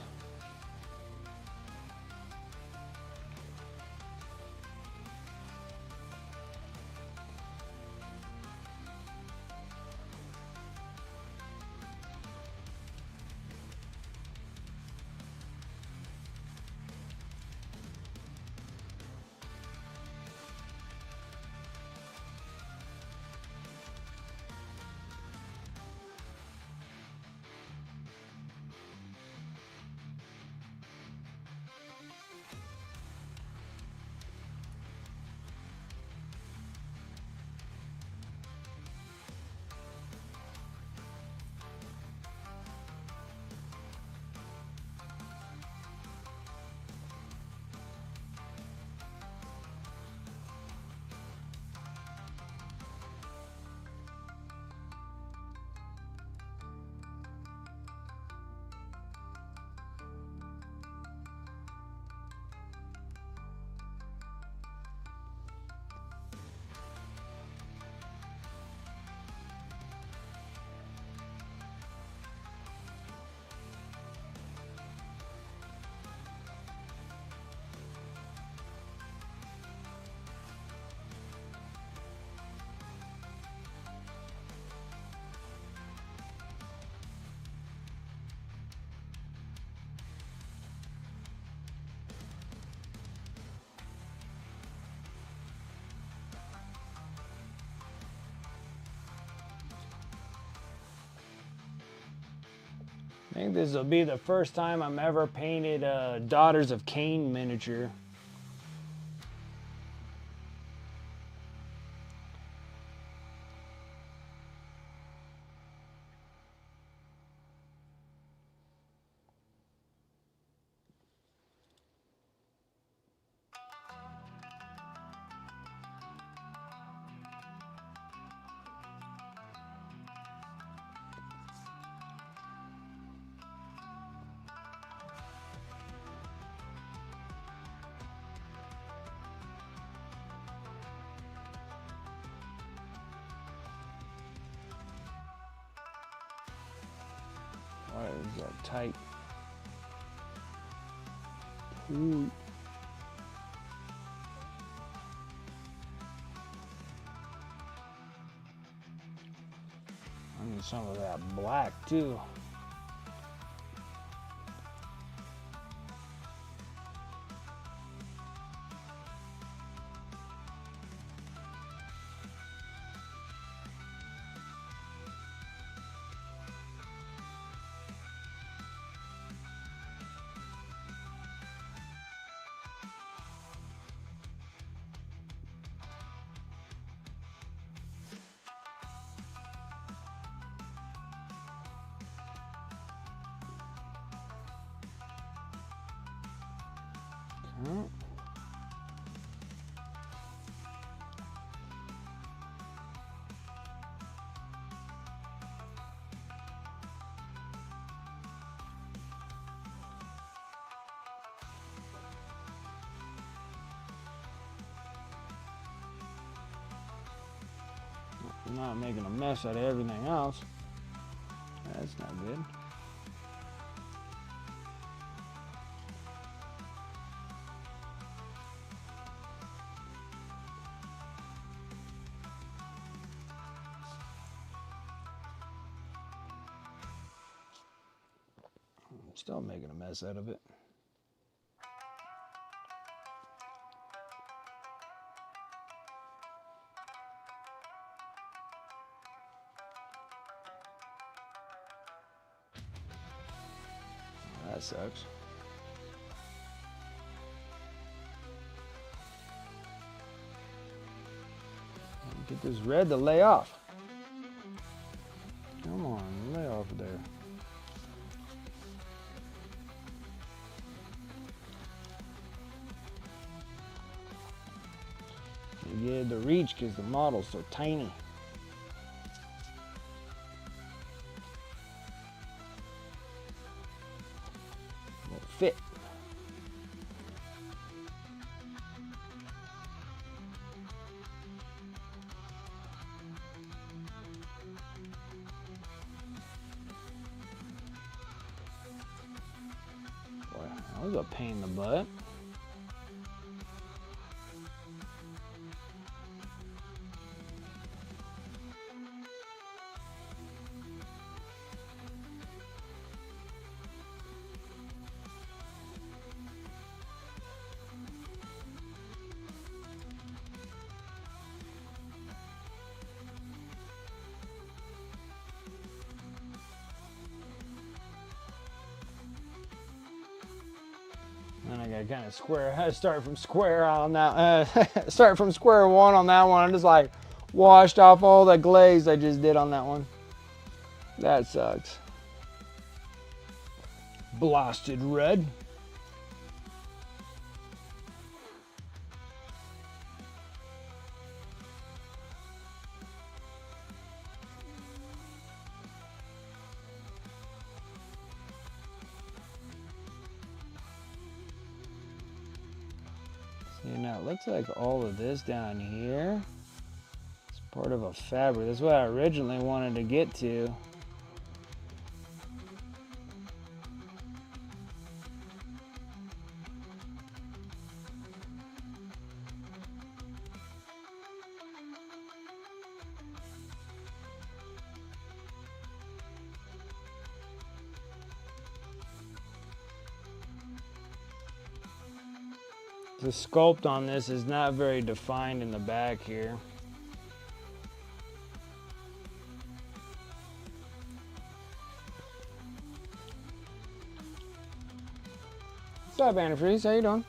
I think this will be the first time I'm ever painted a Daughters of Cain miniature. Why is that tight? Ooh. I need some of that black too. I'm not making a mess out of everything else. That's not good. I'm still making a mess out of it. That sucks. Get this red to lay off. Come on, lay off of there. You get the reach because the model's so tiny. Won't fit. Boy, that was a pain in the butt. And I gotta kind of start from square on that. Start from square one on that one. I just like washed off all the glaze I just did on that one. That sucks. Blasted red. See, now it looks like all of this down here is part of a fabric. That's what I originally wanted to get to. The sculpt on this is not very defined in the back here. up, Antifreeze? How you doing?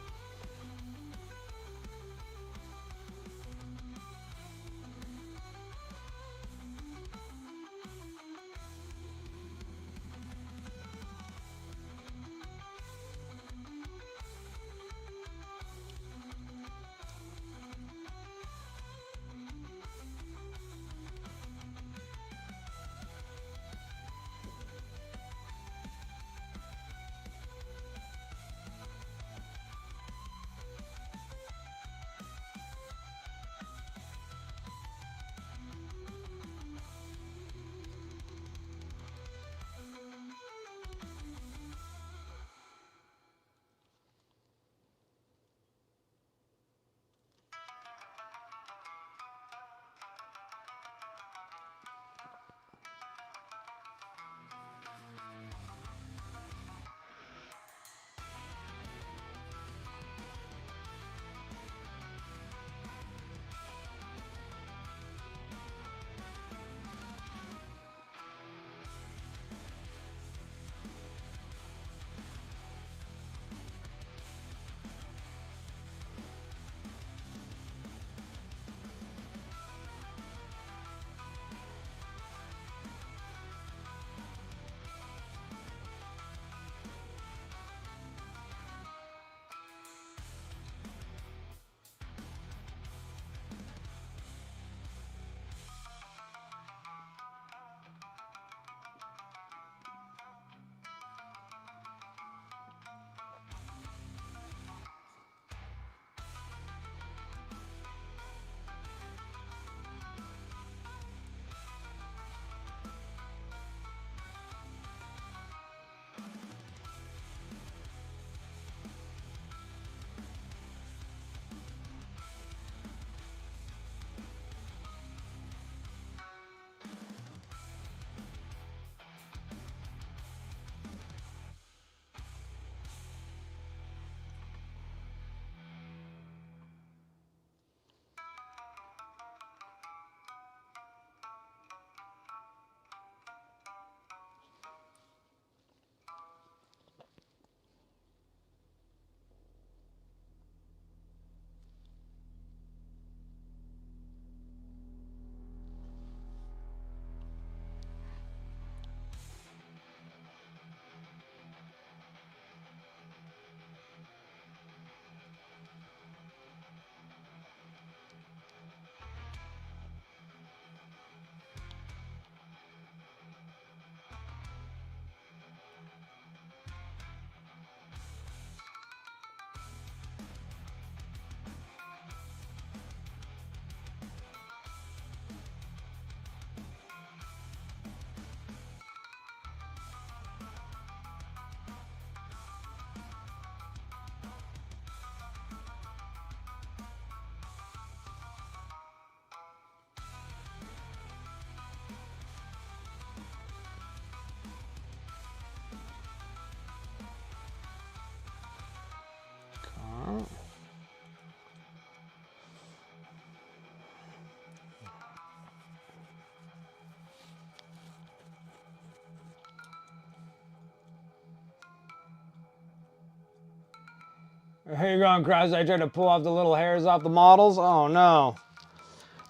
Here you going, Krause. I tried to pull off the little hairs off the models. Oh no.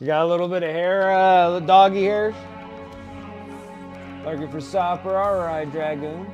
You got a little bit of hair, doggy hairs? Looking for Sopper, alright, Dragoon.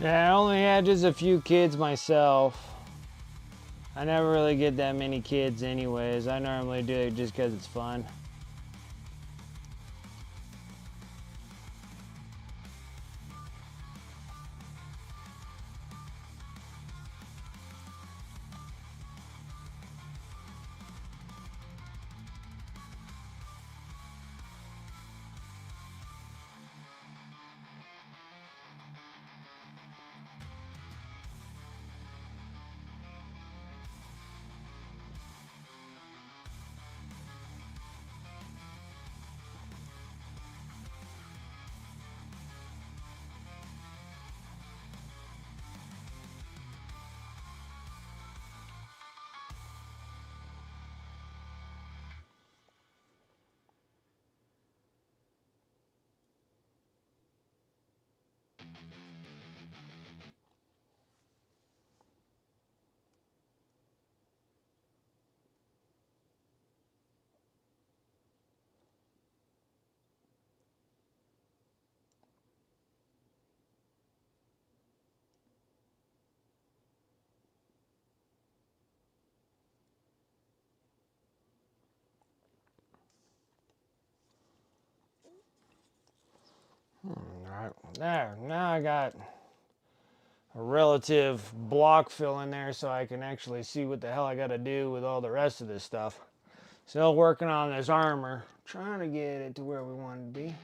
Yeah, I only had just a few kids myself. I never really get that many kids anyways. I normally do it just because it's fun. Alright, there. Now I got a relative block fill in there so I can actually see what the hell I gotta do with all the rest of this stuff. Still working on this armor. Trying to get it to where we want it to be.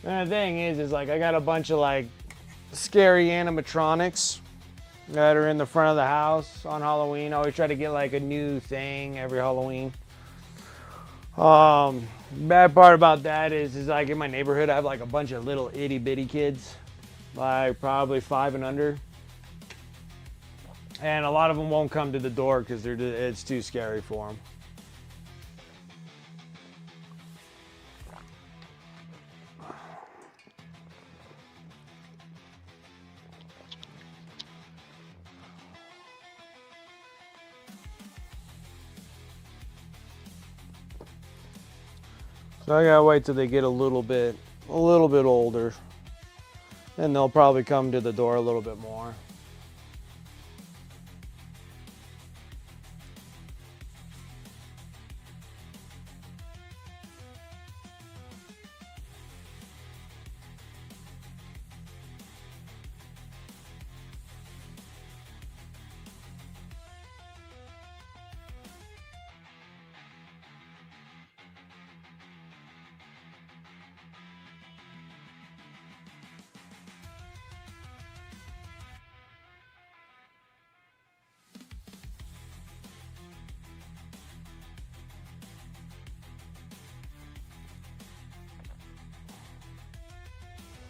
And the thing is like I got a bunch of like scary animatronics that are in the front of the house on Halloween. I always try to get like a new thing every Halloween. Bad part about that is like in my neighborhood I have like a bunch of little itty bitty kids, like probably 5 and under. And a lot of them won't come to the door because it's too scary for them. So I gotta wait till they get a little bit older, and they'll probably come to the door a little bit more.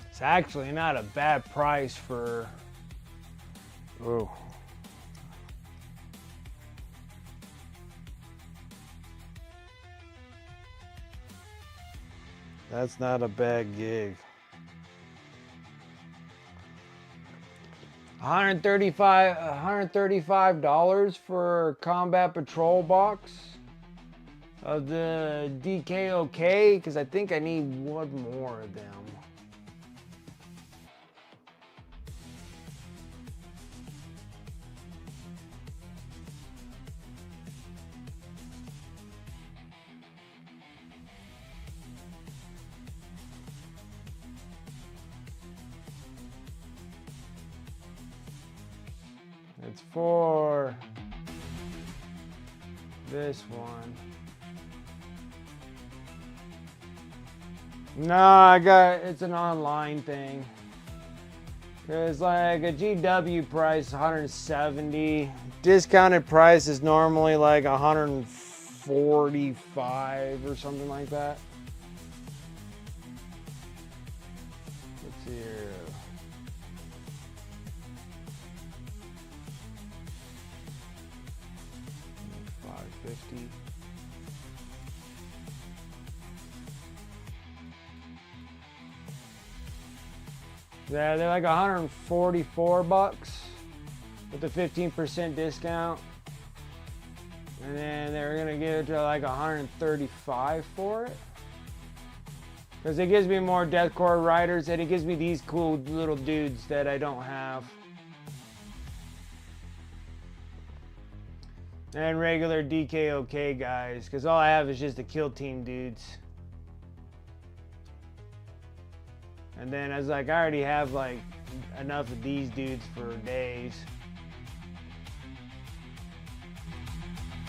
It's actually not a bad price for. Ooh. That's not a bad gig. $135 for combat patrol box of the DKOK, because I think I need one more of them. It's for this one. No, it's an online thing. Cause like a GW price 170. Discounted price is normally like 145 or something like that. Let's see here. $550. Yeah, they're like 144 bucks with a 15% discount. And then they're gonna give it to like 135 for it. Because it gives me more deathcore riders and it gives me these cool little dudes that I don't have. And regular DKOK guys, because all I have is just the kill team dudes. And then I was like, I already have like enough of these dudes for days.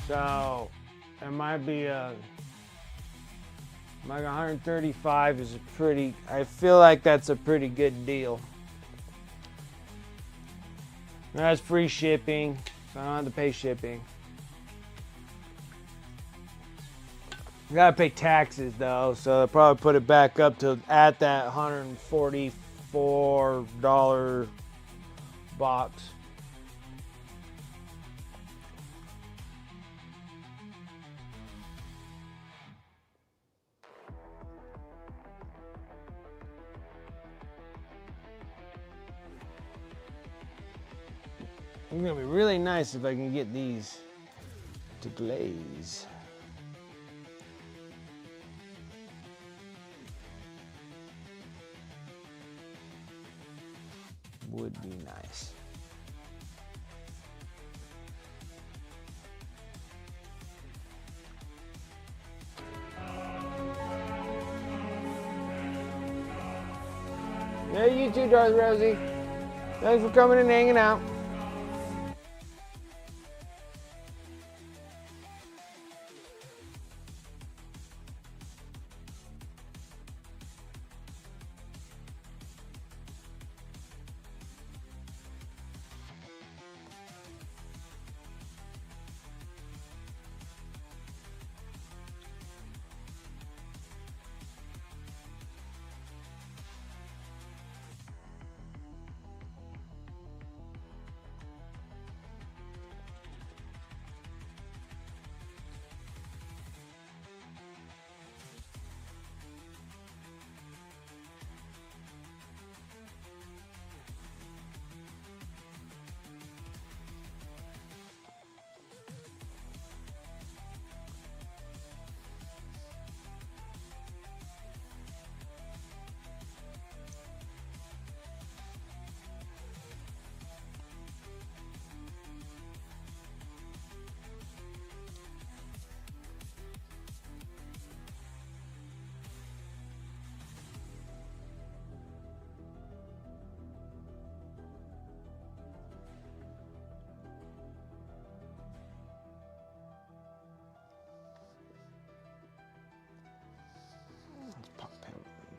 So it might be like 135 is a pretty, I feel like that's a pretty good deal. That's free shipping, so I don't have to pay shipping. I gotta pay taxes though, so I'll probably put it back up to at that $144 box. It's gonna be really nice if I can get these to glaze. Would be nice. Yeah, you too, Darth Rosie. Thanks for coming and hanging out.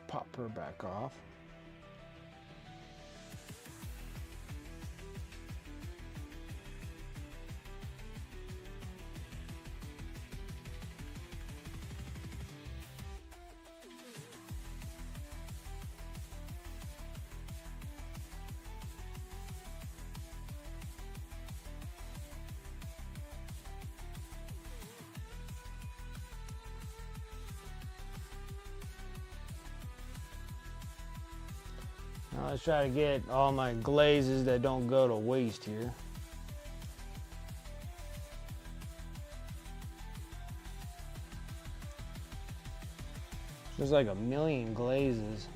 Pop her back off. Now let's try to get all my glazes that don't go to waste here. There's like 1,000,000 glazes.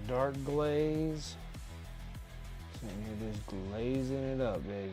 Dark glaze. Sitting here just glazing it up, baby.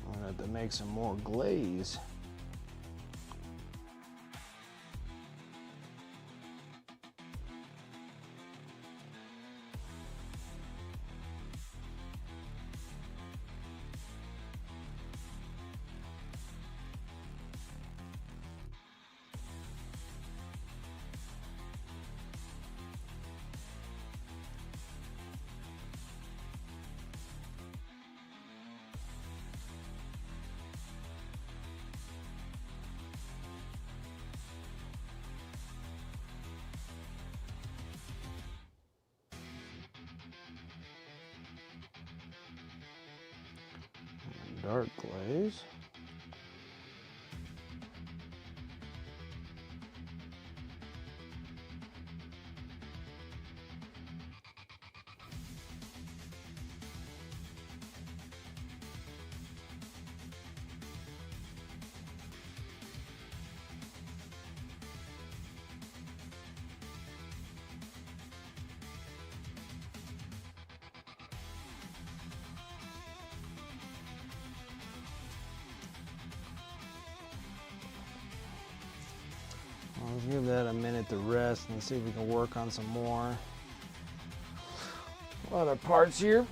I'm gonna have to make some more glaze. Dark glaze. Let's give that a minute to rest and see if we can work on some more other parts here.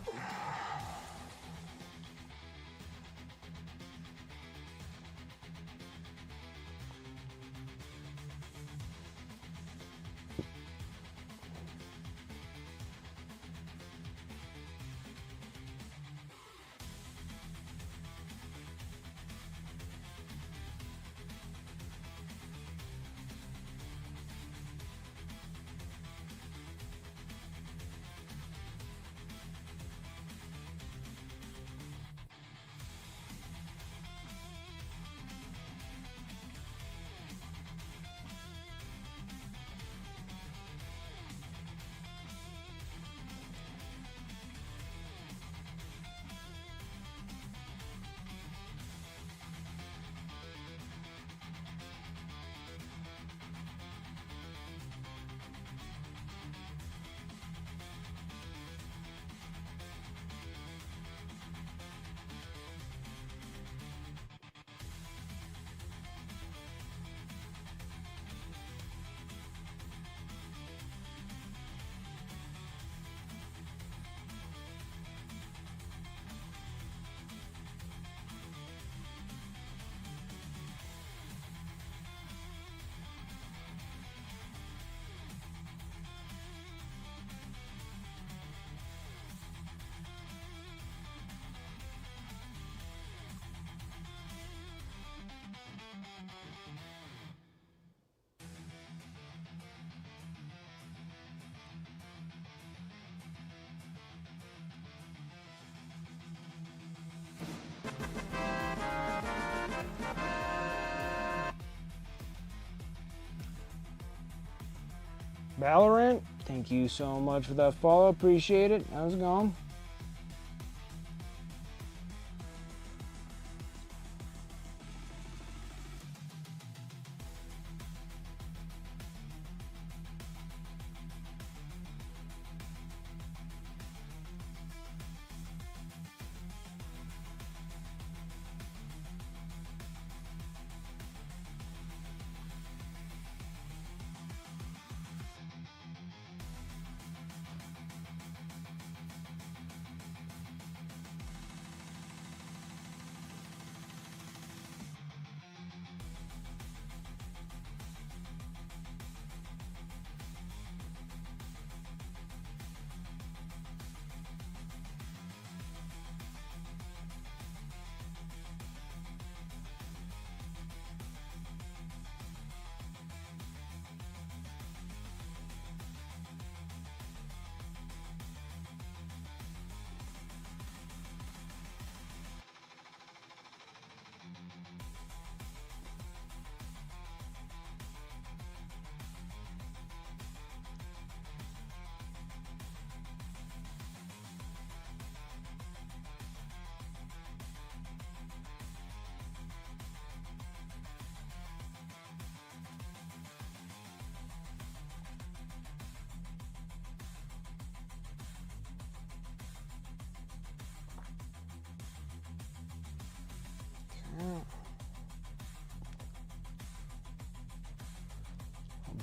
Valorant? Thank you so much for that follow. Appreciate it. How's it going?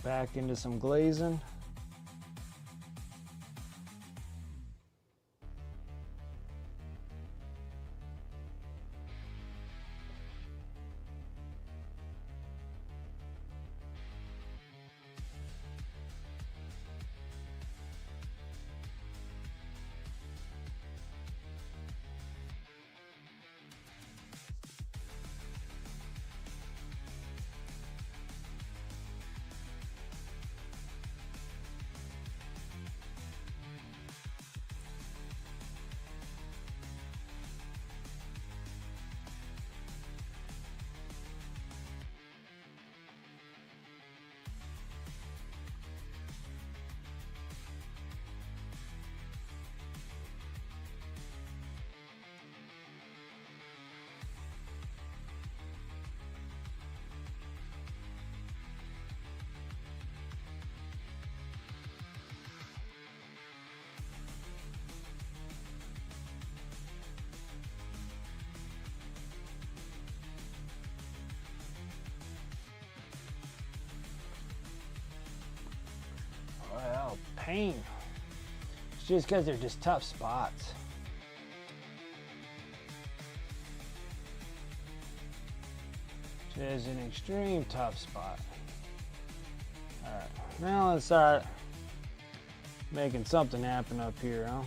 Back into some glazing. Well, pain. It's just because they're just tough spots. Just an extreme tough spot. Alright, now let's start making something happen up here, huh?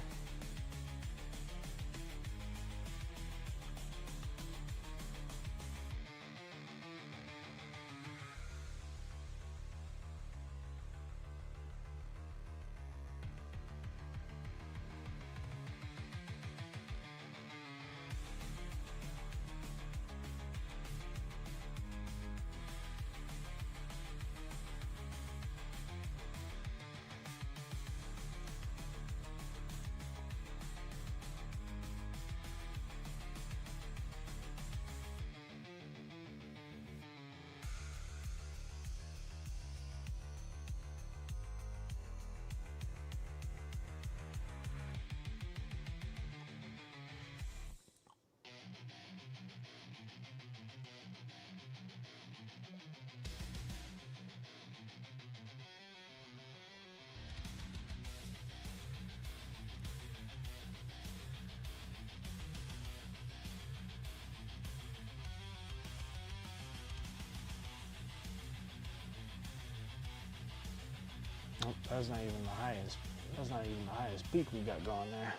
Oh, that's not even the highest. That's not even the highest peak we got going there.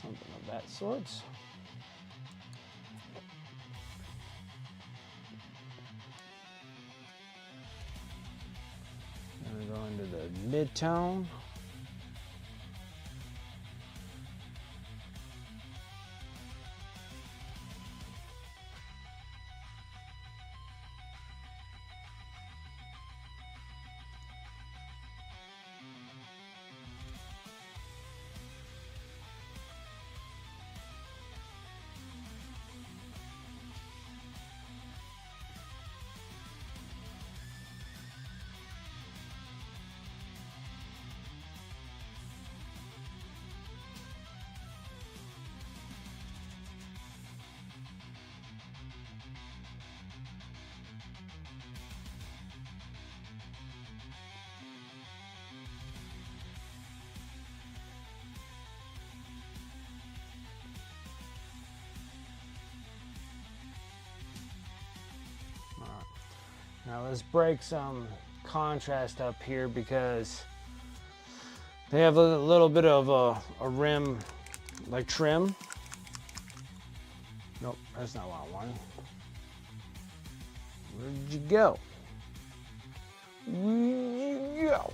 Something of that sort. into the mid-tone. Now let's break some contrast up here because they have a little bit of a rim, like trim. Nope, that's not what I wanted. Where did you go? Where did you go?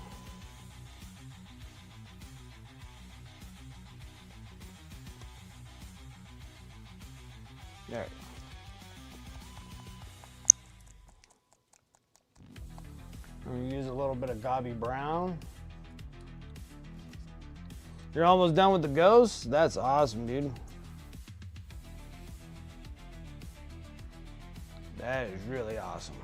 There you go. I'm gonna use a little bit of Gobby Brown. You're almost done with the ghost? That's awesome, dude. That is really awesome.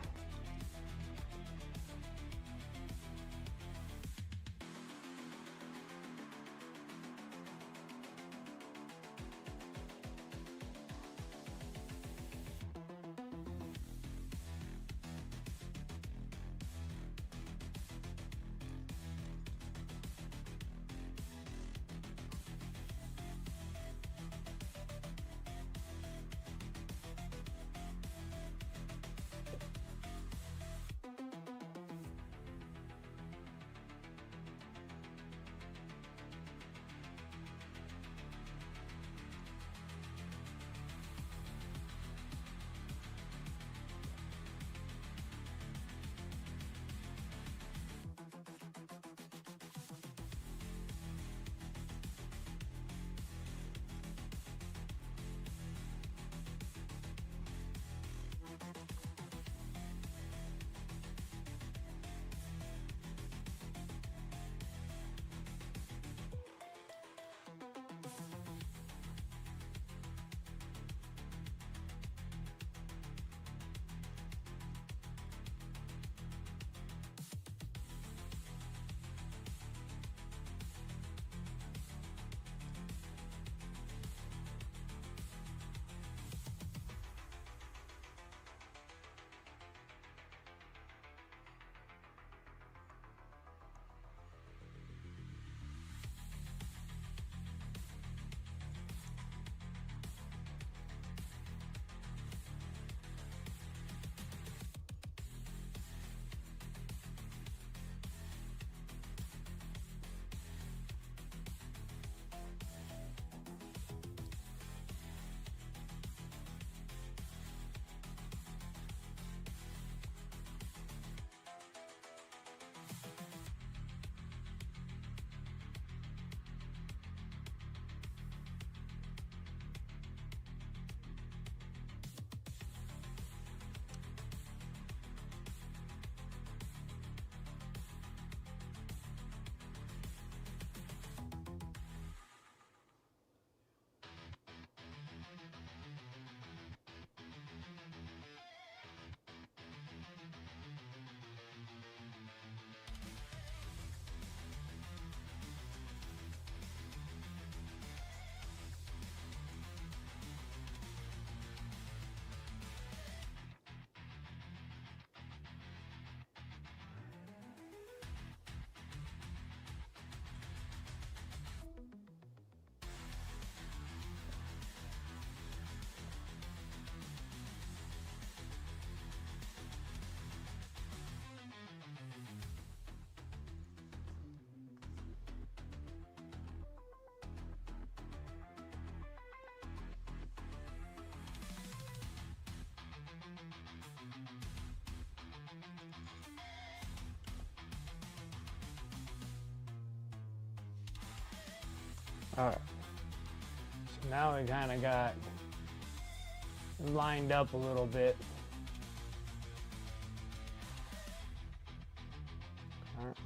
Alright. So now we kind of got lined up a little bit. Alright.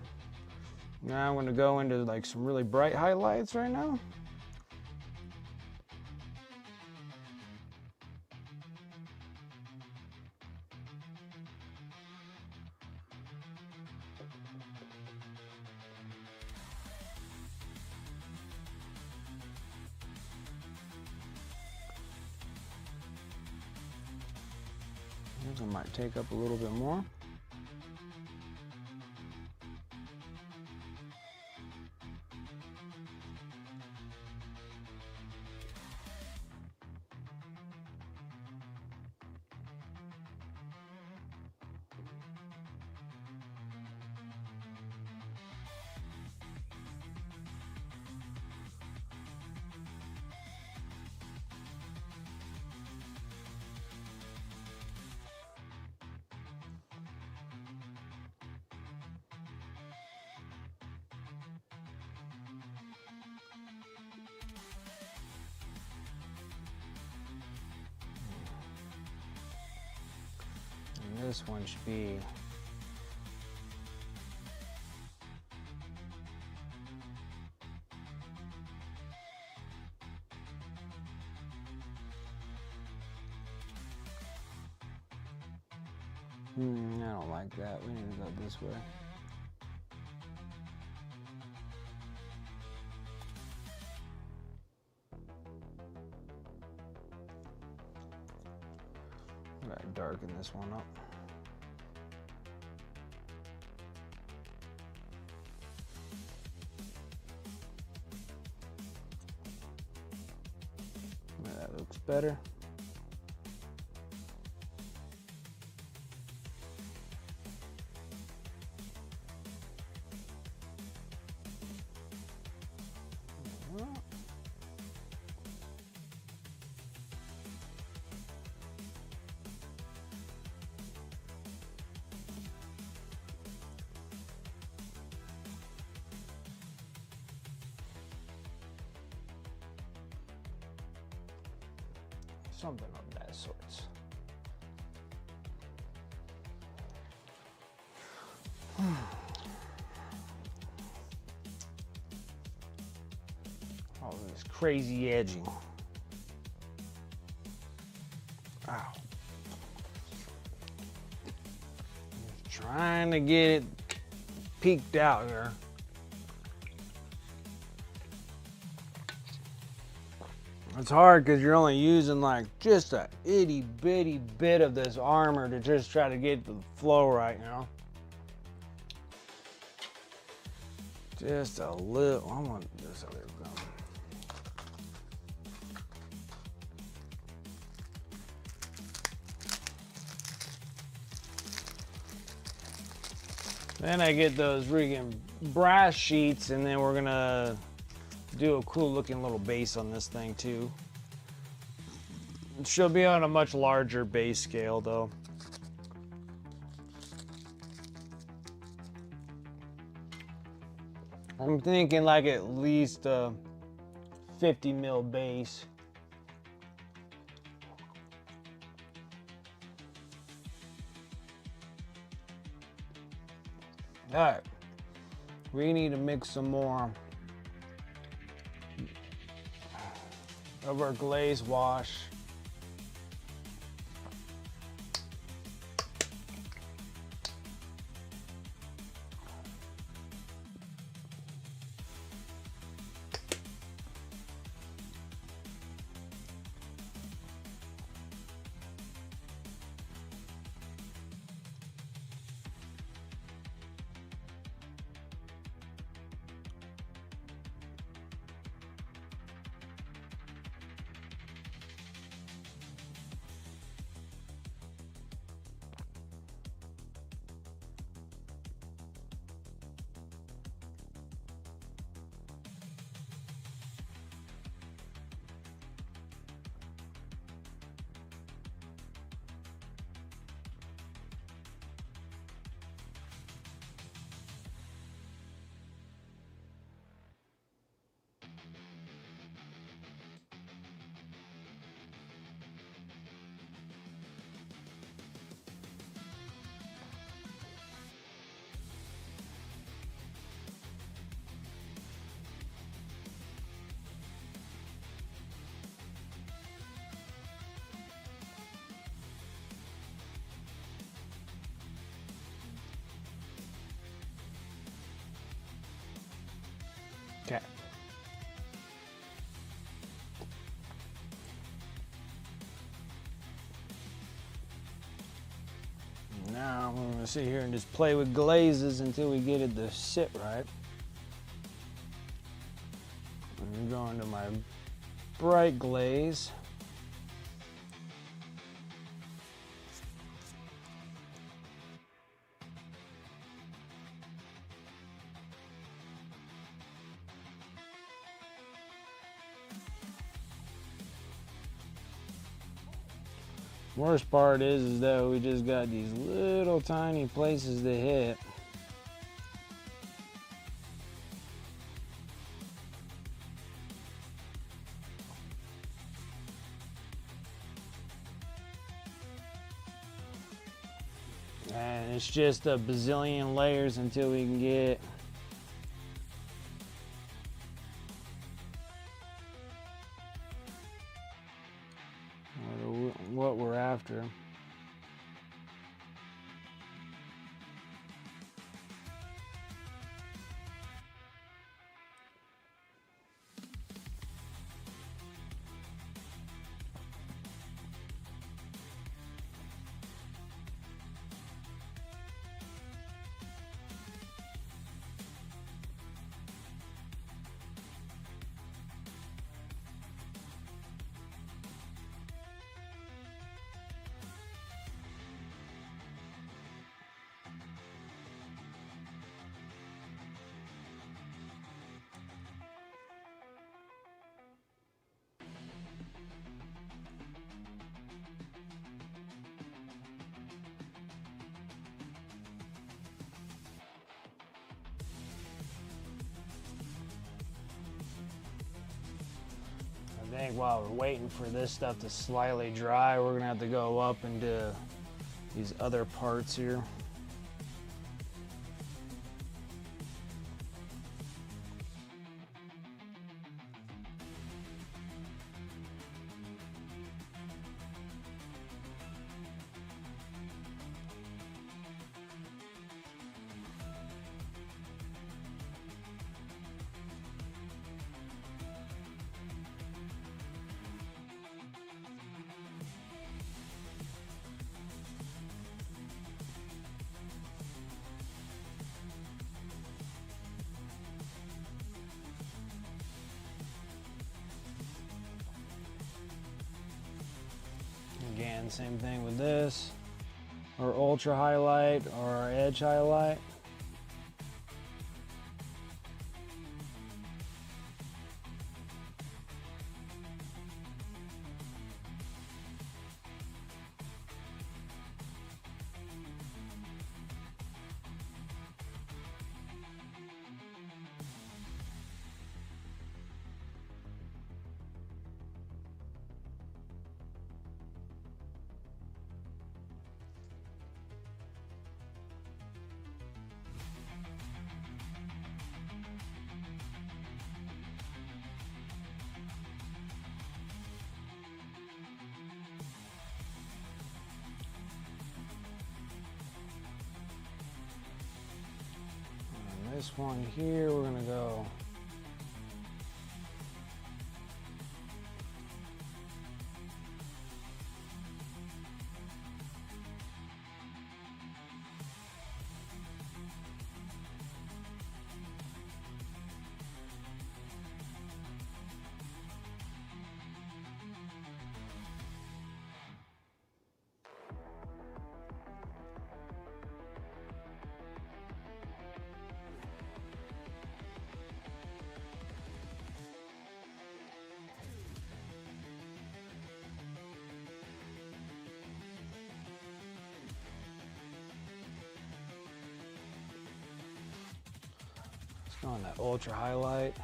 Now I'm going to go into like some really bright highlights right now. I might take up a little bit more. And this one should be I don't like that. We need to go this way. I'm gonna darken this one up. That looks better. Something of that sort. All this crazy edging. Ow. Just trying to get it peeked out here. It's hard because you're only using like just a itty bitty bit of this armor to just try to get the flow right, you know? Just a little. I want this other gum. Then I get those freaking brass sheets, and then we're gonna do a cool looking little base on this thing too. She'll be on a much larger base scale though. I'm thinking like at least a 50 mil base. All right, we need to mix some more of our glaze wash. Okay. Now I'm going to sit here and just play with glazes until we get it to sit right. I'm going to my bright glaze. Worst part is that we just got these little tiny places to hit. And it's just a bazillion layers until we can get what we're after. I think while we're waiting for this stuff to slightly dry, we're gonna have to go up into these other parts here. Again, same thing with this, or ultra highlight, or edge highlight. This one here, we're gonna go on that ultra highlight.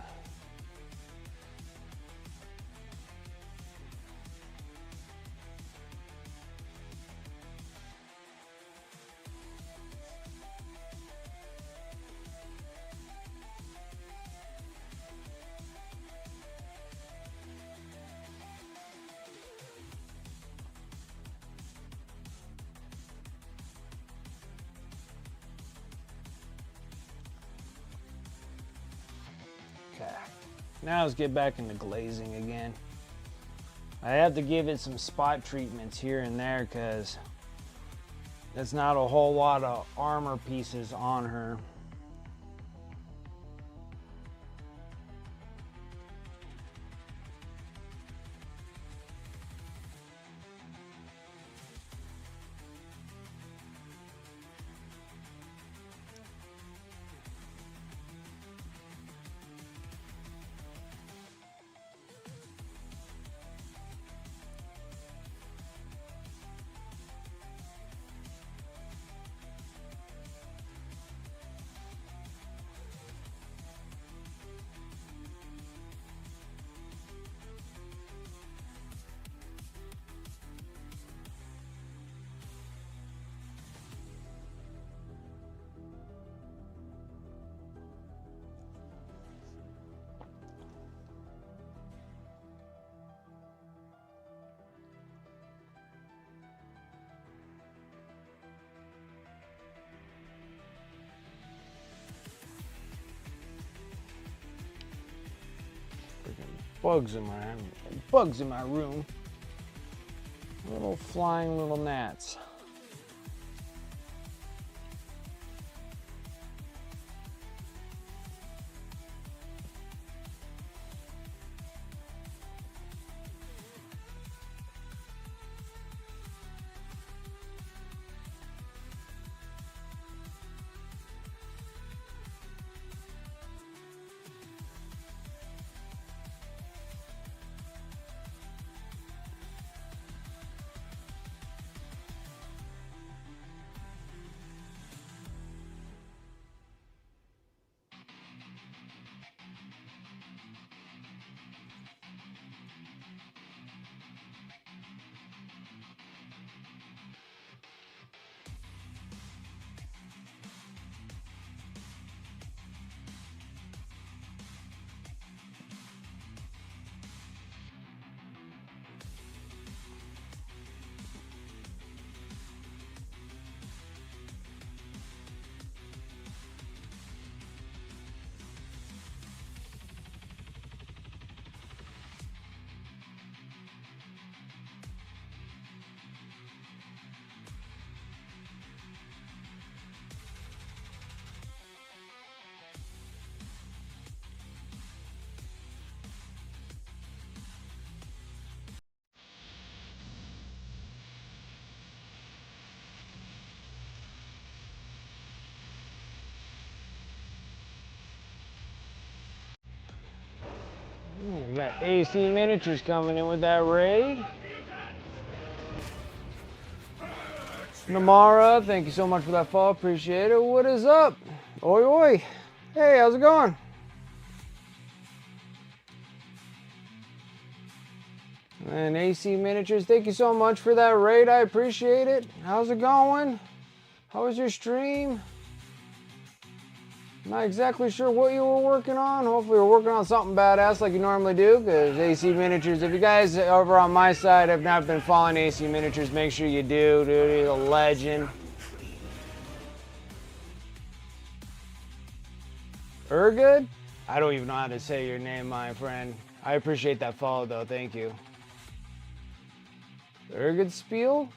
Okay. Now let's get back into glazing again. I have to give it some spot treatments here and there because there's not a whole lot of armor pieces on her. Bugs in my room. Little flying little gnats. We got AC Miniatures coming in with that raid. Namara, thank you so much for that follow. Appreciate it. What is up? Oi, oi. Hey, how's it going? And AC Miniatures, thank you so much for that raid. I appreciate it. How's it going? How was your stream? Not exactly sure what you were working on. Hopefully you're working on something badass like you normally do, because AC Miniatures, if you guys over on my side have not been following AC Miniatures, make sure you do, dude. He's a legend. Urgood? I don't even know how to say your name, my friend. I appreciate that follow though, thank you. Urgood Spiel?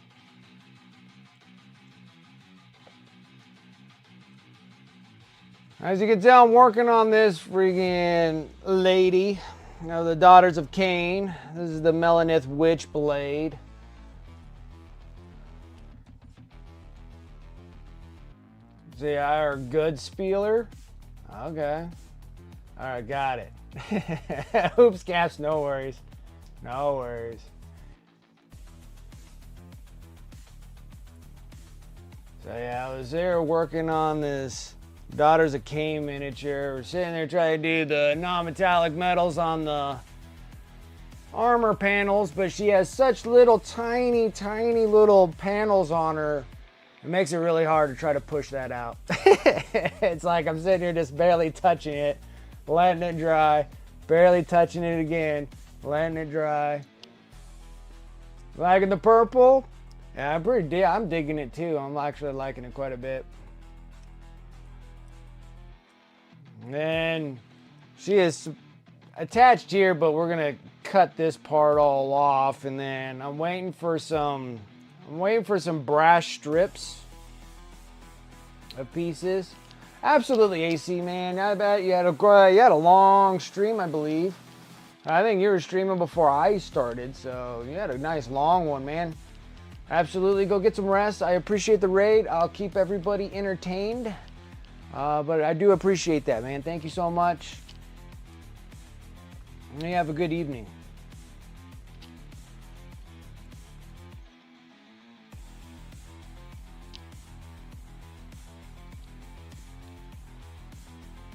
As you can tell, I'm working on this freaking lady. You know, the Daughters of Cain. This is the Maleneth Witchblade. See, our good spieler. Okay. Alright, got it. Oops, caps, no worries. No worries. So yeah, I was there working on this Daughters of Cain miniature. We're sitting there trying to do the non-metallic metals on the armor panels, but she has such little tiny little panels on her. It makes it really hard to try to push that out. It's like I'm sitting here just barely touching it, letting it dry, barely touching it again, letting it dry. Liking the purple? Yeah, I'm digging it too. I'm actually liking it quite a bit. And then she is attached here, but we're gonna cut this part all off, and then I'm waiting for some brass strips of pieces. Absolutely AC, man. I bet you had a long stream, I believe. I think you were streaming before I started, so you had a nice long one, man. Absolutely, go get some rest. I appreciate the raid. I'll keep everybody entertained, but I do appreciate that, man. Thank you so much. And you have a good evening.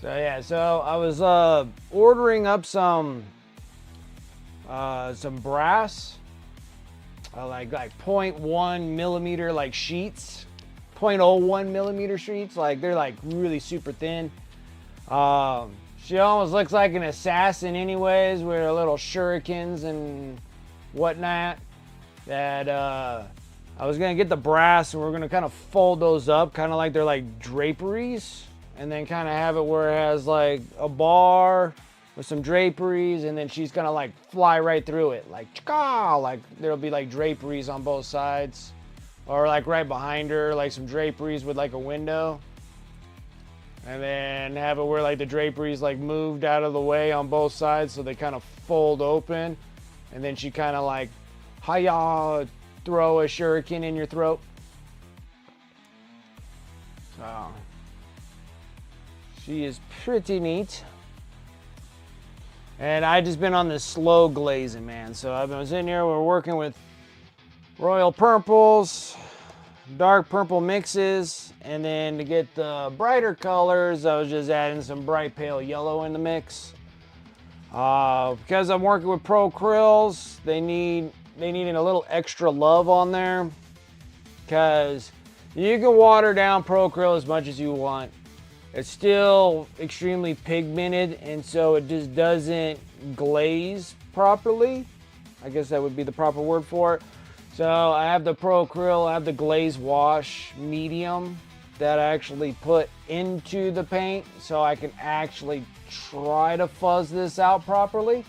So yeah, so I was ordering up some brass, like 0.1 millimeter like sheets, 0.01 millimeter sheets. Like they're like really super thin. She almost looks like an assassin, anyways, with her little shurikens and whatnot. That I was gonna get the brass, and we're gonna kind of fold those up, kind of like they're like draperies. And then kind of have it where it has like a bar with some draperies, and then she's gonna like fly right through it, like chka, like there'll be like draperies on both sides, or like right behind her, like some draperies with like a window, and then have it where like the draperies like moved out of the way on both sides, so they kind of fold open, and then she kind of like hiya, throw a shuriken in your throat. So. She is pretty neat. And I just been on this slow glazing, man. So I was in here, we're working with royal purples, dark purple mixes, and then to get the brighter colors, I was just adding some bright pale yellow in the mix. Because I'm working with pro krills, they need a little extra love on there. Because you can water down pro krill as much as you want. It's still extremely pigmented, and so it just doesn't glaze properly. I guess that would be the proper word for it. So I have the Pro Krill, I have the glaze wash medium that I actually put into the paint so I can actually try to fuzz this out properly.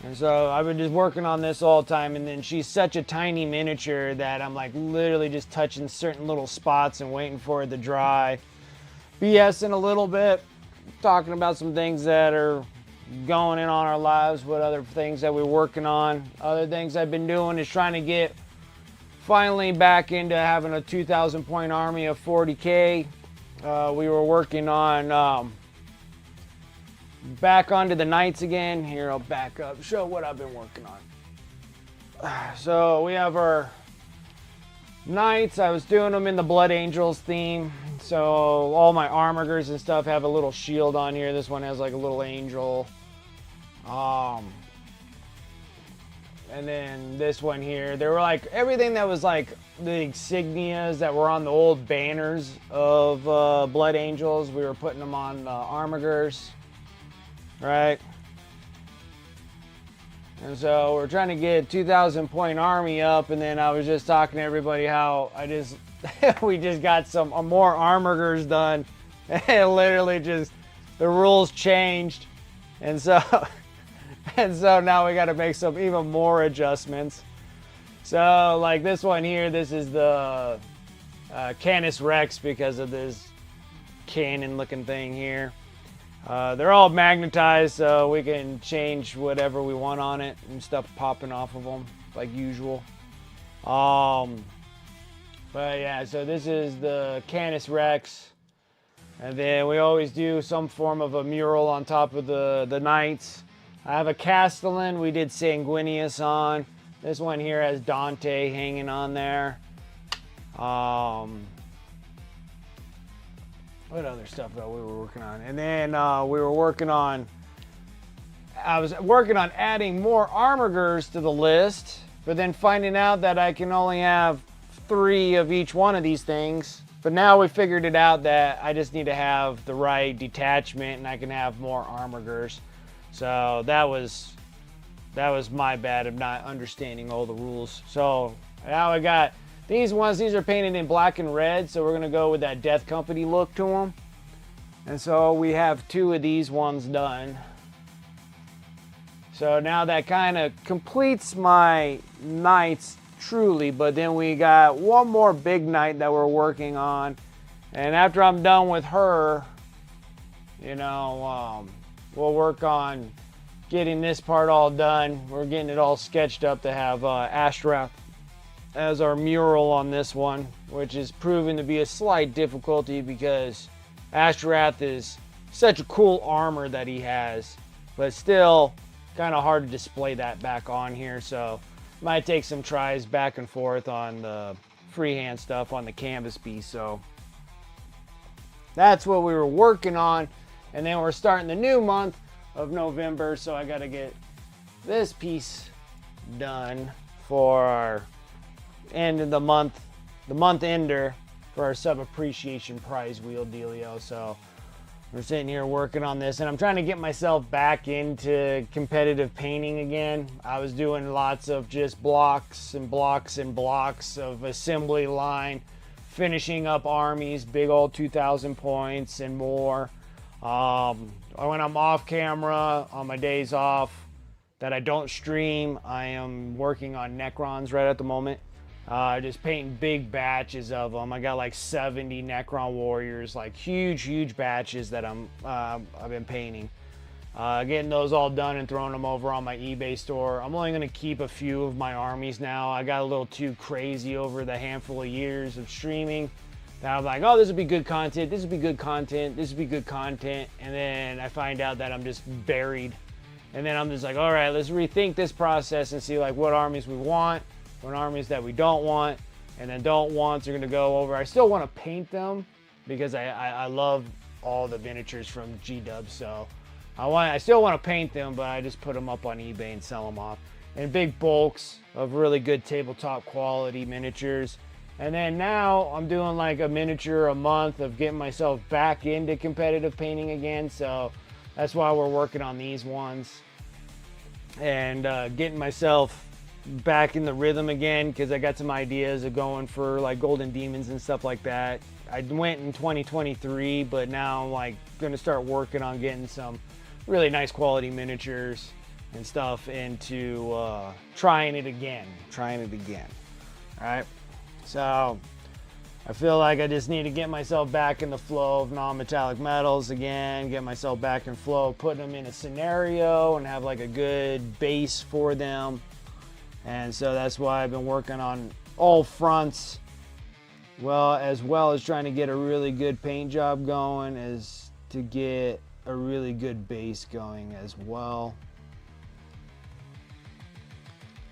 And so I've been just working on this all the time, and then she's such a tiny miniature that I'm like literally just touching certain little spots and waiting for it to dry. BSing a little bit, talking about some things that are going in on our lives, what other things that we're working on. Other things I've been doing is trying to get finally back into having a 2,000 point army of 40K. We were working on back onto the knights again. Here, I'll back up, show what I've been working on. So we have our knights. I was doing them in the Blood Angels theme. So all my armigers and stuff have a little shield on here. This one has like a little angel. And then this one here, they were like everything that was like the insignias that were on the old banners of Blood Angels. We were putting them on armigers. Right, and so we're trying to get a 2,000 point army up, and then I was just talking to everybody how we just got some more armigers done, and literally just the rules changed, and so now we got to make some even more adjustments. So like this one here, this is the Canis Rex because of this cannon looking thing here. They're all magnetized, so we can change whatever we want on it and stuff popping off of them like usual. But yeah, so this is the Canis Rex, and then we always do some form of a mural on top of the knights. I have a Castellan we did Sanguinius on. This one here has Dante hanging on there. What other stuff that we were working on? And then I was working on adding more armigers to the list, but then finding out that I can only have 3 of each one of these things. But now we figured it out that I just need to have the right detachment and I can have more armigers. So that was my bad of not understanding all the rules. So now I got these ones. These are painted in black and red, so we're gonna go with that Death Company look to them. And so we have 2 of these ones done. So now that kind of completes my nights truly, but then we got one more big night that we're working on. And after I'm done with her, you know, we'll work on getting this part all done. We're getting it all sketched up to have Ashtrath as our mural on this one, which is proven to be a slight difficulty because Ashtrath is such a cool armor that he has, but still kind of hard to display that back on here. So might take some tries back and forth on the freehand stuff on the canvas piece. So that's what we were working on. And then we're starting the new month of November, so I got to get this piece done for our end of the month ender for our sub appreciation prize wheel dealio. So we're sitting here working on this, and I'm trying to get myself back into competitive painting again. I was doing lots of just blocks and blocks and blocks of assembly line, finishing up armies, big old 2,000 points and more. When I'm off camera, on my days off that I don't stream, I am working on Necrons right at the moment. Just painting big batches of them. I got like 70 Necron warriors, like huge batches that I've been painting. Getting those all done and throwing them over on my eBay store. I'm only going to keep a few of my armies now. I got a little too crazy over the handful of years of streaming. That I'm like, oh, this would be good content, this would be good content, this would be good content. And then I find out that I'm just buried. And then I'm just like, all right, let's rethink this process and see like what armies we want, what armies that we don't want, and then don't wants are going to go over. I still want to paint them because I love all the miniatures from G-Dub, so I still want to paint them, but I just put them up on eBay and sell them off in big bulks of really good tabletop quality miniatures. And then now I'm doing like a miniature a month of getting myself back into competitive painting again, so that's why we're working on these ones and getting myself back in the rhythm again, because I got some ideas of going for like golden demons and stuff like that. I went in 2023, but now I'm like going to start working on getting some really nice quality miniatures and stuff into trying it again. All right, so I feel like I just need to get myself back in the flow of non-metallic metals again, get myself back in flow, putting them in a scenario and have like a good base for them. And so that's why I've been working on all fronts, as well as trying to get a really good paint job going, as to get a really good base going as well.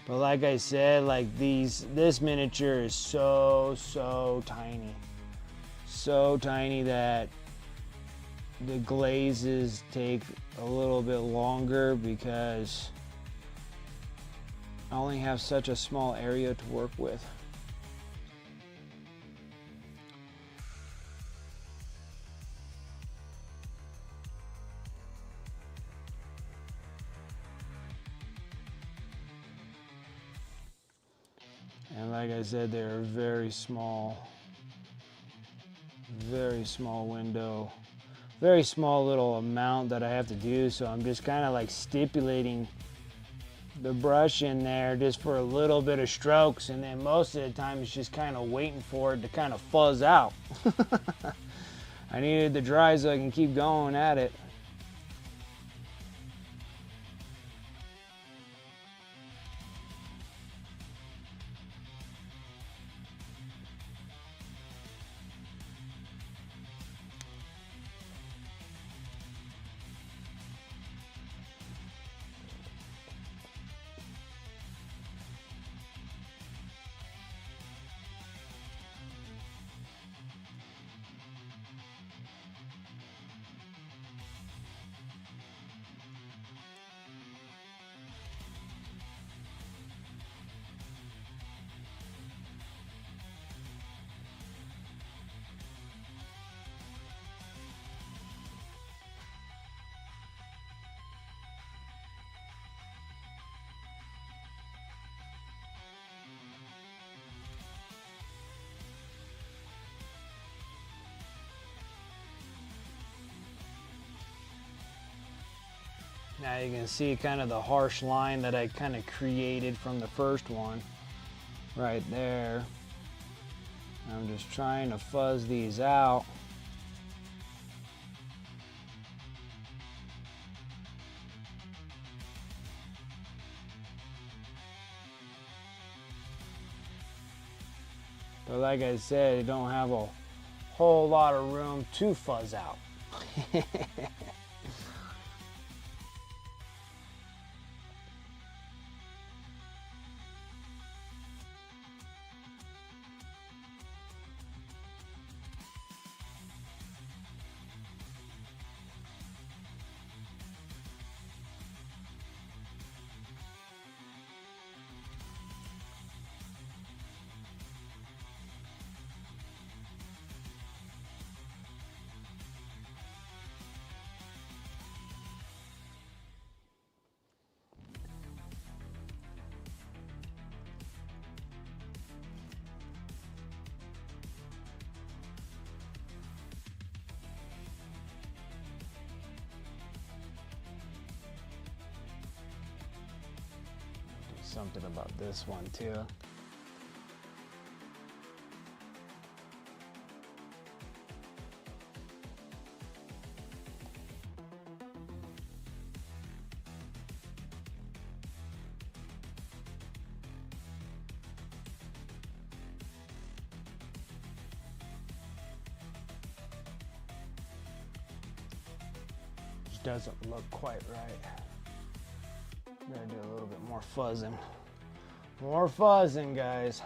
But like I said, like this miniature is so tiny. So tiny that the glazes take a little bit longer because I only have such a small area to work with. And like I said, they're very small window, very small little amount that I have to do. So I'm just kind of like stipulating the brush in there just for a little bit of strokes, and then most of the time it's just kind of waiting for it to kind of fuzz out. I needed to dry so I can keep going at it. Now you can see kind of the harsh line that I kind of created from the first one right there. I'm just trying to fuzz these out. But like I said, you don't have a whole lot of room to fuzz out. Something about this one too. Which doesn't look quite right. Gotta do a little bit more fuzzing. More fuzzing, guys.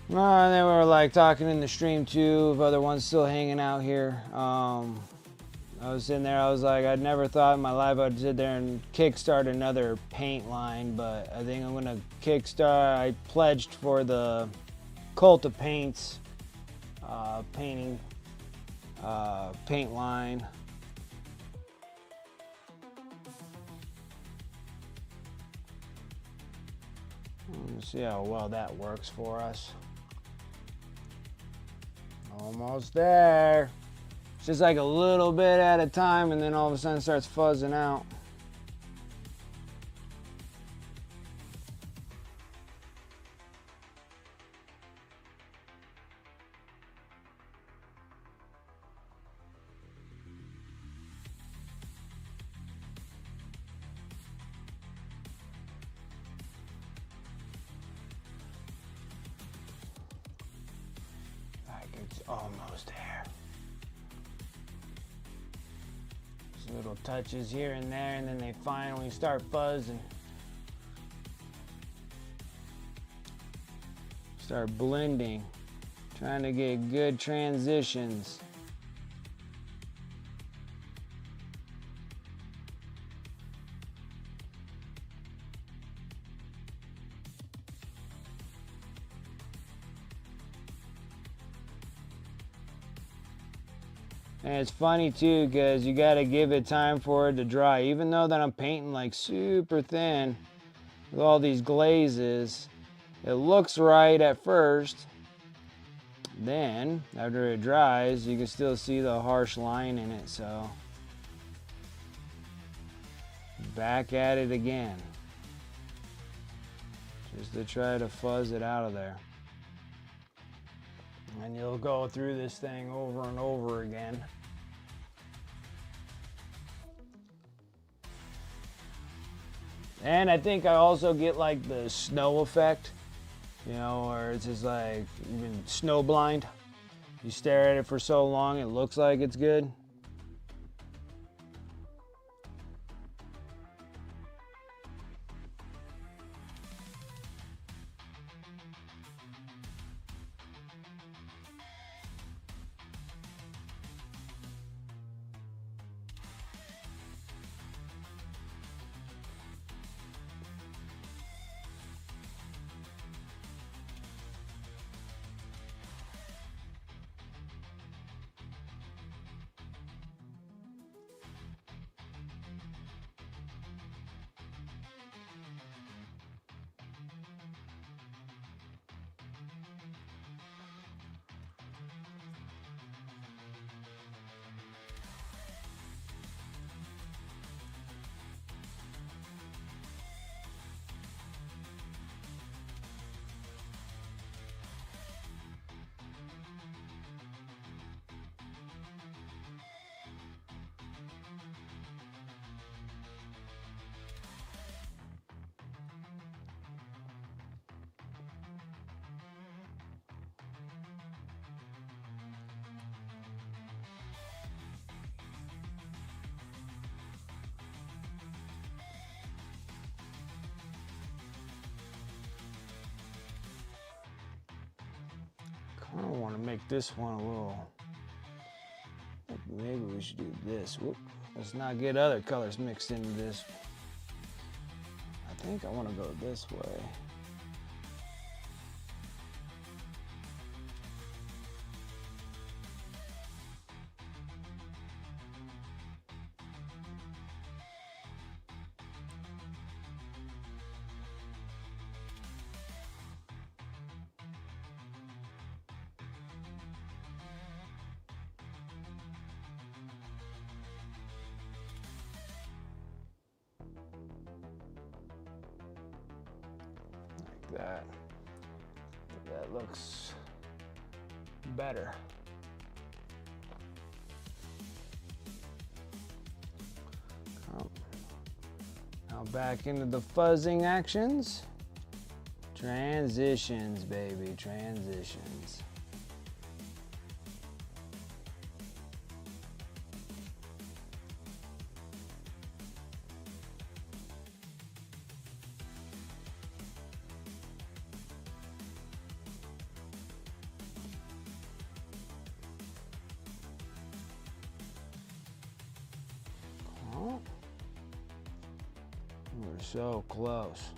And then we were like talking in the stream too of other ones still hanging out here. I was sitting there, I was like, I'd never thought in my life I'd sit there and kickstart another paint line, but I think I'm gonna kickstart. I pledged for the Cult of Paints painting paint line. Let's see how well that works for us. Almost there. It's just like a little bit at a time, and then all of a sudden it starts fuzzing out. It's almost there. Just little touches here and there, and then they finally start buzzing. Start blending. Trying to get good transitions. And it's funny too, because you got to give it time for it to dry. Even though that I'm painting like super thin with all these glazes, it looks right at first. Then, after it dries, you can still see the harsh line in it, so back at it again. Just to try to fuzz it out of there. And you'll go through this thing over and over again. And I think I also get like the snow effect, you know, where it's just like even snow blind. You stare at it for so long, it looks like it's good. make this one a little, maybe we should do this. Whoop. Let's not get other colors mixed into this. I think I want to go this way. That. That looks better. Now back into the fuzzing actions. Transitions, baby, transitions. We're so close.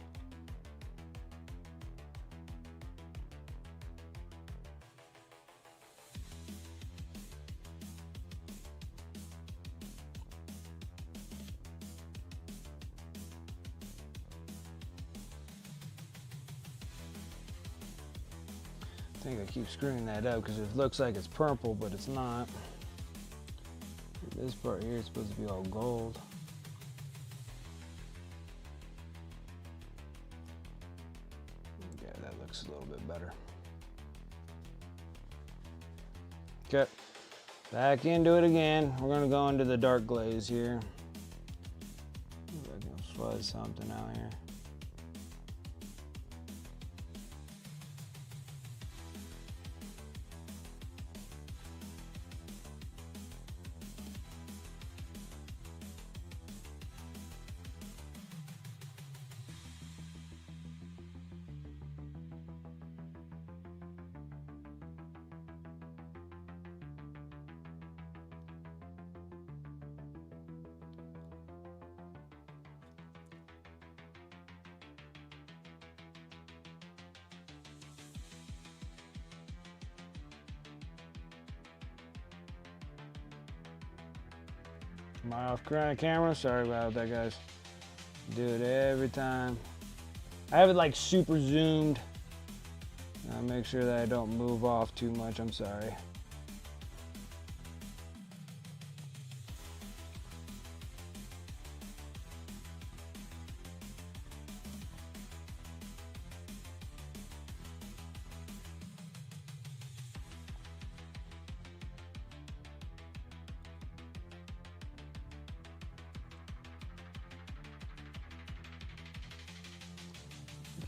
I think I keep screwing that up because it looks like it's purple, but it's not. This part here is supposed to be all gold. Yeah, that looks a little bit better. Okay, back into it again. We're gonna go into the dark glaze here. Maybe I can fuzz something out here. Am I off camera? Sorry about that, guys. Do it every time. I have it like super zoomed. I'll make sure that I don't move off too much. I'm sorry.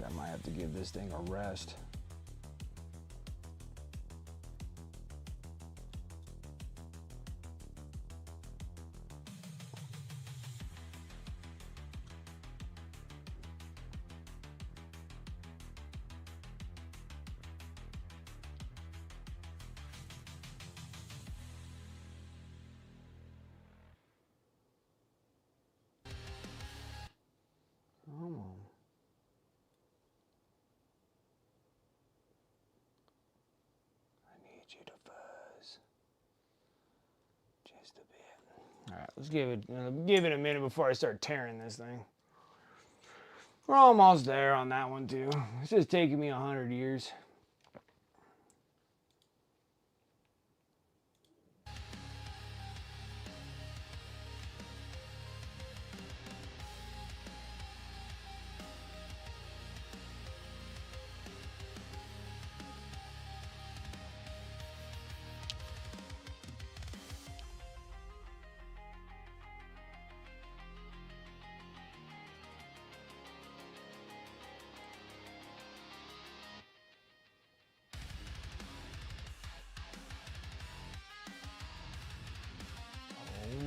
I might have to give this thing a rest. Come on. You to fuzz just a bit. All right, let's give it a minute before I start tearing this thing. We're almost there on that one too. It's just taking me 100 years.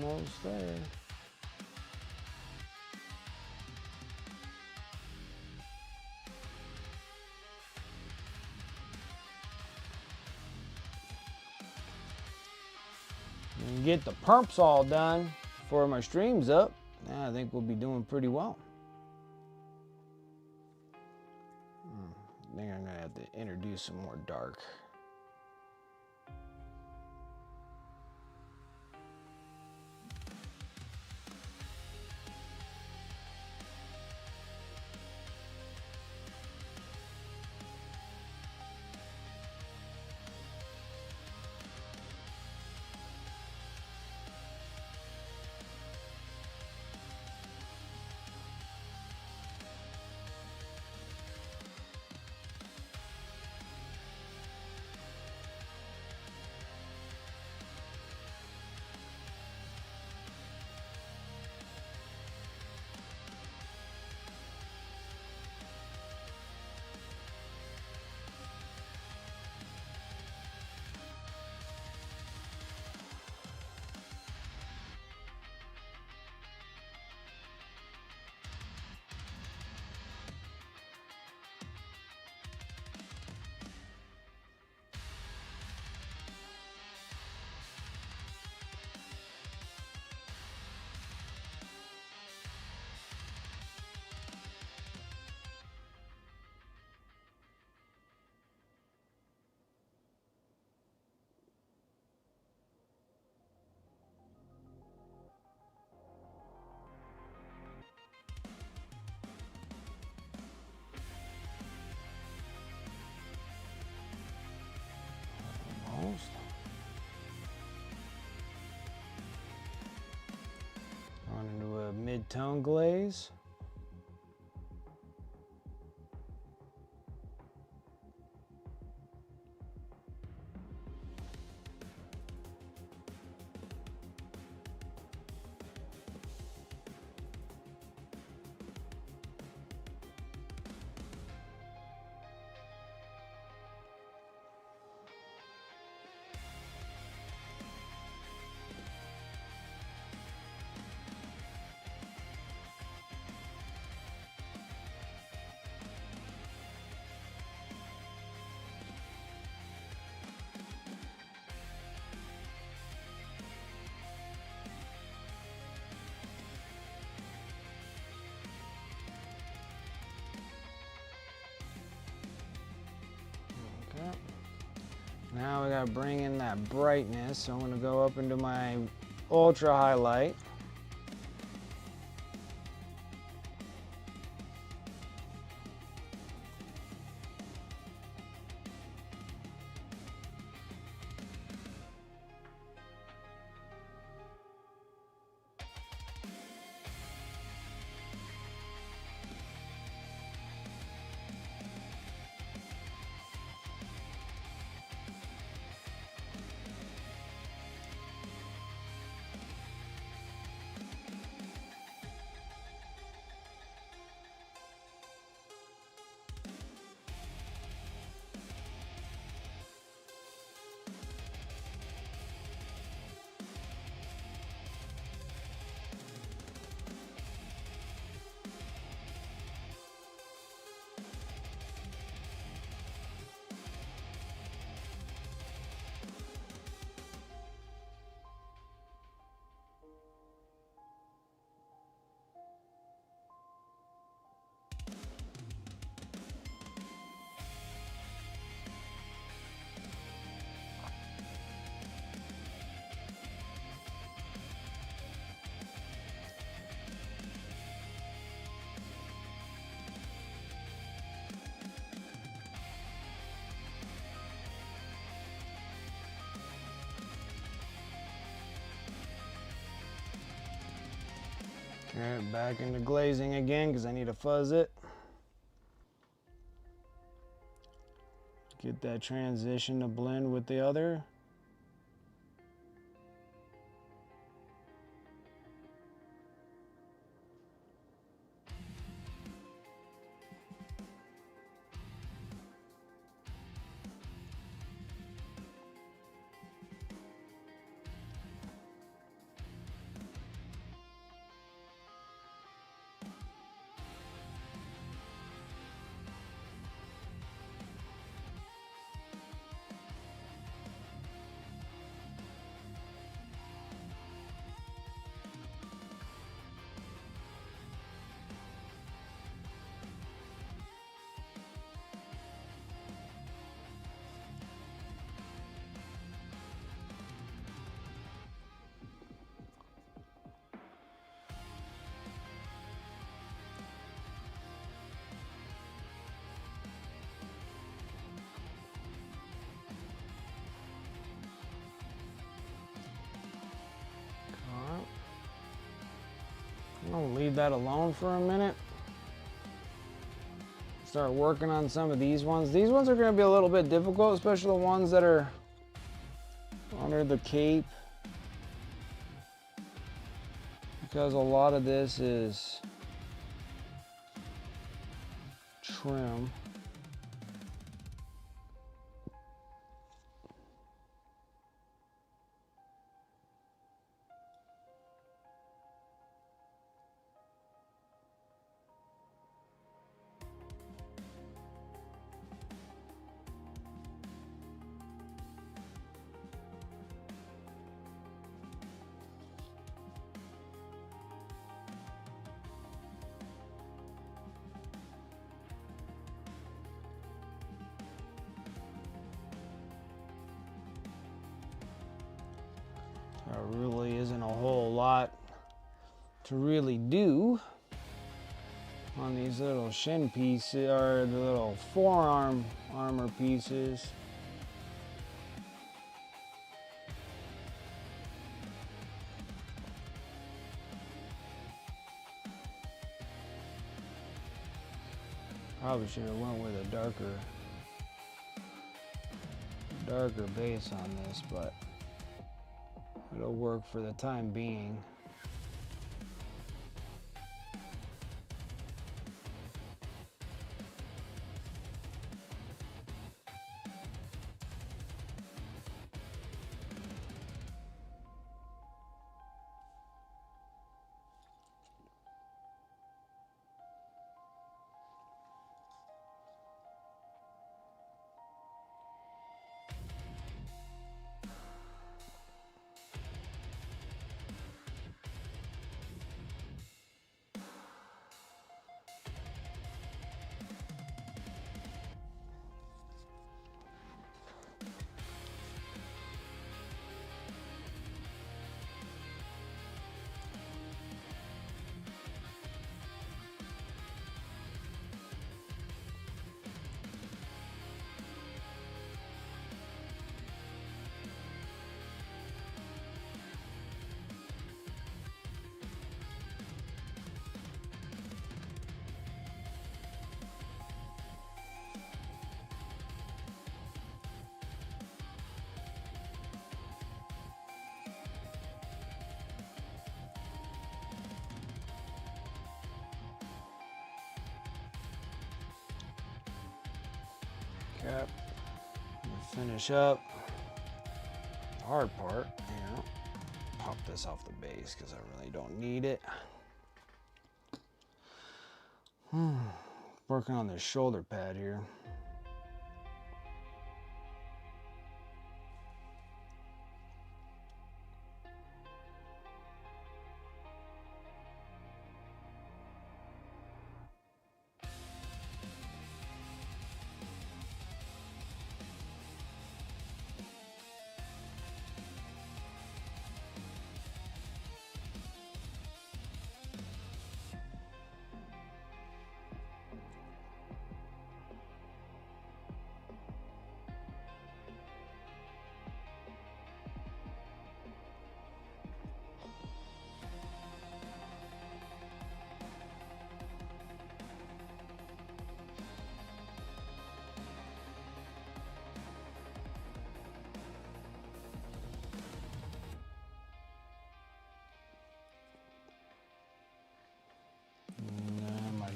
Almost there. get the perps all done before my stream's up, I think we'll be doing pretty well. I think I'm gonna have to introduce some more dark. On into a mid-tone glaze. Now we gotta bring in that brightness, so I'm gonna go up into my ultra highlight. Alright, back into glazing again because I need to fuzz it. Get that transition to blend with the other. I'm gonna leave that alone for a minute. Start working on some of these ones. These ones are gonna be a little bit difficult, especially the ones that are under the cape, because a lot of this is trim. There really isn't a whole lot to really do on these little shin pieces, or the little forearm armor pieces. Probably should have went with a darker base on this, but it'll work for the time being. Cap. Finish up the hard part. Yeah. Pop this off the base because I really don't need it. Working on this shoulder pad here.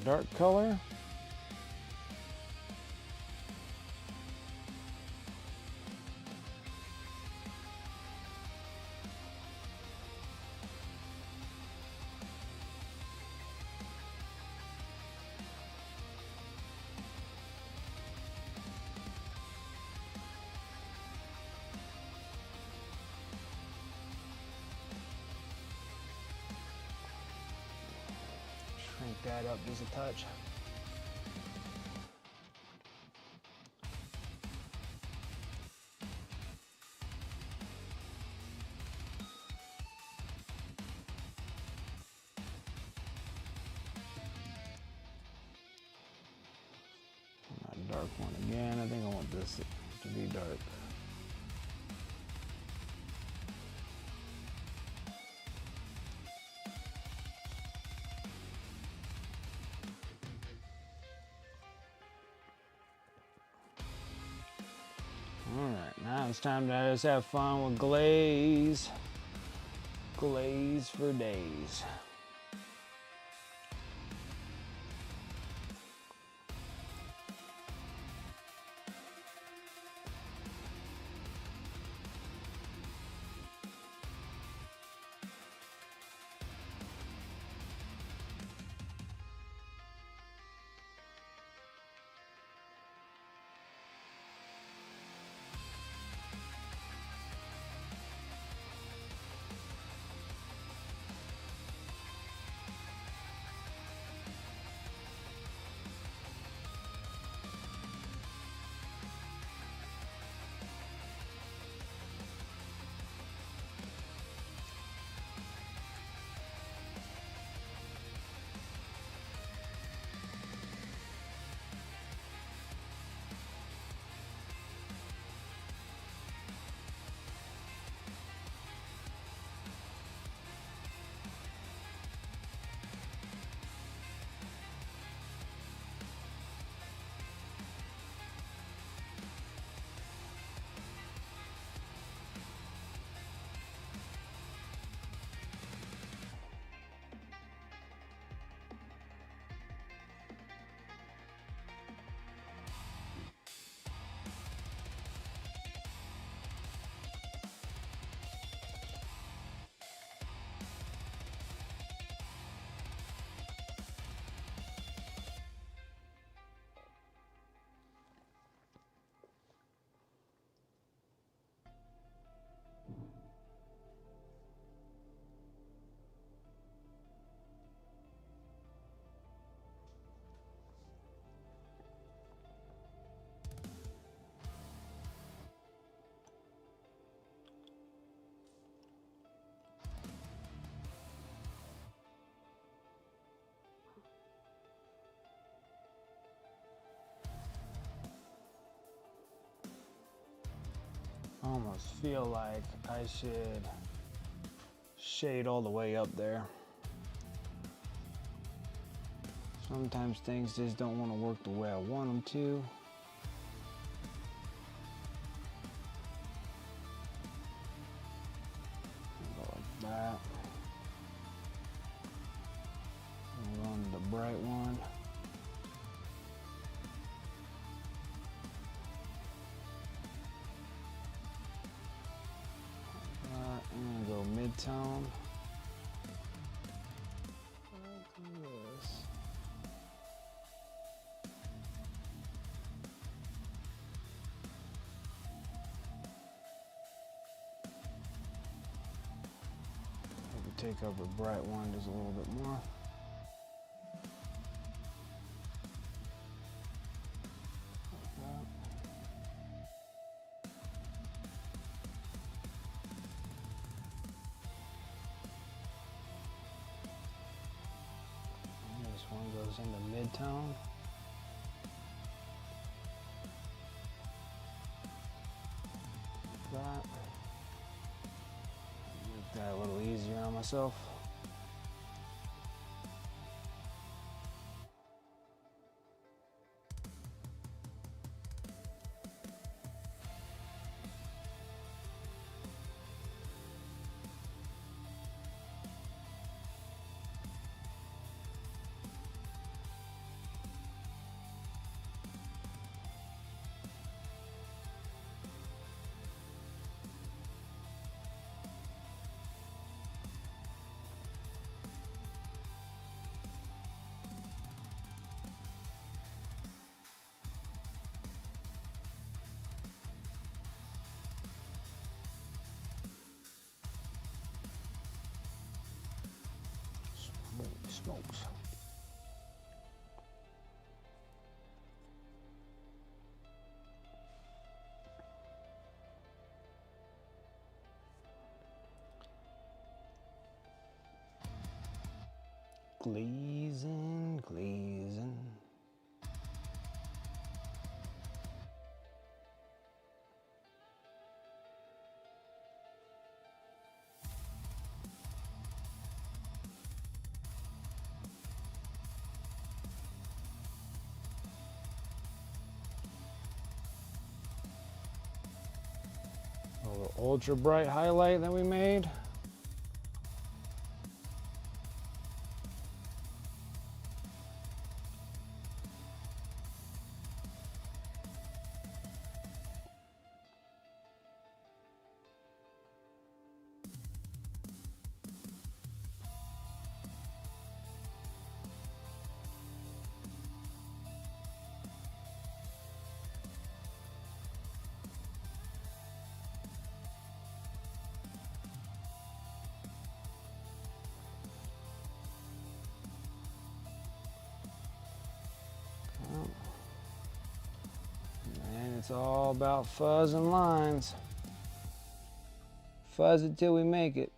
Dark color. Shrink that up just a touch. Dark one again. I think I want this to be dark. Now it's time to just have fun with glaze. Glaze for days. I almost feel like I should shade all the way up there. Sometimes things just don't want to work the way I want them to. Go like that. And on the bright one. I'm gonna go mid-tone. Like this. Maybe take up a bright one just a little bit more. One goes into mid-tone. That. Make that a little easier on myself. Smokes. Glazing, glazing. ultra bright highlight that we made. And it's all about fuzz and lines. Fuzz it till we make it.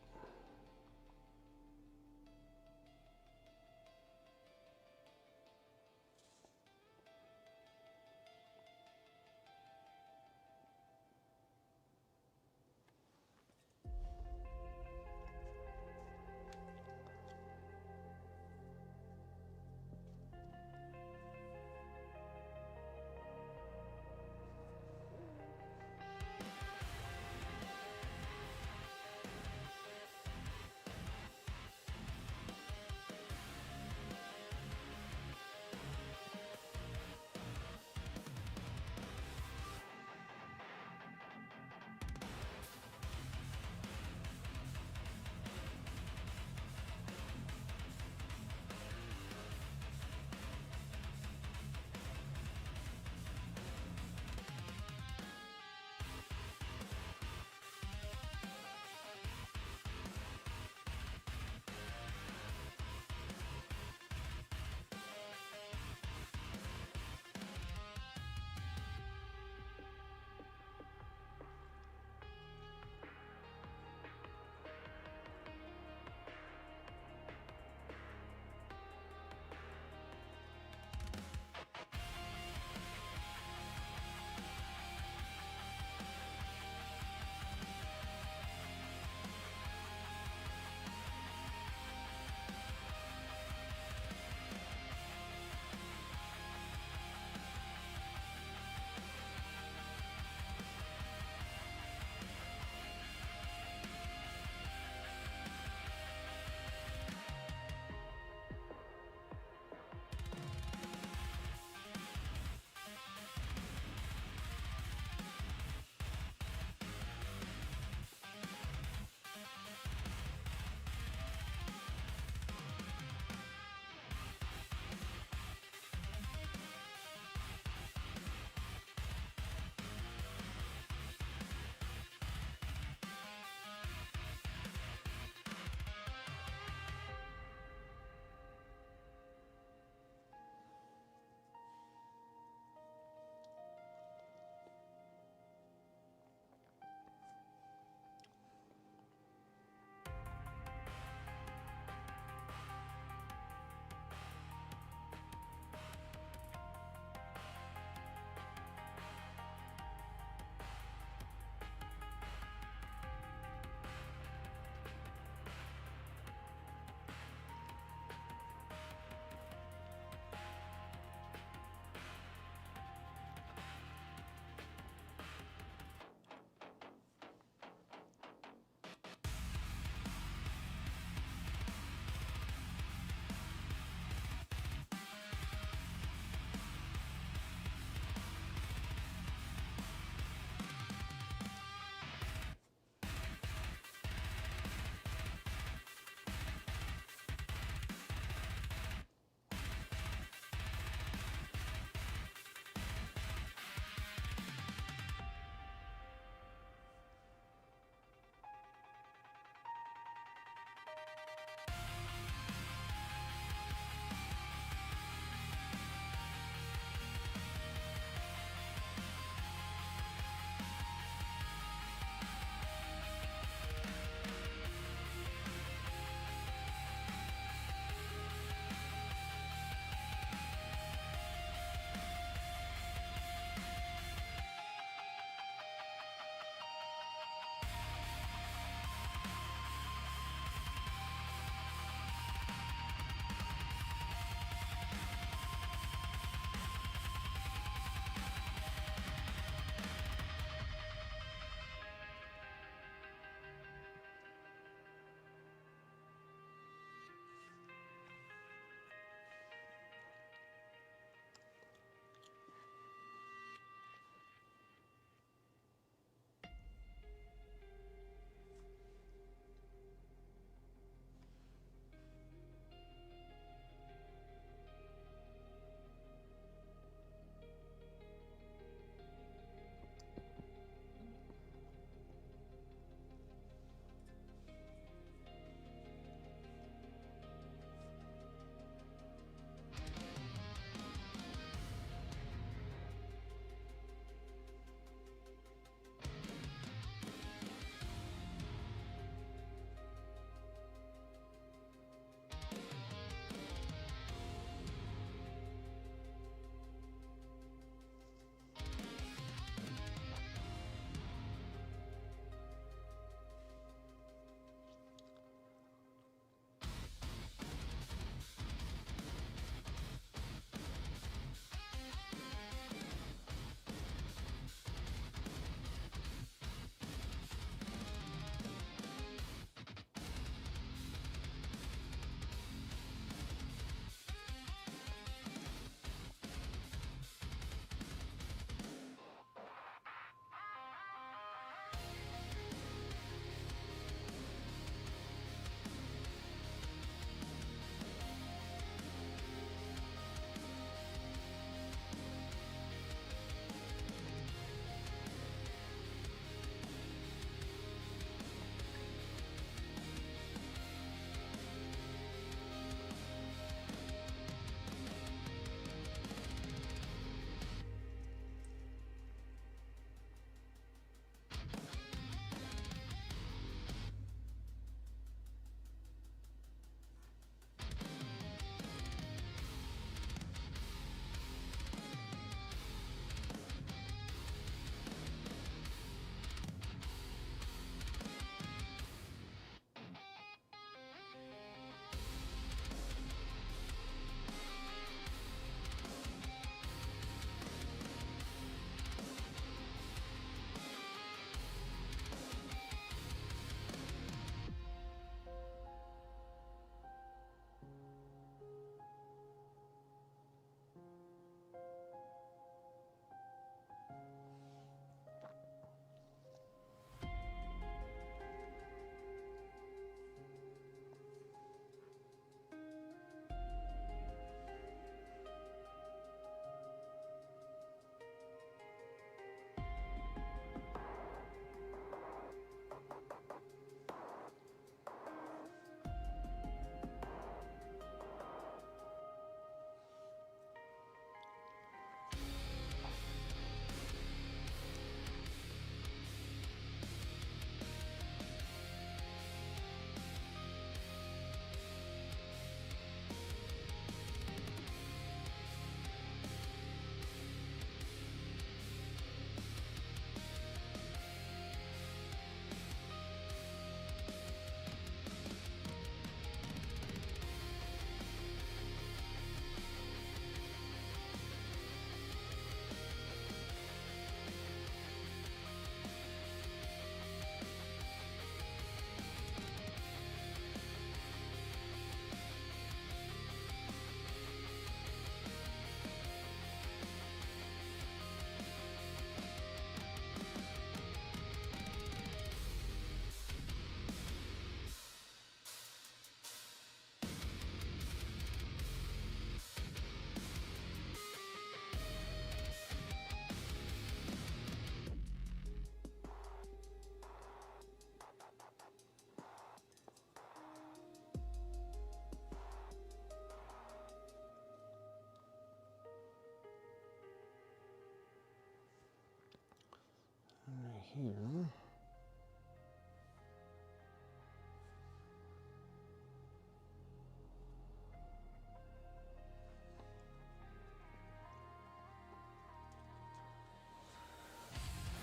here.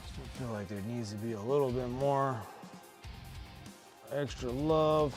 I feel like there needs to be a little bit more extra love.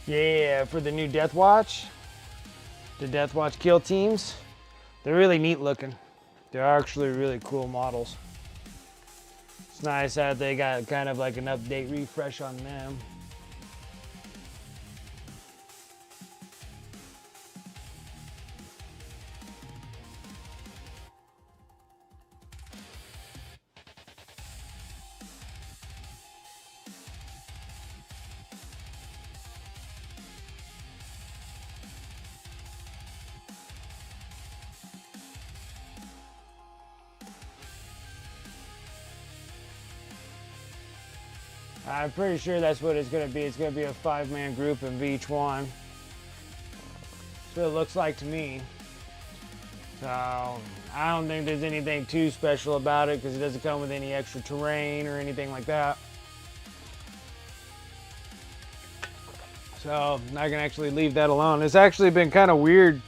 Yeah, for the new Death Watch, the Death Watch kill teams, they're really neat looking. They're actually really cool models. It's nice that they got kind of like an update refresh on them. I'm pretty sure that's what it's going to be. It's going to be a 5-man group in each one. That's what it looks like to me. So I don't think there's anything too special about it because it doesn't come with any extra terrain or anything like that. So I can actually leave that alone. It's actually been kind of weird.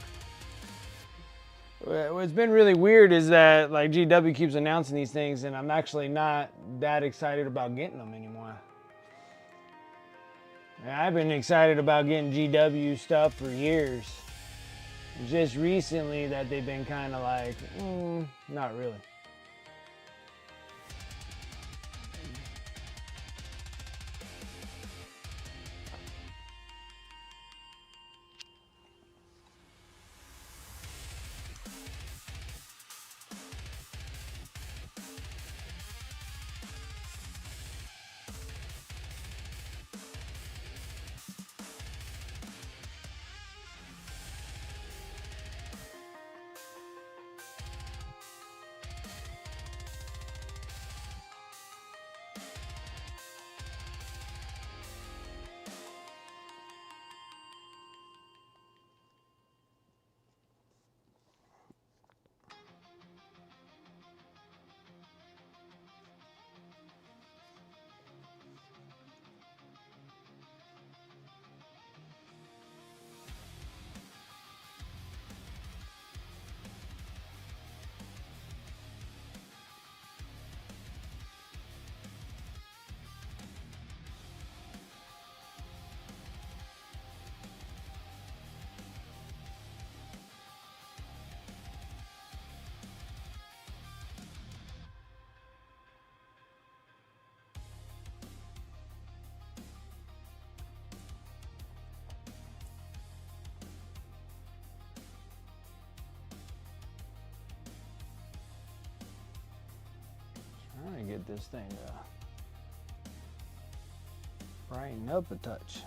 What's been really weird is that like GW keeps announcing these things and I'm actually not that excited about getting them anymore. I've been excited about getting GW stuff for years. Just recently that they've been kind of like, not really. Trying to get this thing to brighten up a touch.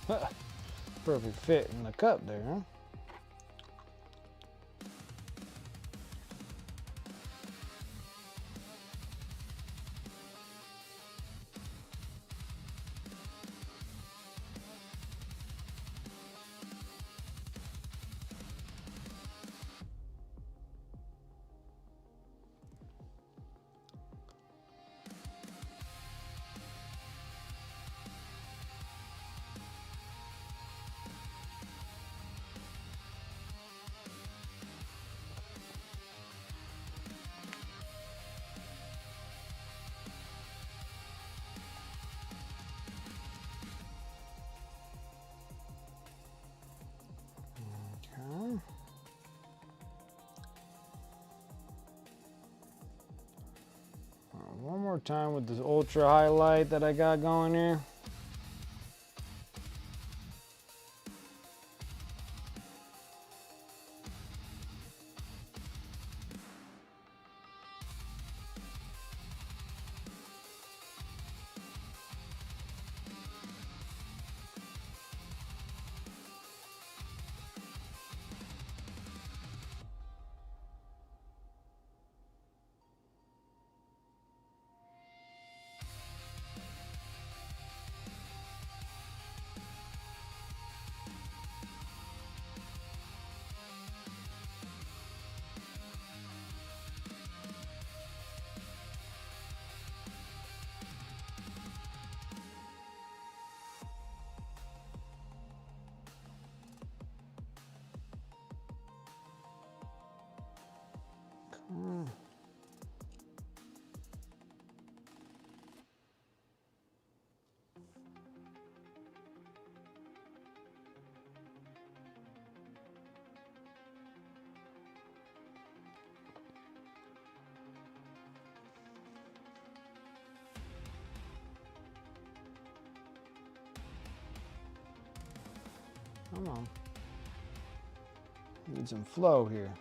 Perfect fit in the cup there, huh? Okay. One more time with this ultra highlight that I got going here. Come on. Need some flow here.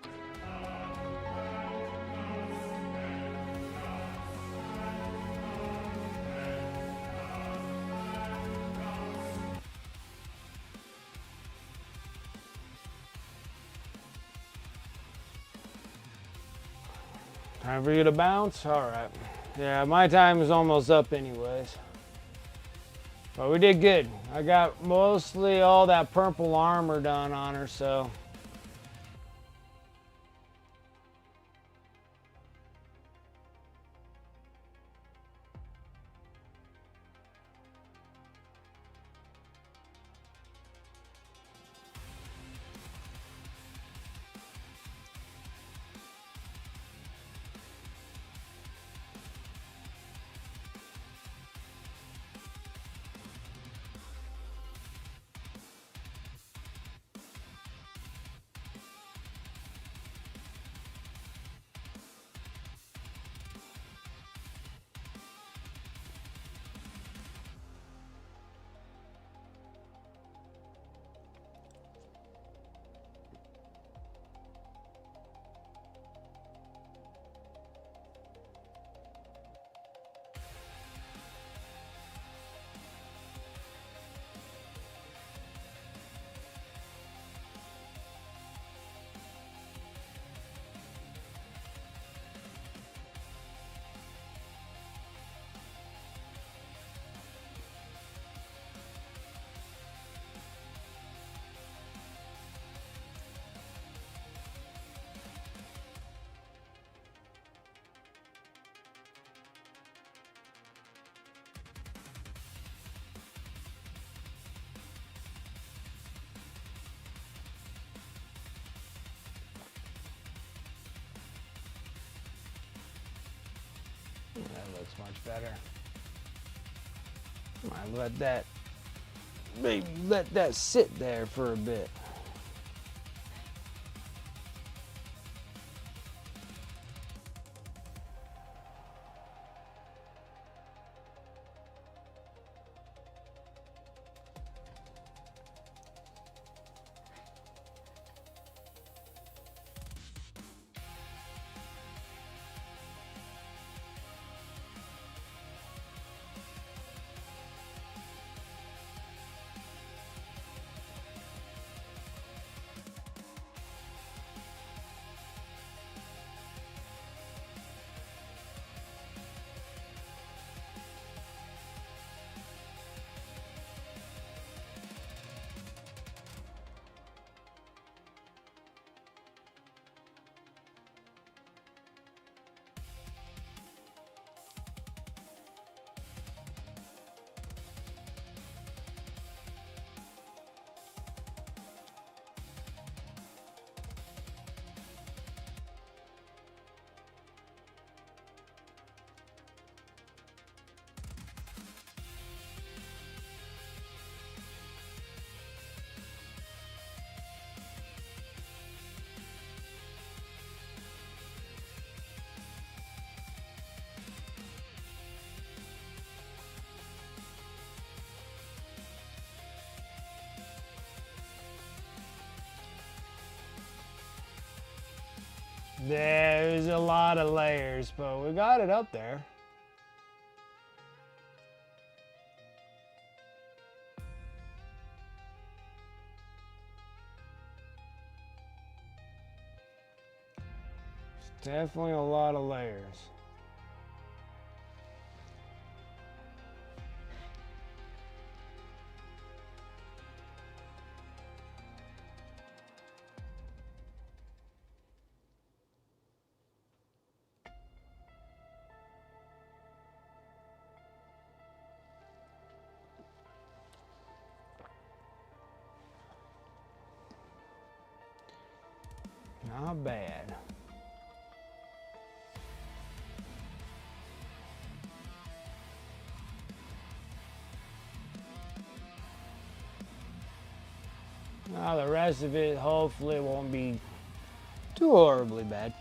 Time for you to bounce? All right. Yeah, my time is almost up anyways. But we did good. I got mostly all that purple armor done on her, so. That looks much better. I let that, maybe let that sit there for a bit. There's a lot of layers, but we got it up there. It's definitely a lot of layers. Not bad. Now the rest of it hopefully won't be too horribly bad.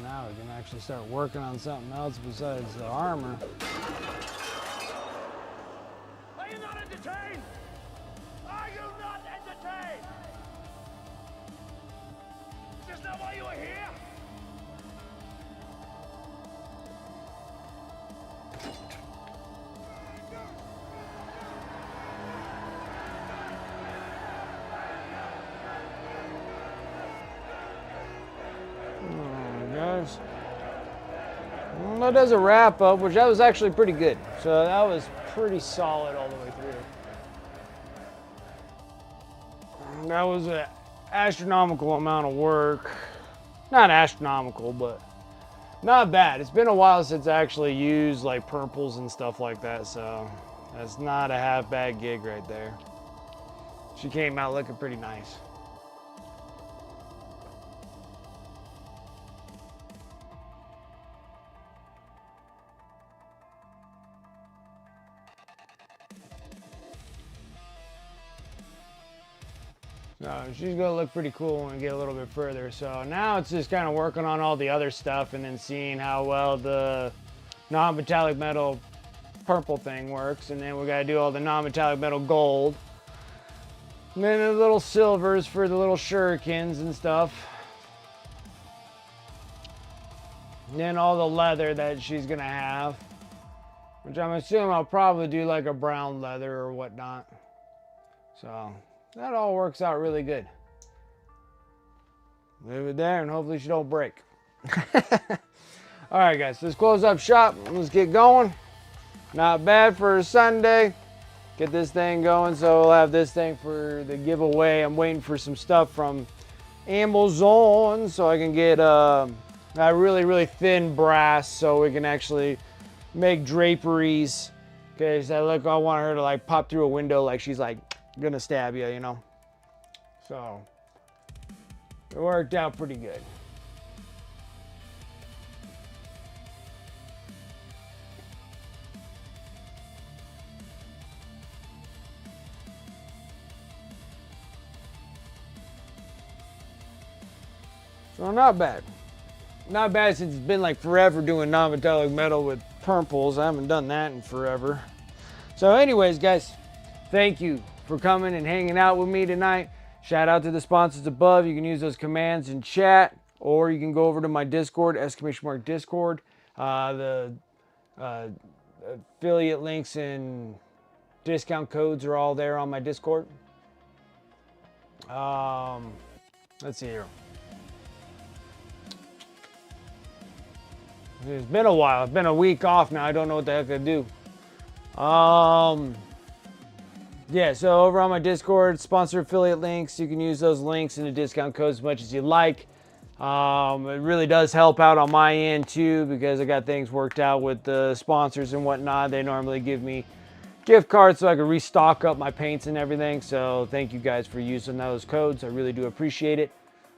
Now we can actually start working on something else besides the armor. Are you not entertained? Are you not entertained? Is this not why you were here? Guys, well, that does a wrap up, which that was actually pretty good. So that was pretty solid all the way through. That was an astronomical amount of work. Not astronomical, but not bad. It's been a while since I actually used like purples and stuff like that, so that's not a half bad gig right there. She came out looking pretty nice. So she's gonna look pretty cool when we get a little bit further. So now it's just kind of working on all the other stuff and then seeing how well the non-metallic metal purple thing works. And then we gotta do all the non-metallic metal gold. And then the little silvers for the little shurikens and stuff. And then all the leather that she's gonna have. Which I'm assuming I'll probably do like a brown leather or whatnot. So that all works out really good. Leave it there and hopefully she don't break. All right, guys, let's close up shop. Let's get going. Not bad for a Sunday. Get this thing going. So we'll have this thing for the giveaway. I'm waiting for some stuff from Amazon so I can get a really, really thin brass so we can actually make draperies. Okay, so look, I want her to like pop through a window like she's like gonna stab you, you know. So it worked out pretty good. So not bad. Not bad since it's been like forever doing non-metallic metal with purples. I haven't done that in forever. So anyways, guys, thank you for coming and hanging out with me tonight. Shout out to the sponsors above. You can use those commands in chat or you can go over to my Discord, !Discord. The affiliate links and discount codes are all there on my Discord. Let's see here. It's been a while. It's been a week off now. I don't know what the heck I do. Yeah, so over on my Discord, sponsor affiliate links. You can use those links and the discount codes as much as you like. It really does help out on my end too, because I got things worked out with the sponsors and whatnot. They normally give me gift cards so I can restock up my paints and everything. So thank you guys for using those codes. I really do appreciate it.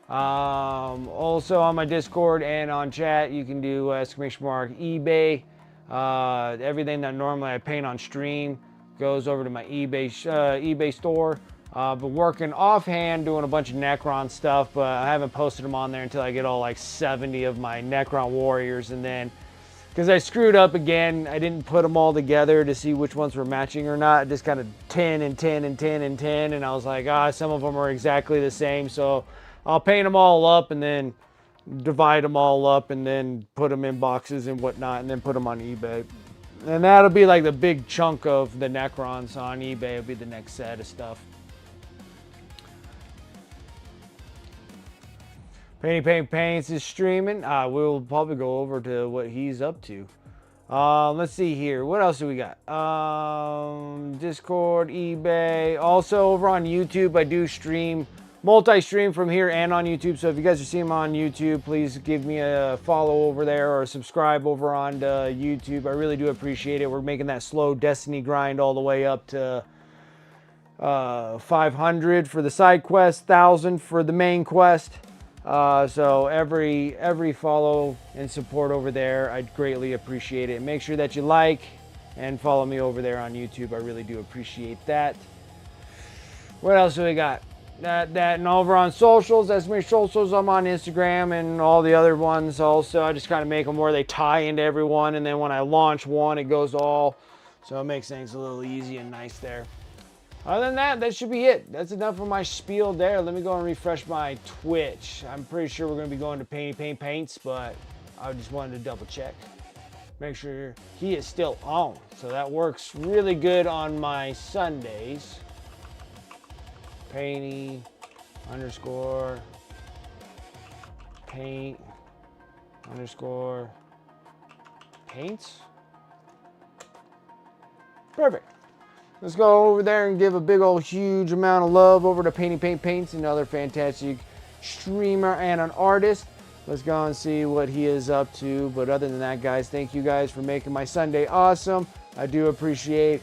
Also on my Discord and on chat, you can do eBay. Everything that normally I paint on stream goes over to my eBay store. Been working offhand doing a bunch of Necron stuff, but I haven't posted them on there until I get all like 70 of my Necron warriors. And then because I screwed up again, I didn't put them all together to see which ones were matching or not. I just kind of 10 and 10 and 10 and 10, and I was like, some of them are exactly the same, so I'll paint them all up and then divide them all up and then put them in boxes and whatnot and then put them on eBay. And that'll be like the big chunk of the Necrons on eBay. It'll be the next set of stuff. Paints is streaming. We'll probably go over to what he's up to. Let's see here. What else do we got? Discord, eBay. Also over on YouTube, I do stream, multi-stream from here and on YouTube. So if you guys are seeing me on YouTube, please give me a follow over there or subscribe over on YouTube. I really do appreciate it. We're making that slow Destiny grind all the way up to 500 for the side quest, 1,000 for the main quest. So every follow and support over there, I'd greatly appreciate it. Make sure that you like and follow me over there on YouTube. I really do appreciate that. What else do we got? That and over on socials, that's my socials. I'm on Instagram and all the other ones also. I just kind of make them where they tie into everyone, and then when I launch one, it goes all. So it makes things a little easy and nice there. Other than that, that should be it. That's enough for my spiel there. Let me go and refresh my Twitch. I'm pretty sure we're going to be going to Paints, but I just wanted to double check. Make sure he is still on. So that works really good on my Sundays. Painty _ paint _ paints. Perfect. Let's go over there and give a big old huge amount of love over to Paints, another fantastic streamer and an artist. Let's go and see what he is up to. But other than that, guys, thank you guys for making my Sunday awesome. I do appreciate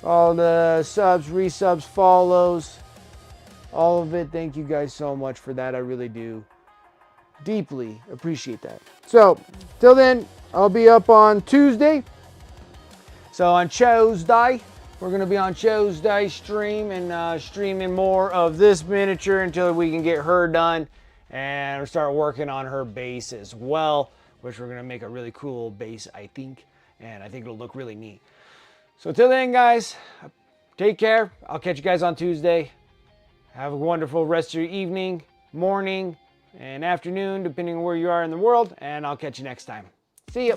all the subs, resubs, follows, all of it. Thank you guys so much for that. I really do deeply appreciate that. So, till then, I'll be up on Tuesday. So on Tuesday, we're going to be on Tuesday stream and streaming more of this miniature until we can get her done and start working on her base as well, which we're going to make a really cool base, I think, and I think it'll look really neat. So till then, guys, take care. I'll catch you guys on Tuesday. Have a wonderful rest of your evening, morning, and afternoon, depending on where you are in the world, and I'll catch you next time. See ya.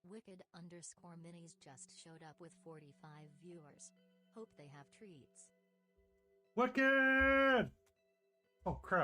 Wicked _ minis just showed up with 45 viewers. Hope they have treats. Wicked! Oh crap.